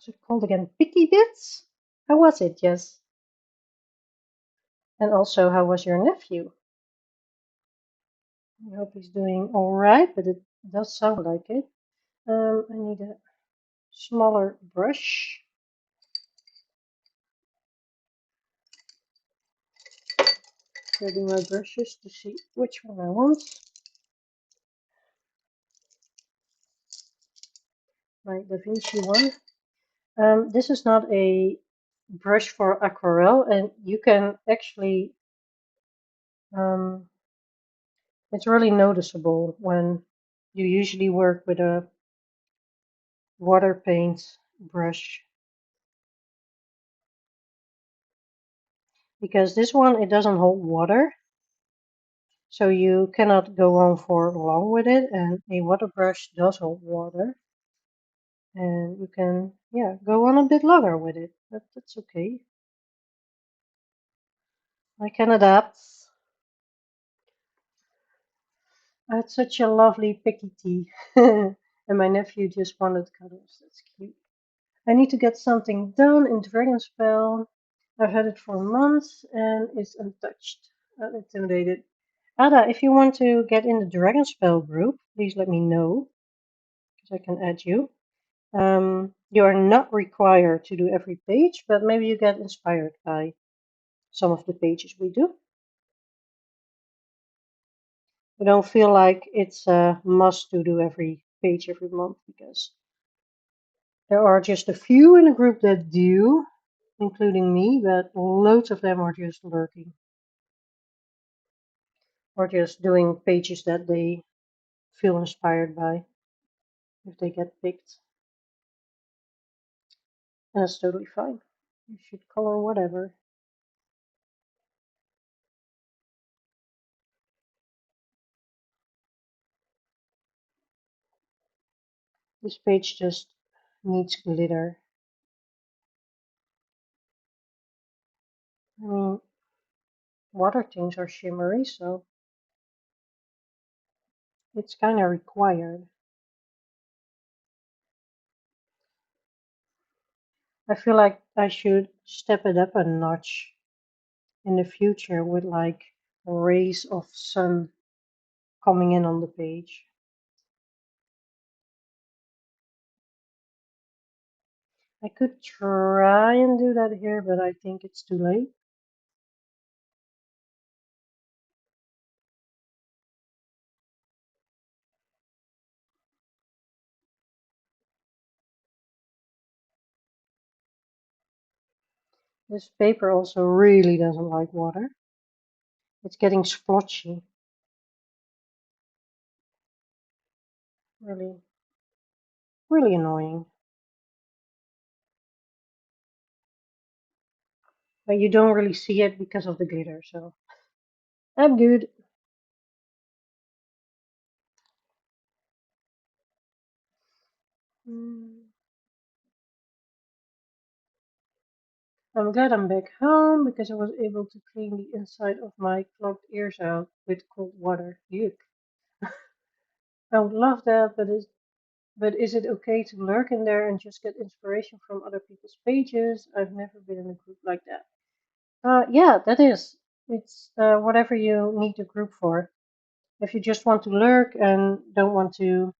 it called again? Picky bits? How was it, Jess? And also, how was your nephew? I hope he's doing all right, but it does sound like it. I need a smaller brush. Grabbing my brushes to see which one I want. My Da Vinci one. This is not a brush for aquarelle, and you can actually, it's really noticeable when you usually work with a water paint brush. Because this one, it doesn't hold water, so you cannot go on for long with it, and a water brush does hold water. And you can, yeah, go on a bit longer with it, but that's okay. I can adapt. I had such a lovely picky tea, and my nephew just wanted cuddles. That's cute. I need to get something done in Dragonspell. I've had it for months and it's untouched. Unintimidated. Ada, if you want to get in the Dragonspell group, please let me know, because I can add you. You are not required to do every page, but maybe you get inspired by some of the pages we do. I don't feel like it's a must to do every page every month, because there are just a few in the group that do, including me, but loads of them are just lurking or just doing pages that they feel inspired by if they get picked. And that's totally fine. You should color whatever. This page just needs glitter. I mean, water things are shimmery, so it's kind of required. I feel like I should step it up a notch in the future with like rays of sun coming in on the page. I could try and do that here, but I think it's too late. This paper also really doesn't like water. It's getting splotchy. Really, really annoying. But you don't really see it because of the glitter, so I'm good. Mm. I'm glad I'm back home because I was able to clean the inside of my clogged ears out with cold water. Yuck. I would love that, but is it okay to lurk in there and just get inspiration from other people's pages? I've never been in a group like that. Yeah, that is. It's whatever you need the group for. If you just want to lurk and don't want to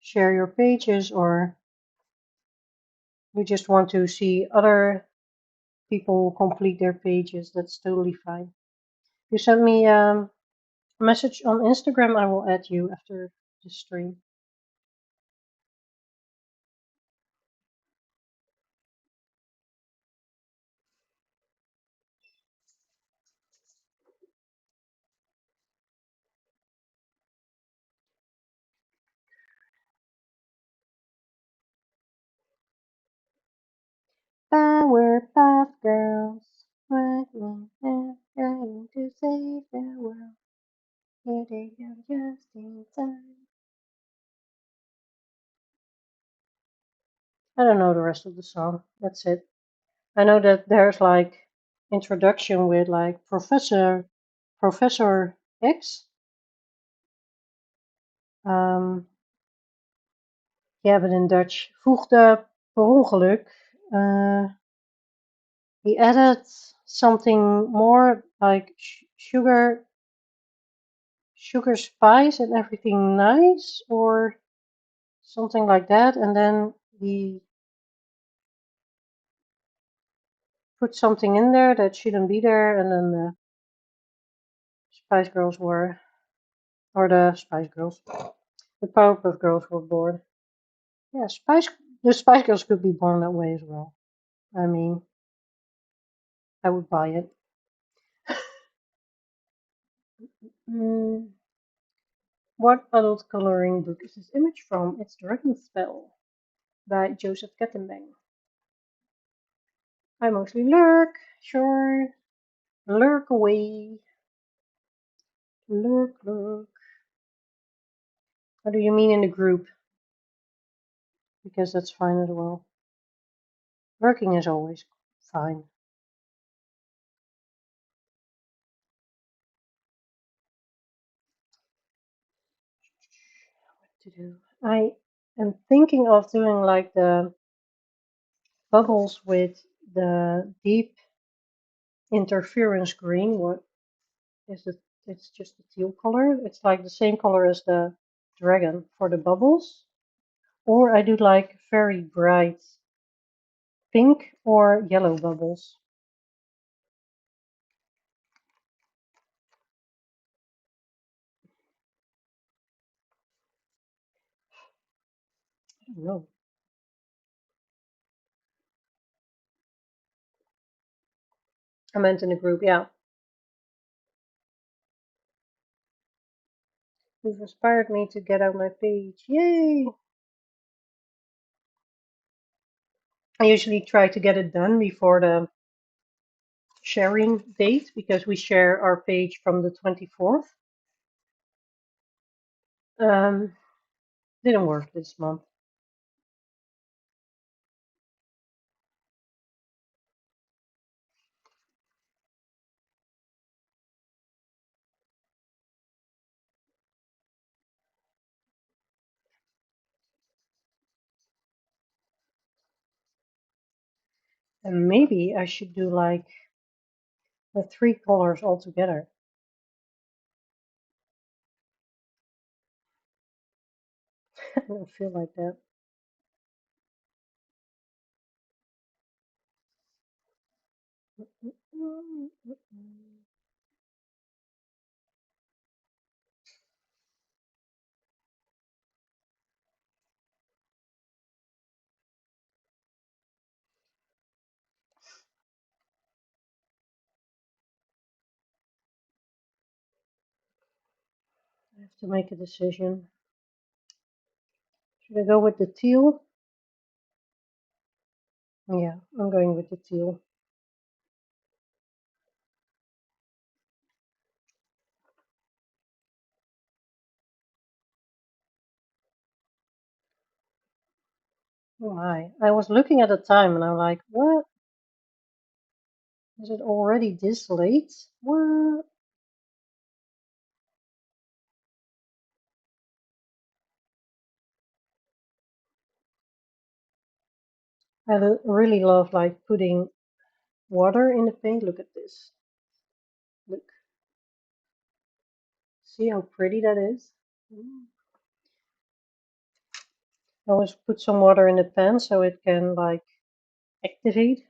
share your pages, or you just want to see other people complete their pages, that's totally fine. If you send me a message on Instagram, I will add you after the stream. Powerpuff Girls, what we are going to save the world. Here they come just in time. I don't know the rest of the song. That's it. I know that there's like introduction with like Professor X. Um, yeah, but in Dutch. Voegde per ongeluk. He added something more like sugar spice and everything nice or something like that, and then he put something in there that shouldn't be there, and then the Spice Girls were, or the Spice Girls, the Powerpuff Girls were born. Yeah, the Spice Girls could be born that way as well. I mean, I would buy it. Mm, what adult coloring book is this image from? It's Dragon Spell by Joseph Kettenbang. I mostly lurk, sure. Lurk away. Lurk, lurk. What do you mean in the group? Because that's fine as well. Lurking is always fine. What to do? I am thinking of doing like the bubbles with the deep interference green. What is it? It's just a teal color. It's like the same color as the dragon for the bubbles. Or I do like very bright pink or yellow bubbles. I don't know. I meant in the group, yeah. You've inspired me to get out my page. Yay! I usually try to get it done before the sharing date because we share our page from the 24th. Didn't work this month. And maybe I should do like the 3 colors all together. I don't feel like that. I have to make a decision. Should I go with the teal? Yeah, I'm going with the teal. Oh my. I was looking at the time and I'm like, what? Is it already this late? What? I really love like putting water in the paint. Look at this. Look. See how pretty that is? I always put some water in the pan so it can like activate.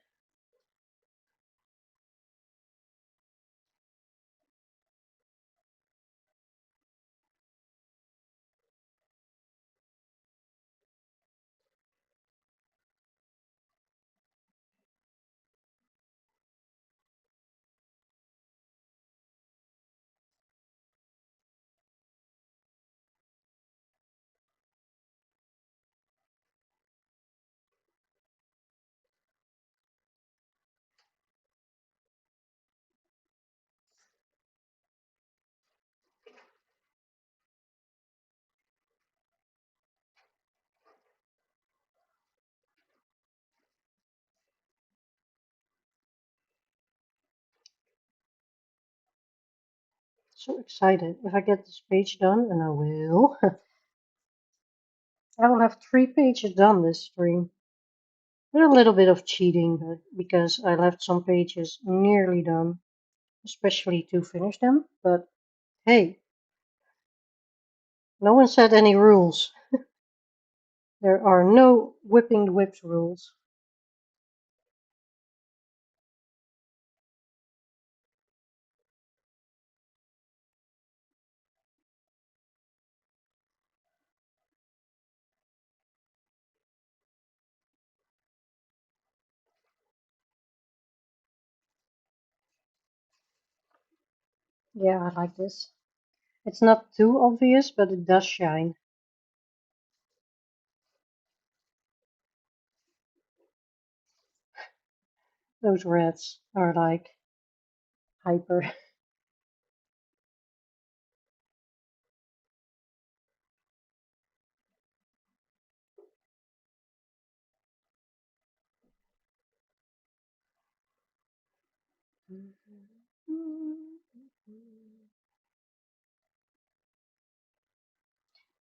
So excited. If I get this page done, and I will, I will have 3 pages done this stream. With a little bit of cheating, but because I left some pages nearly done, especially to finish them. But hey, no one set any rules. There are no whipping the whips rules. Yeah, I like this. It's not too obvious, but it does shine. Those reds are like hyper.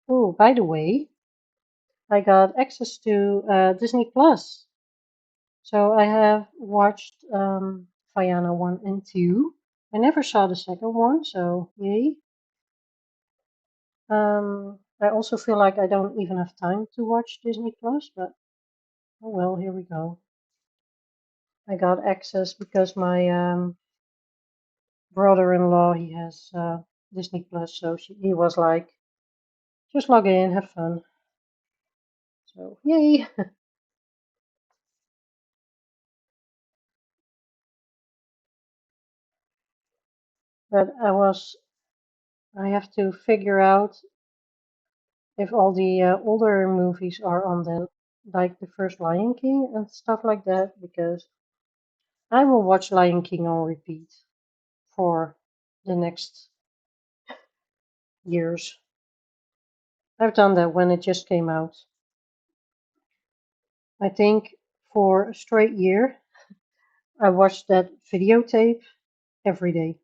Oh, by the way, I got access to Disney Plus. So I have watched Vaiana 1 and 2. I never saw the second one, so yay. I also feel like I don't even have time to watch Disney Plus, but oh well, here we go. I got access because my brother-in-law, he has Disney Plus, so he was like, just log in, have fun. So yay. But I have to figure out if all the older movies are on then, like the first Lion King and stuff like that, because I will watch Lion King on repeat for the next years. I've done that when it just came out. I think for a straight year, I watched that videotape every day.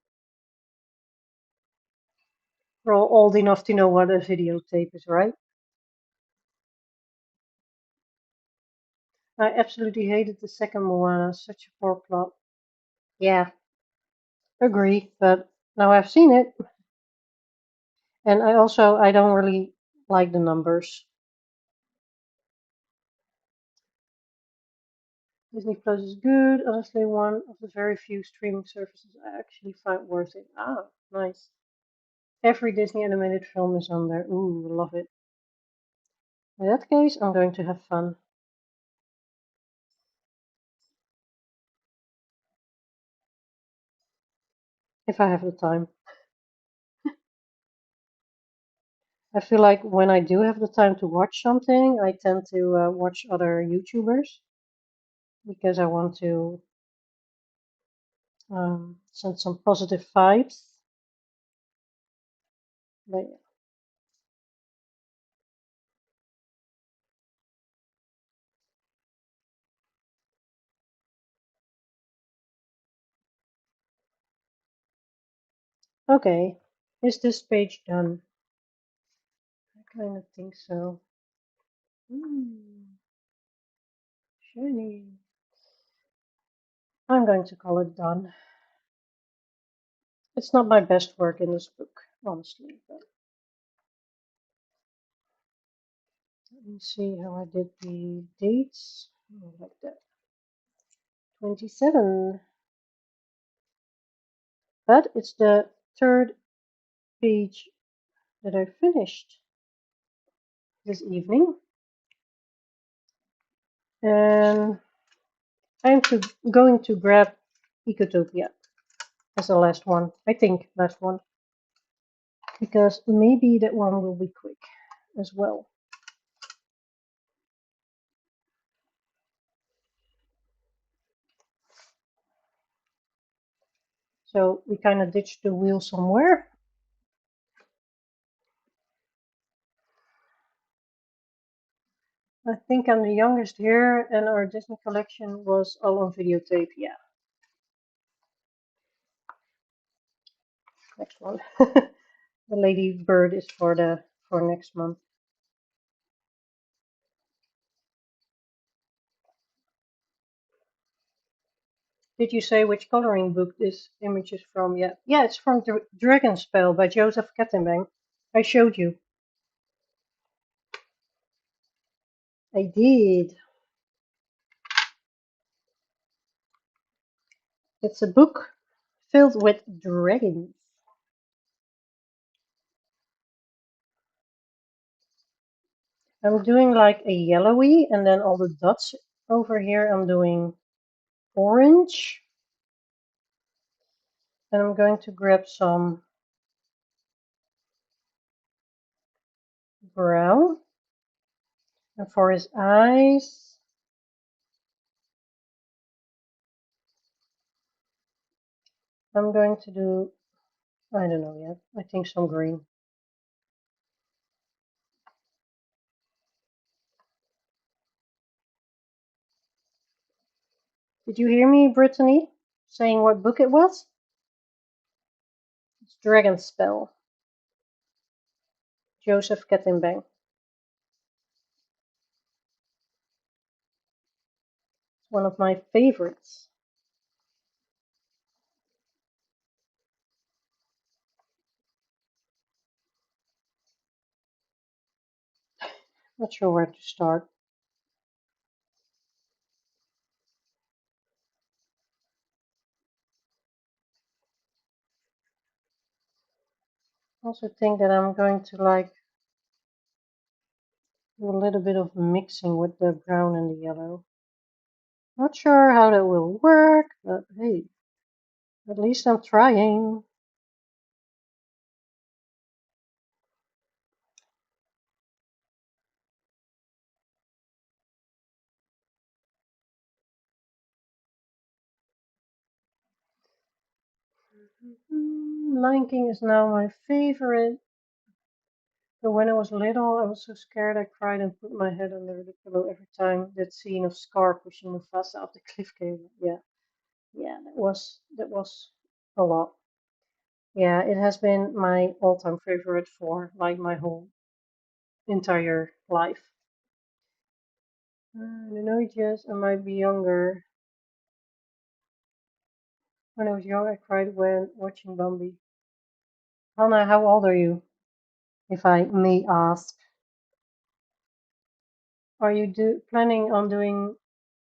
We're all old enough to know what a videotape is, right? I absolutely hated the second Moana, such a poor plot. Yeah, agree, but now I've seen it, and I don't really like the numbers. Disney Plus is good, honestly one of the very few streaming services I actually find worth it. Ah, nice. Every Disney animated film is on there. Ooh, love it. In that case, I'm going to have fun. If I have the time. I feel like when I do have the time to watch something, I tend to watch other YouTubers because I want to send some positive vibes. But, okay, is this page done? I kind of think so. Shiny. I'm going to call it done. It's not my best work in this book, honestly. But let me see how I did the dates. Oh, like that. 27. But it's the third page that I finished this evening. And I'm going to grab Ecotopia as the last one. I think last one. Because maybe that one will be quick as well. So we kind of ditched the wheel somewhere. I think I'm the youngest here, and our Disney collection was all on videotape. Yeah. next one. The lady bird is for next month. Did you say which coloring book this image is from yet? Yeah, it's from Dragon Spell by Joseph Kettenbank. I showed you. I did. It's a book filled with dragons. I'm doing like a yellowy, and then all the dots over here I'm doing orange. And I'm going to grab some brown. And for his eyes, I'm going to do, I don't know yet, I think some green. Did you hear me, Brittany, saying what book it was? It's Dragon Spell, Joseph Kettenbank. It's one of my favorites. Not sure where to start. I also think that I'm going to like do a little bit of mixing with the brown and the yellow. Not sure how that will work, but hey, at least I'm trying. Lion King is now my favorite. But when I was little, I was so scared I cried and put my head under the pillow every time that scene of Scar pushing Mufasa off the cliff came. Yeah, yeah, that was a lot. Yeah, it has been my all-time favorite for like my whole entire life. I don't know, Jess, I might be younger. When I was young, I cried when watching Bambi. Hannah, how old are you, if I may ask? Are you planning on doing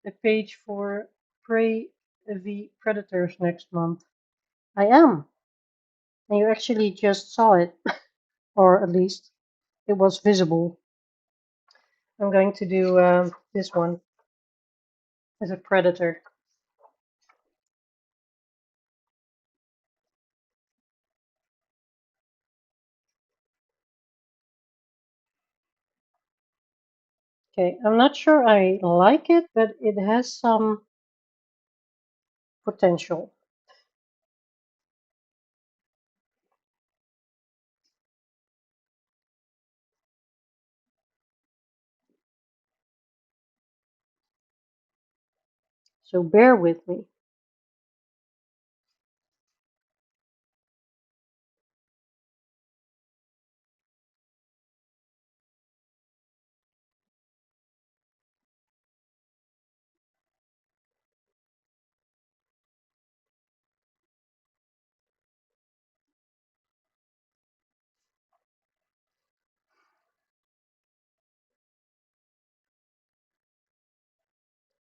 a page for Prey v Predators next month? I am, and you actually just saw it, or at least it was visible. I'm going to do this one as a predator. Okay, I'm not sure I like it, but it has some potential. So bear with me.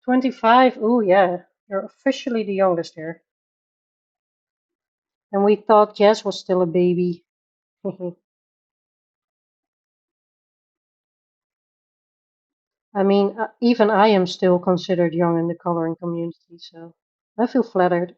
"25, ooh yeah, you're officially the youngest here. And we thought Jess was still a baby. I mean, even I am still considered young in the coloring community, so I feel flattered.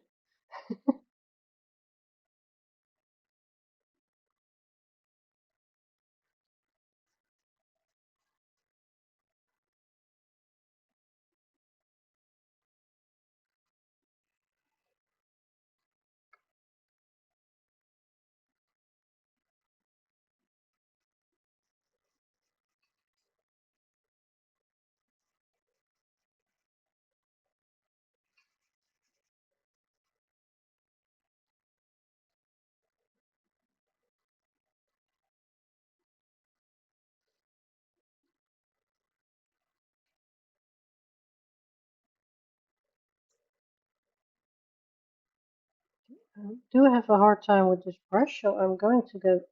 I do have a hard time with this brush, so I'm going to get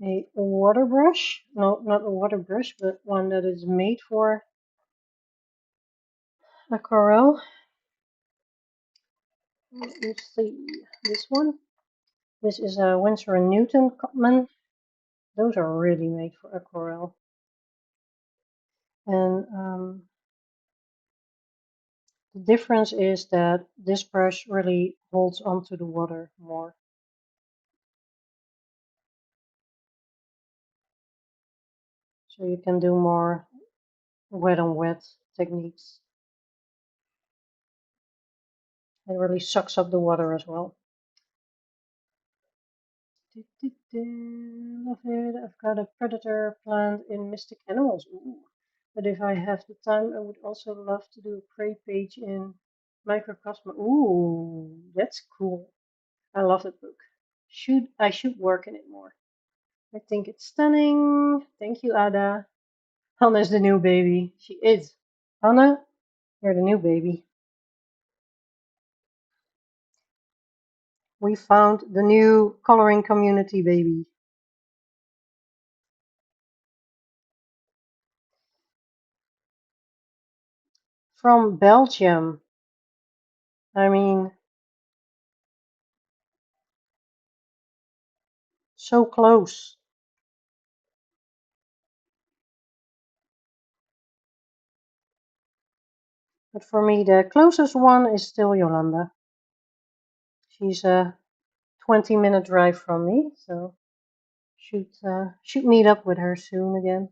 a water brush. No, not a water brush, but one that is made for aquarelle. Let me see. This one. This is a Winsor & Newton Cotman. Those are really made for aquarelle. And the difference is that this brush really holds onto the water more. So you can do more wet on wet techniques. It really sucks up the water as well. Love it. I've got a predator plant in Mystic Animals. Ooh. But if I have the time, I would also love to do a prey page in Microcosma. Ooh, that's cool. I love that book. I should work in it more. I think it's stunning. Thank you, Ada. Hannah's the new baby. She is. Hannah, you're the new baby. We found the new coloring community baby. From Belgium. I mean, so close. But for me, the closest one is still Yolanda. She's a 20-minute drive from me, so should meet up with her soon again.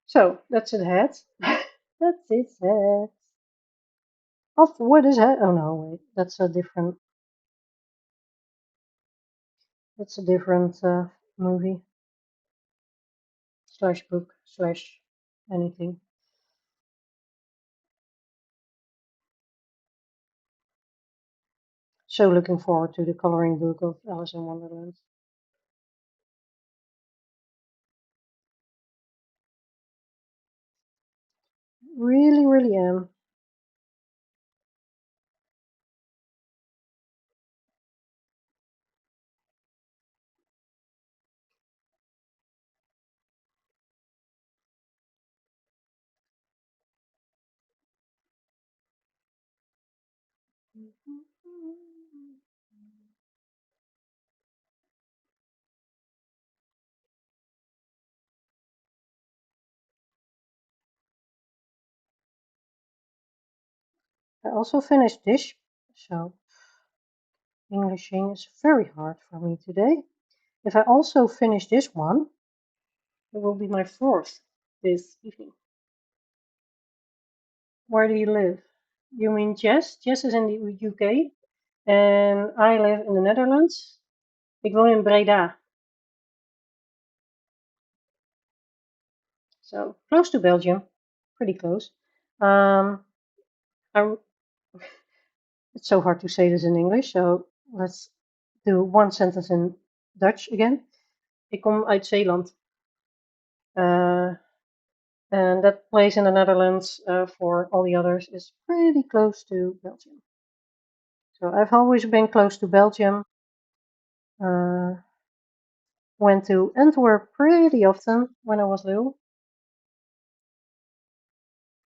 So that's it, head. That's it, head. Of what is head? Oh no, wait, that's a different. That's a different movie slash book slash anything. So looking forward to the coloring book of Alice in Wonderland. Really, really am. I also finished this, so Englishing is very hard for me today. If I also finish this one, it will be my fourth this evening. Where do you live? You mean Jess? Jess is in the UK and I live in the Netherlands. Ik woon in Breda, so close to Belgium, pretty close. Um, I, it's so hard to say this in English, so let's do one sentence in Dutch again. Ik kom uit Zeeland. And that place in the Netherlands, for all the others, is pretty close to Belgium. So I've always been close to Belgium. Went to Antwerp pretty often when I was little.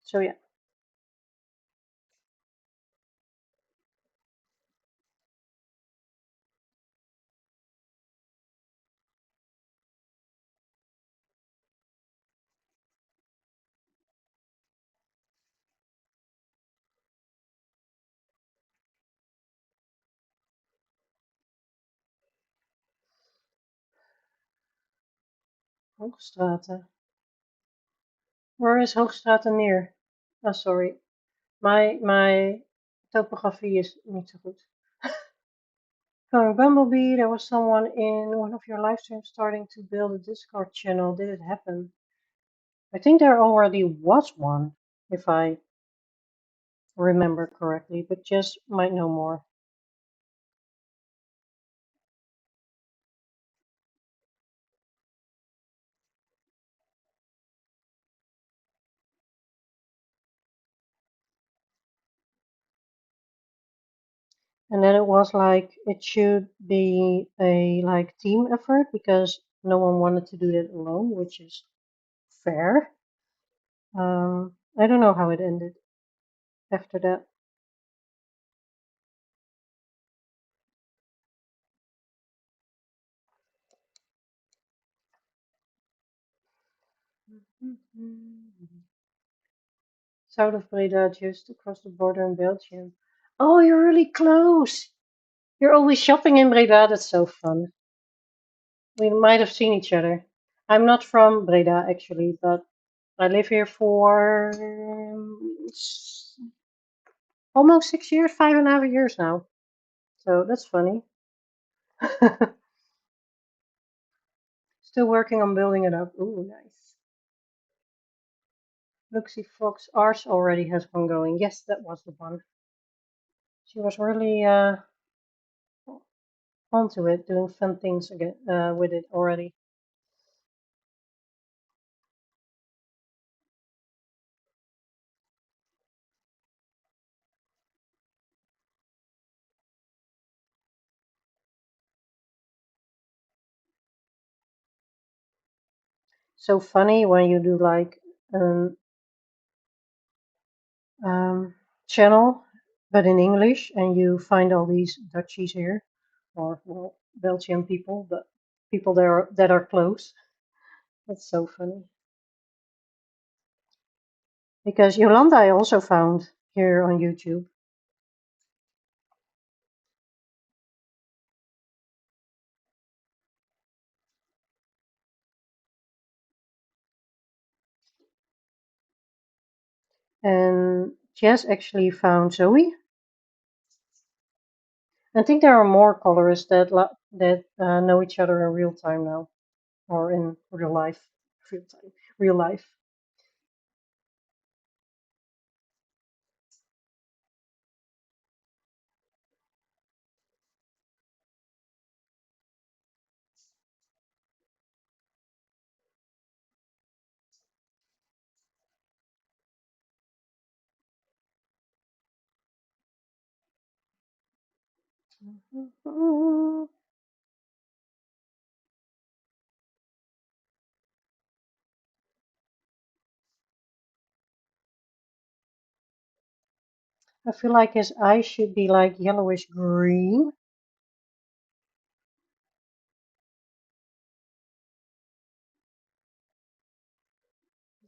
So yeah. Hoogstraten. Where is Hoogstraten near? Oh, sorry. My topography is niet zo goed. Coloring Bumblebee, there was someone in one of your live streams starting to build a Discord channel. Did it happen? I think there already was one, if I remember correctly, but Jess might know more. And then it was like it should be a like team effort because no one wanted to do that alone, which is fair. I don't know how it ended after that. South of Breda, just across the border in Belgium. Oh, you're really close. You're always shopping in Breda. That's so fun. We might have seen each other. I'm not from Breda actually, but I live here for almost 6 years, 5.5 years now. So that's funny. Still working on building it up. Ooh, nice. Luxie Fox Ars already has one going. Yes, that was the one. She was really onto it, doing fun things again with it already. So funny when you do like an channel, but in English, and you find all these Dutchies here, or well, Belgian people, but people that are close. That's so funny. Because Yolanda I also found here on YouTube. And Jess actually found Zoe. I think there are more colorists that know each other in real time now, or in real life, real life. I feel like his eyes should be like yellowish green.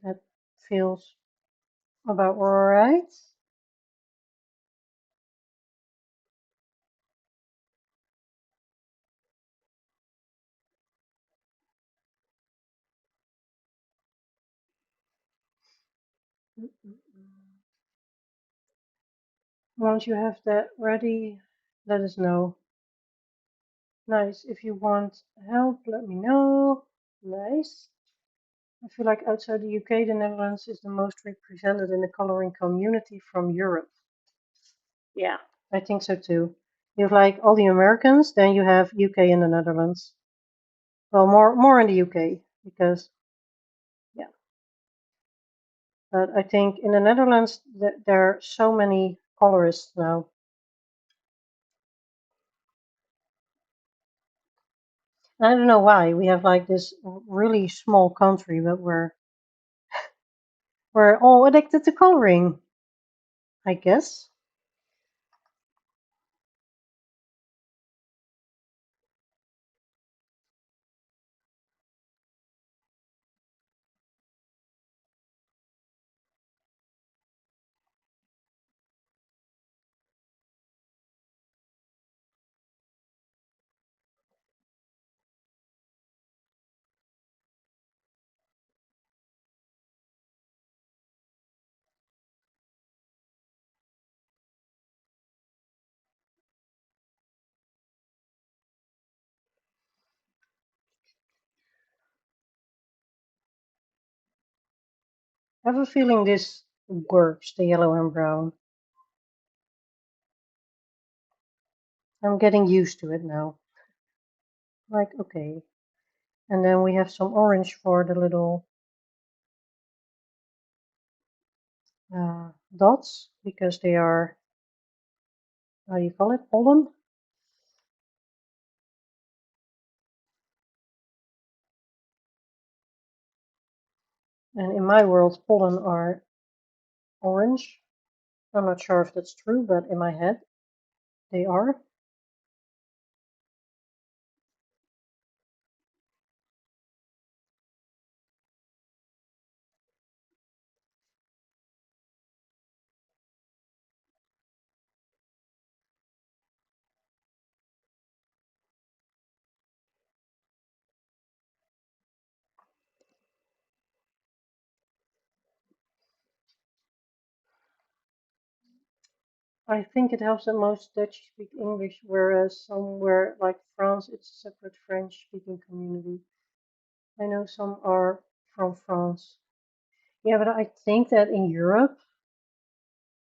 That feels about right. Once you have that ready, let us know. Nice. If you want help, let me know. Nice. I feel like outside the UK, the Netherlands is the most represented in the coloring community from Europe. Yeah, I think so too. You have like all the Americans, then you have UK and the Netherlands. Well, more in the UK because yeah. But I think in the Netherlands there are so many colorists now. I don't know why. We have like this really small country, but we're all addicted to coloring, I guess. I have a feeling this works, the yellow and brown. I'm getting used to it now. Like, okay. And then we have some orange for the little dots, because they are, how do you call it, pollen? And in my world, pollen are orange. I'm not sure if that's true, but in my head, they are. I think it helps that most Dutch speak English, whereas somewhere like France, it's a separate French speaking community. I know some are from France. Yeah, but I think that in Europe,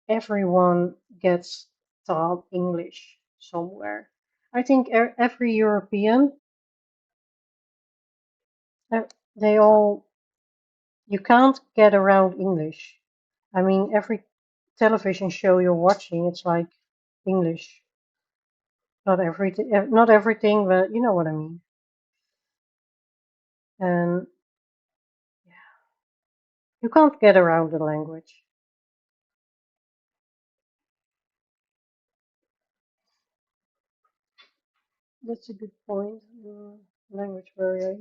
everyone gets taught English somewhere. I think every European, they all, you can't get around English. I mean, every television show you're watching, it's like English. Not everything, not everything, but you know what I mean. And you can't get around the language. That's a good point. Language barrier.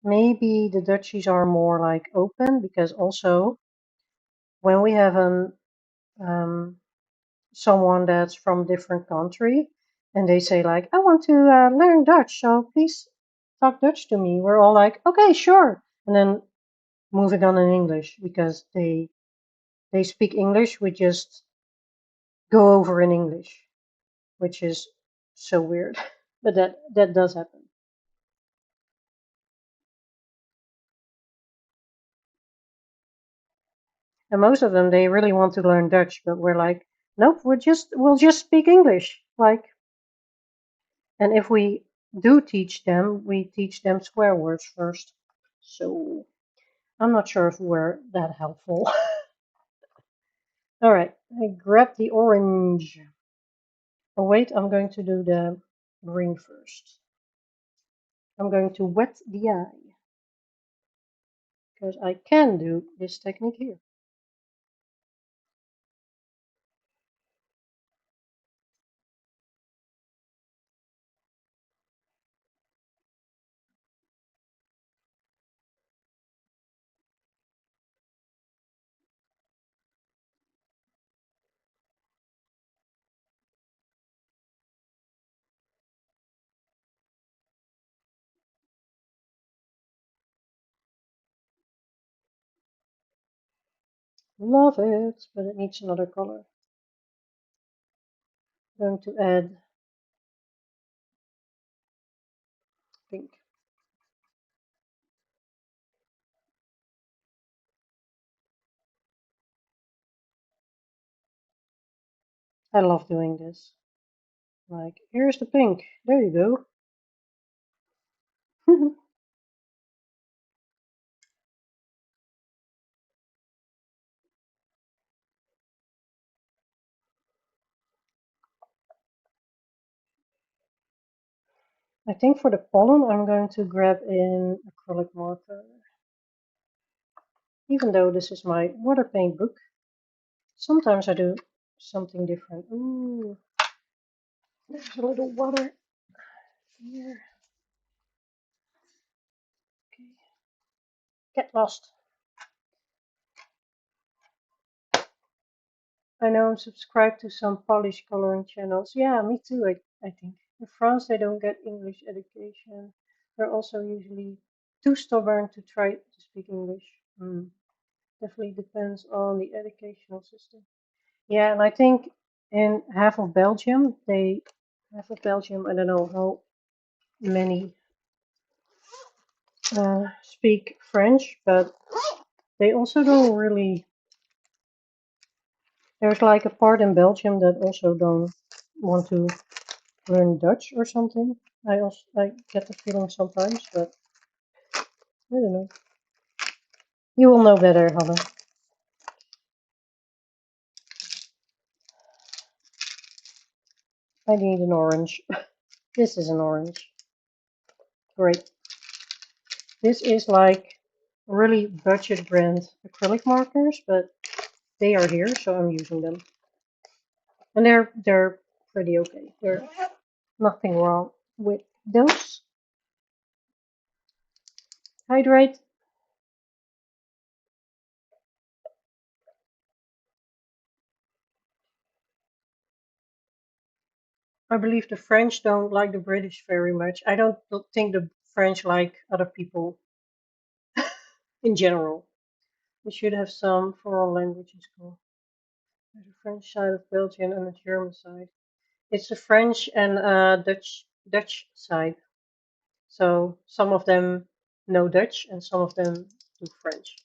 Maybe the Dutchies are more like open, because also when we have um, someone that's from a different country and they say like, I want to learn Dutch, so please talk Dutch to me. We're all like, okay, sure. And then moving on in English, because they speak English, we just go over in English, which is so weird. But that does happen. And most of them, they really want to learn Dutch, but we're like, nope, we'll just speak English. Like, and if we do teach them, we teach them swear words first. So I'm not sure if we're that helpful. All right, I grab the orange. Oh wait, I'm going to do the green first. I'm going to wet the eye, because I can do this technique here. Love it, but it needs another color. I'm going to add pink. I love doing this. Like, here's the pink. There you go. I think for the pollen, I'm going to grab in acrylic marker. Even though this is my water paint book, sometimes I do something different. Ooh, there's a little water here. Okay. Get lost. I know I'm subscribed to some Polish coloring channels. Yeah, me too, I think. In France, they don't get English education. They're also usually too stubborn to try to speak English. Definitely depends on the educational system. Yeah, and I think in half of Belgium, I don't know how many speak French, but they also don't really. There's like a part in Belgium that also don't want to learn Dutch or something. I get the feeling sometimes, but I don't know. You will know better, Hannah. I need an orange. This is an orange. Great. This is like really budget brand acrylic markers, but they are here, so I'm using them. And they're pretty okay. There's nothing wrong with those. Hydrate. I believe the French don't like the British very much. I don't think the French like other people in general. We should have some for all languages. There's a French side of Belgium and a German side. It's a French and Dutch side. So some of them know Dutch and some of them do French.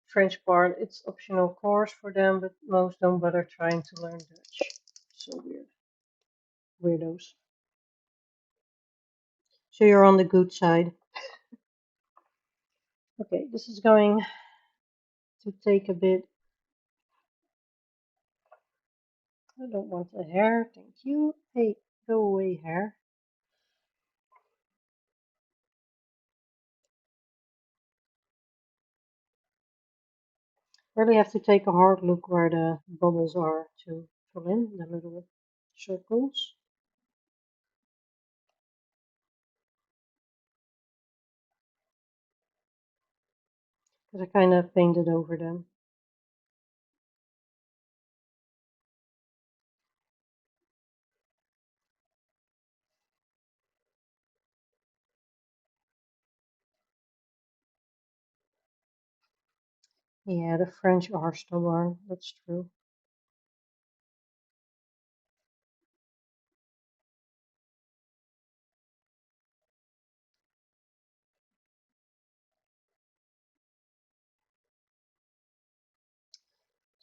French part, it's optional course for them, but most don't bother trying to learn Dutch. So weird. Weirdos. So you're on the good side. Okay, this is going to take a bit. I don't want a hair, thank you. Hey, go away, hair. Really have to take a hard look where the bubbles are to fill in the little circles. Because I kind of painted over them. Yeah, the French are stubborn, that's true.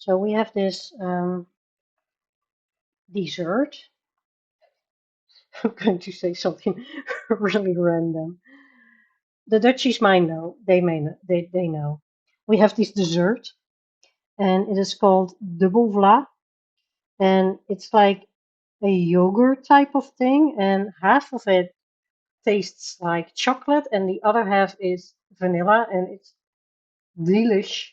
So we have this dessert. I'm going to say something really random. The Dutchies might know. They know. We have this dessert, and it is called dubbel vla, and it's like a yogurt type of thing, and half of it tastes like chocolate, and the other half is vanilla, and it's delish.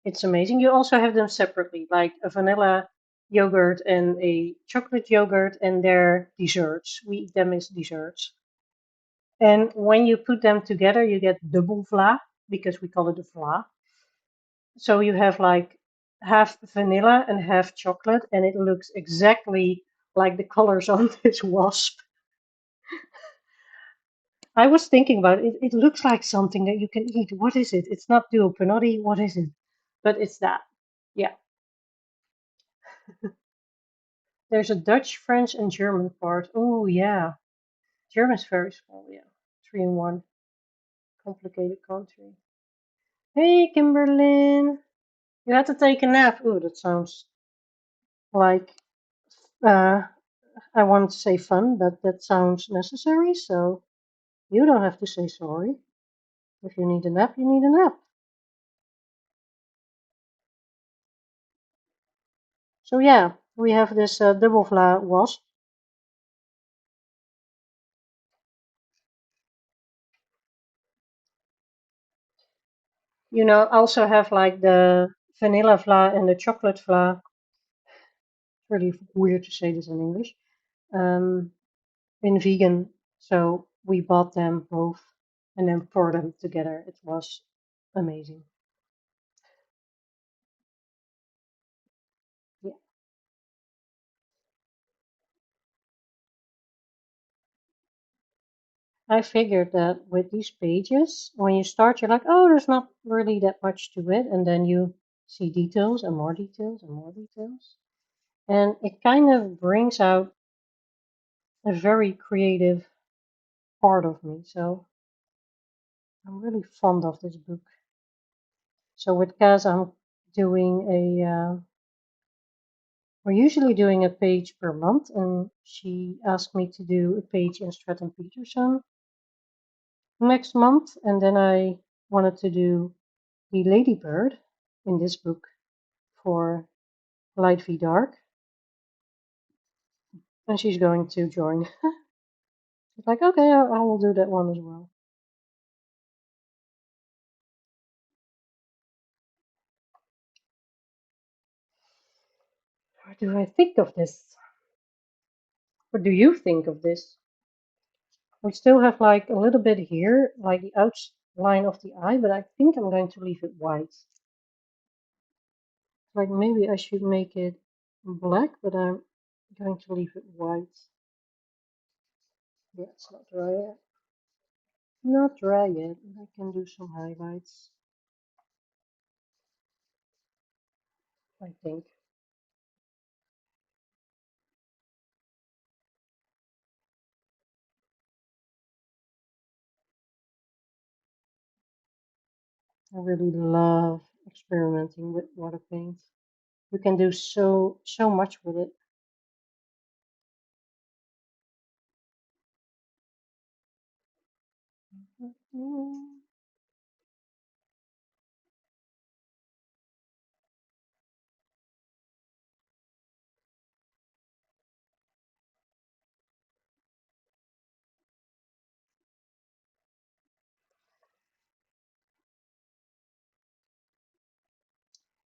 It's amazing. You also have them separately, like a vanilla yogurt and a chocolate yogurt, and they're desserts. We eat them as desserts. And when you put them together, you get double vla because we call it a vla. So you have like half vanilla and half chocolate, and it looks exactly like the colors on this wasp. I was thinking about it. It looks like something that you can eat. What is it? It's not duo penotti. What is it? But it's that. Yeah. There's a Dutch, French, and German part. Oh, yeah. German's very small. Yeah. 3 in 1. Complicated country. Hey, Kimberlyn. You had to take a nap. Oh, that sounds like, uh, I want to say fun, but that sounds necessary. So you don't have to say sorry. If you need a nap, you need a nap. So yeah, we have this double vla wasp. You know, also have like the vanilla vla and the chocolate vla. Really weird to say this in English. In vegan, so we bought them both and then poured them together. It was amazing. Yeah, I figured that with these pages, when you start, you're like, oh, there's not really that much to it, and then you see details and more details and more details, and it kind of brings out a very creative part of me. So I'm really fond of this book. So with Kaz, I'm doing we're usually doing a page per month, and she asked me to do a page in Stratton Peterson next month, and then I wanted to do the ladybird in this book for Light v Dark, and she's going to join. She's like, okay, I will do that one as well. What do I think of this? What do you think of this? We still have like a little bit here, like the outline of the eye, but I think I'm going to leave it white. Like maybe I should make it black, but I'm going to leave it white. Yeah, it's not dry yet. Not dry yet, but I can do some highlights, I think. I really love experimenting with water paint. You can do so much with it.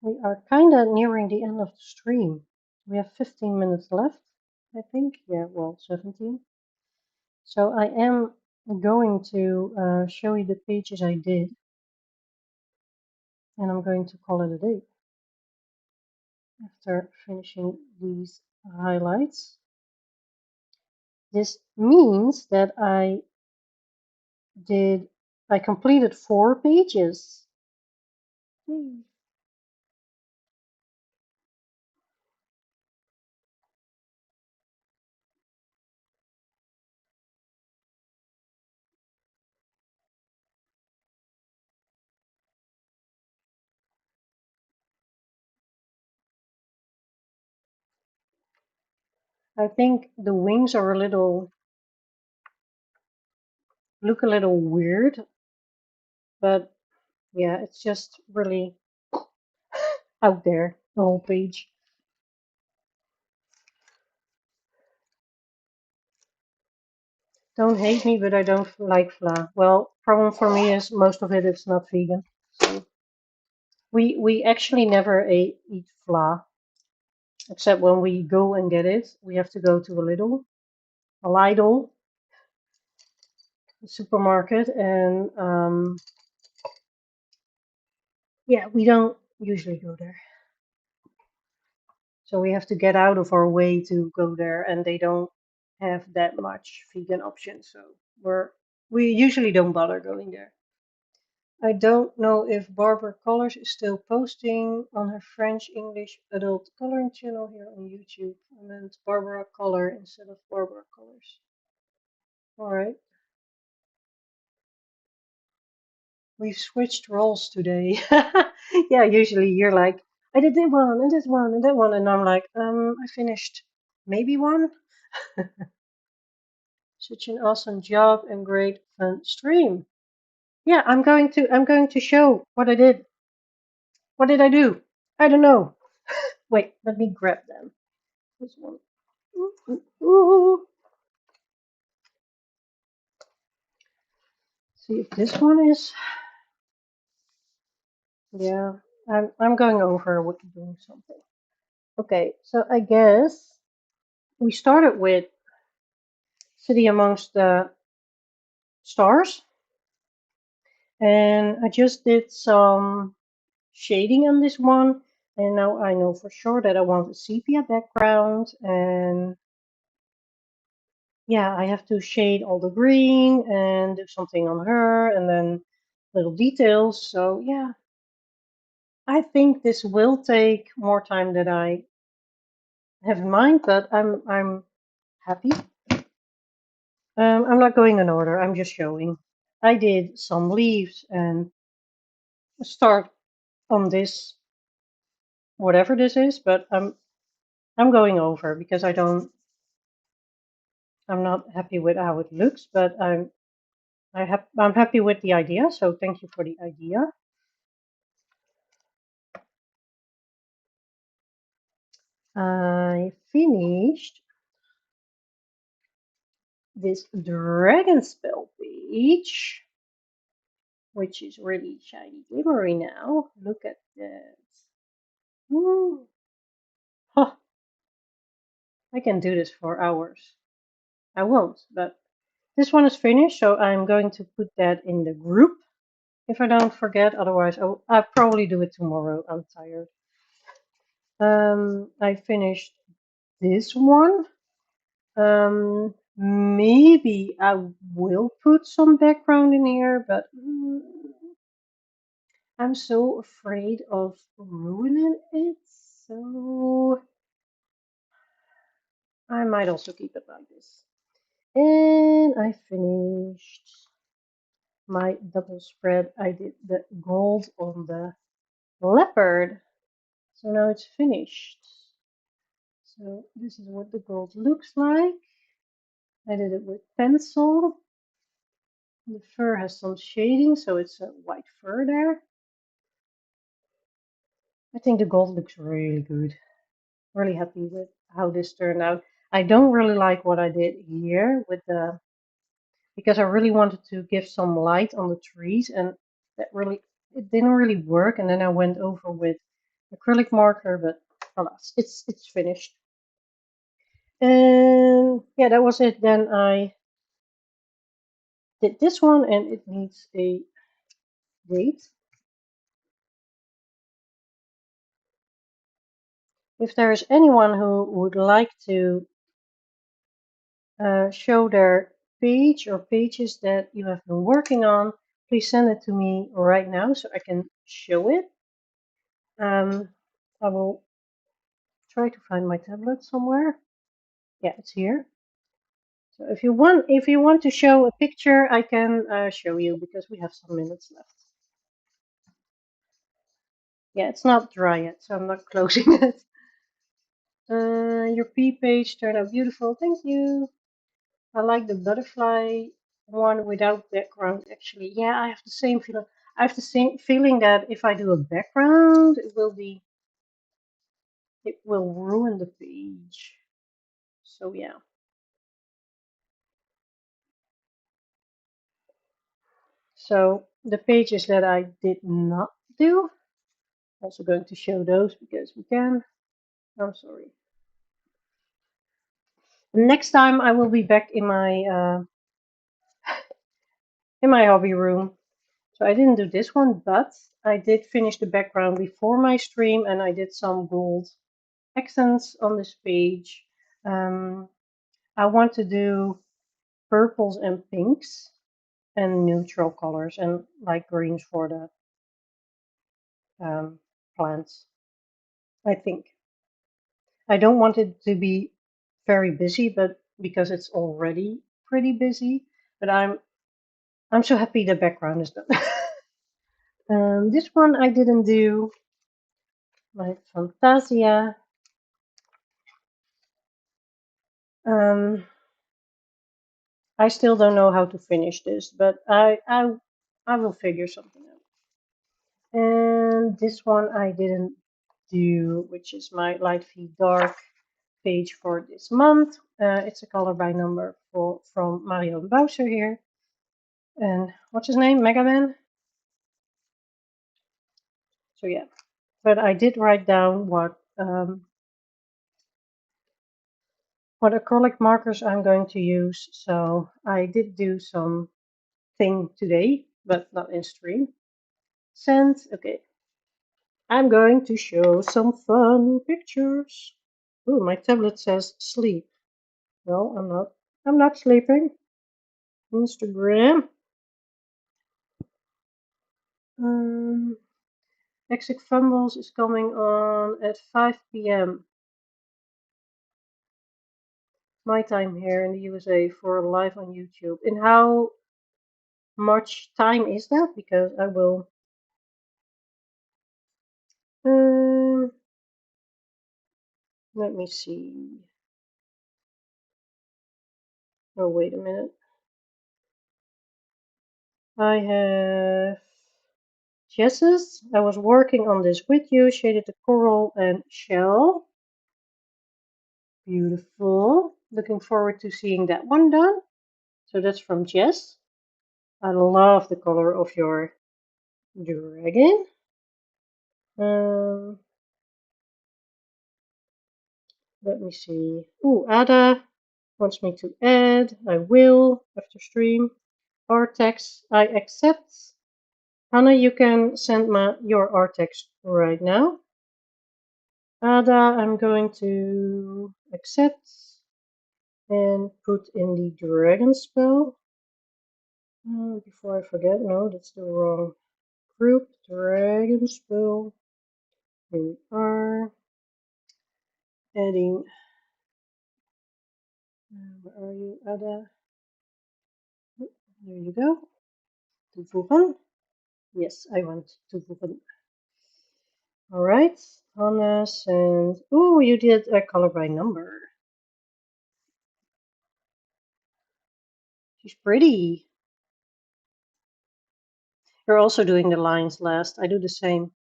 We are kind of nearing the end of the stream. We have 15 minutes left, I think. Yeah, well, 17. So I am going to show you the pages I did, and I'm going to call it a day after finishing these highlights. This means that I completed 4 pages. I think the wings are look a little weird, but yeah, it's just really out there, the whole page. Don't hate me, but I don't like fla. Well, problem for me is most of it is not vegan. So we actually never eat fla, except when we go and get it. We have to go to a Lidl supermarket, and yeah, we don't usually go there. So we have to get out of our way to go there, and they don't have that much vegan options. So we usually don't bother going there. I don't know if Barbara Colors is still posting on her French English adult coloring channel here on YouTube. I meant Barbara Color instead of Barbara Colors. Alright. We've switched roles today. Yeah, usually you're like, I did that one and this one and that one, and I'm like, I finished maybe one. Such an awesome job and great fun stream. Yeah, I'm going to show what I did. What did I do? I don't know. Wait, let me grab them. This one. Ooh, ooh, ooh. See if this one is. Yeah, I'm going over with doing something. Okay, so I guess we started with City Amongst the Stars, and I just did some shading on this one, and now I know for sure that I want a sepia background, and yeah, I have to shade all the green and do something on her, and then little details. So yeah, I think this will take more time than I have in mind, but I'm happy. I'm not going in order. I'm just showing. I did some leaves and start on this, whatever this is, but I'm going over because I'm not happy with how it looks, but I'm happy with the idea, so thank you for the idea. I finished this dragon spell page, which is really shiny glittery now. Look at this. Woo. Huh, I can do this for hours. I won't, but this one is finished, so I'm going to put that in the group if I don't forget. Otherwise, I'll probably do it tomorrow. I'm tired. I finished this one. Maybe I will put some background in here, but I'm so afraid of ruining it. So I might also keep it like this. And I finished my double spread. I did the gold on the leopard. So now it's finished. So this is what the gold looks like. I did it with pencil. The fur has some shading, so it's a white fur there. I think the gold looks really good. Really happy with how this turned out. I don't really like what I did here with the, because I really wanted to give some light on the trees, and it didn't really work. And then I went over with acrylic marker, but alas, it's finished. And yeah, that was it. Then I did this one, and it needs a date. If there is anyone who would like to show their page or pages that you have been working on, please send it to me right now so I can show it. I will try to find my tablet somewhere. Yeah, it's here. So if you want to show a picture, I can show you because we have some minutes left. Yeah, it's not dry yet, so I'm not closing it. Your P page turned out beautiful. Thank you. I like the butterfly one without background, actually. Yeah, I have the same feeling. I have the same feeling that if I do a background, it will ruin the page. So yeah. So the pages that I did not do, also going to show those because we can. I'm sorry. Next time I will be back in my hobby room. So I didn't do this one, but I did finish the background before my stream, and I did some gold accents on this page. I want to do purples and pinks and neutral colors and light greens for the plants. I think I don't want it to be very busy, but because it's already pretty busy. But I'm so happy the background is done. This one I didn't do. My Fantasia. Um, I still don't know how to finish this, but I will figure something out. And this one I didn't do, which is my light feed dark page for this month. It's a color by number from Mario Bowser here. And what's his name? Mega Man? So yeah. But I did write down what acrylic markers I'm going to use. So I did do some thing today, but not in stream. Send. Okay. I'm going to show some fun pictures. Ooh, my tablet says sleep. No, I'm not. I'm not sleeping. Instagram. Exit Fumbles is coming on at 5 p.m. my time here in the USA for live on YouTube. And how much time is that? Because I will. Um, Let me see. Oh, wait a minute. I have Jess's. I was working on this with you. Shaded the coral and shell. Beautiful. Looking forward to seeing that one done. So that's from Jess. I love the color of your dragon. Um, Let me see. Ooh, Ada wants me to add. I will after stream. Artex, I accept. Hannah, you can send your Artex right now. Ada, I'm going to accept and put in the dragon spell. Before I forget, no, that's the wrong group. Dragon spell. Here we are. Adding. Where are you, Ada? There you go. Toevoegen. Yes, I want toevoegen. All right, Hannes, and oh, you did a color by number. She's pretty. You're also doing the lines last. I do the same.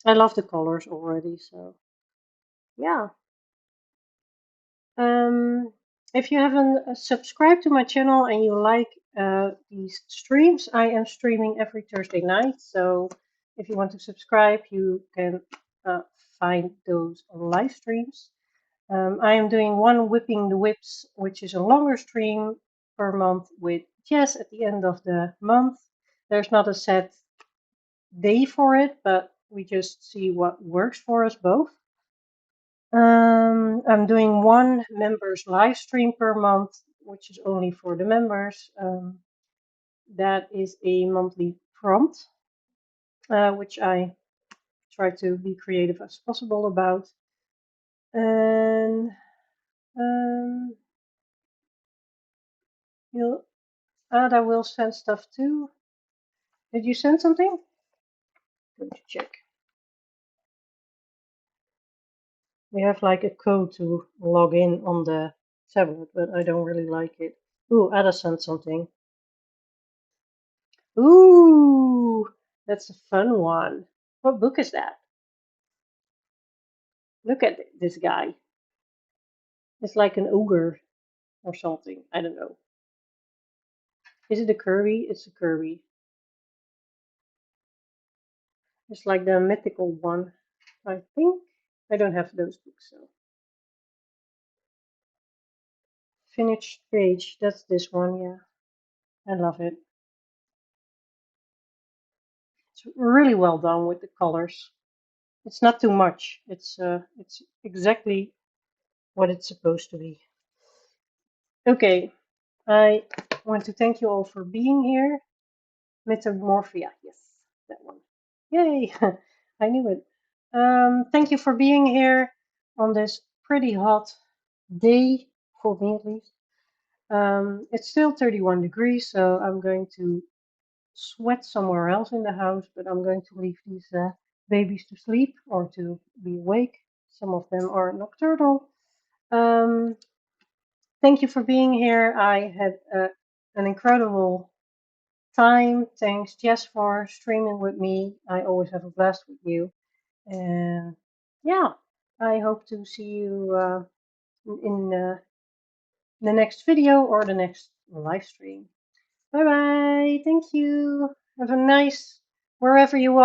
I love the colors already, so yeah. Um, if you haven't subscribed to my channel and you like these streams, I am streaming every Thursday night. So if you want to subscribe, you can uh, find those live streams. I am doing one Whipping the Whips, which is a longer stream per month with Jess at the end of the month. There's not a set day for it, but we just see what works for us both. I'm doing one members live stream per month, which is only for the members. That is a monthly prompt, which I try to be creative as possible about. And Ada will send stuff too. Did you send something? Going to check. We have like a code to log in on the tablet, but I don't really like it. Ooh, Ada sent something. Ooh, that's a fun one. What book is that? Look at this guy. It's like an ogre or something. I don't know. Is it a Kirby? It's a Kirby. It's like the mythical one, I think. I don't have those books, so. Finished page. That's this one, yeah. I love it. It's really well done with the colors. It's not too much. It's exactly what it's supposed to be. Okay, I want to thank you all for being here. Metamorphia, yes, that one. Yay! I knew it. Thank you for being here on this pretty hot day, for me at least. It's still 31 degrees, so I'm going to sweat somewhere else in the house, but I'm going to leave these babies to sleep or to be awake. Some of them are nocturnal. Thank you for being here. I had an incredible time. Thanks, Jess, for streaming with me. I always have a blast with you. And yeah, I hope to see you in the next video or the next live stream. Bye bye. Thank you. Have a nice wherever you are.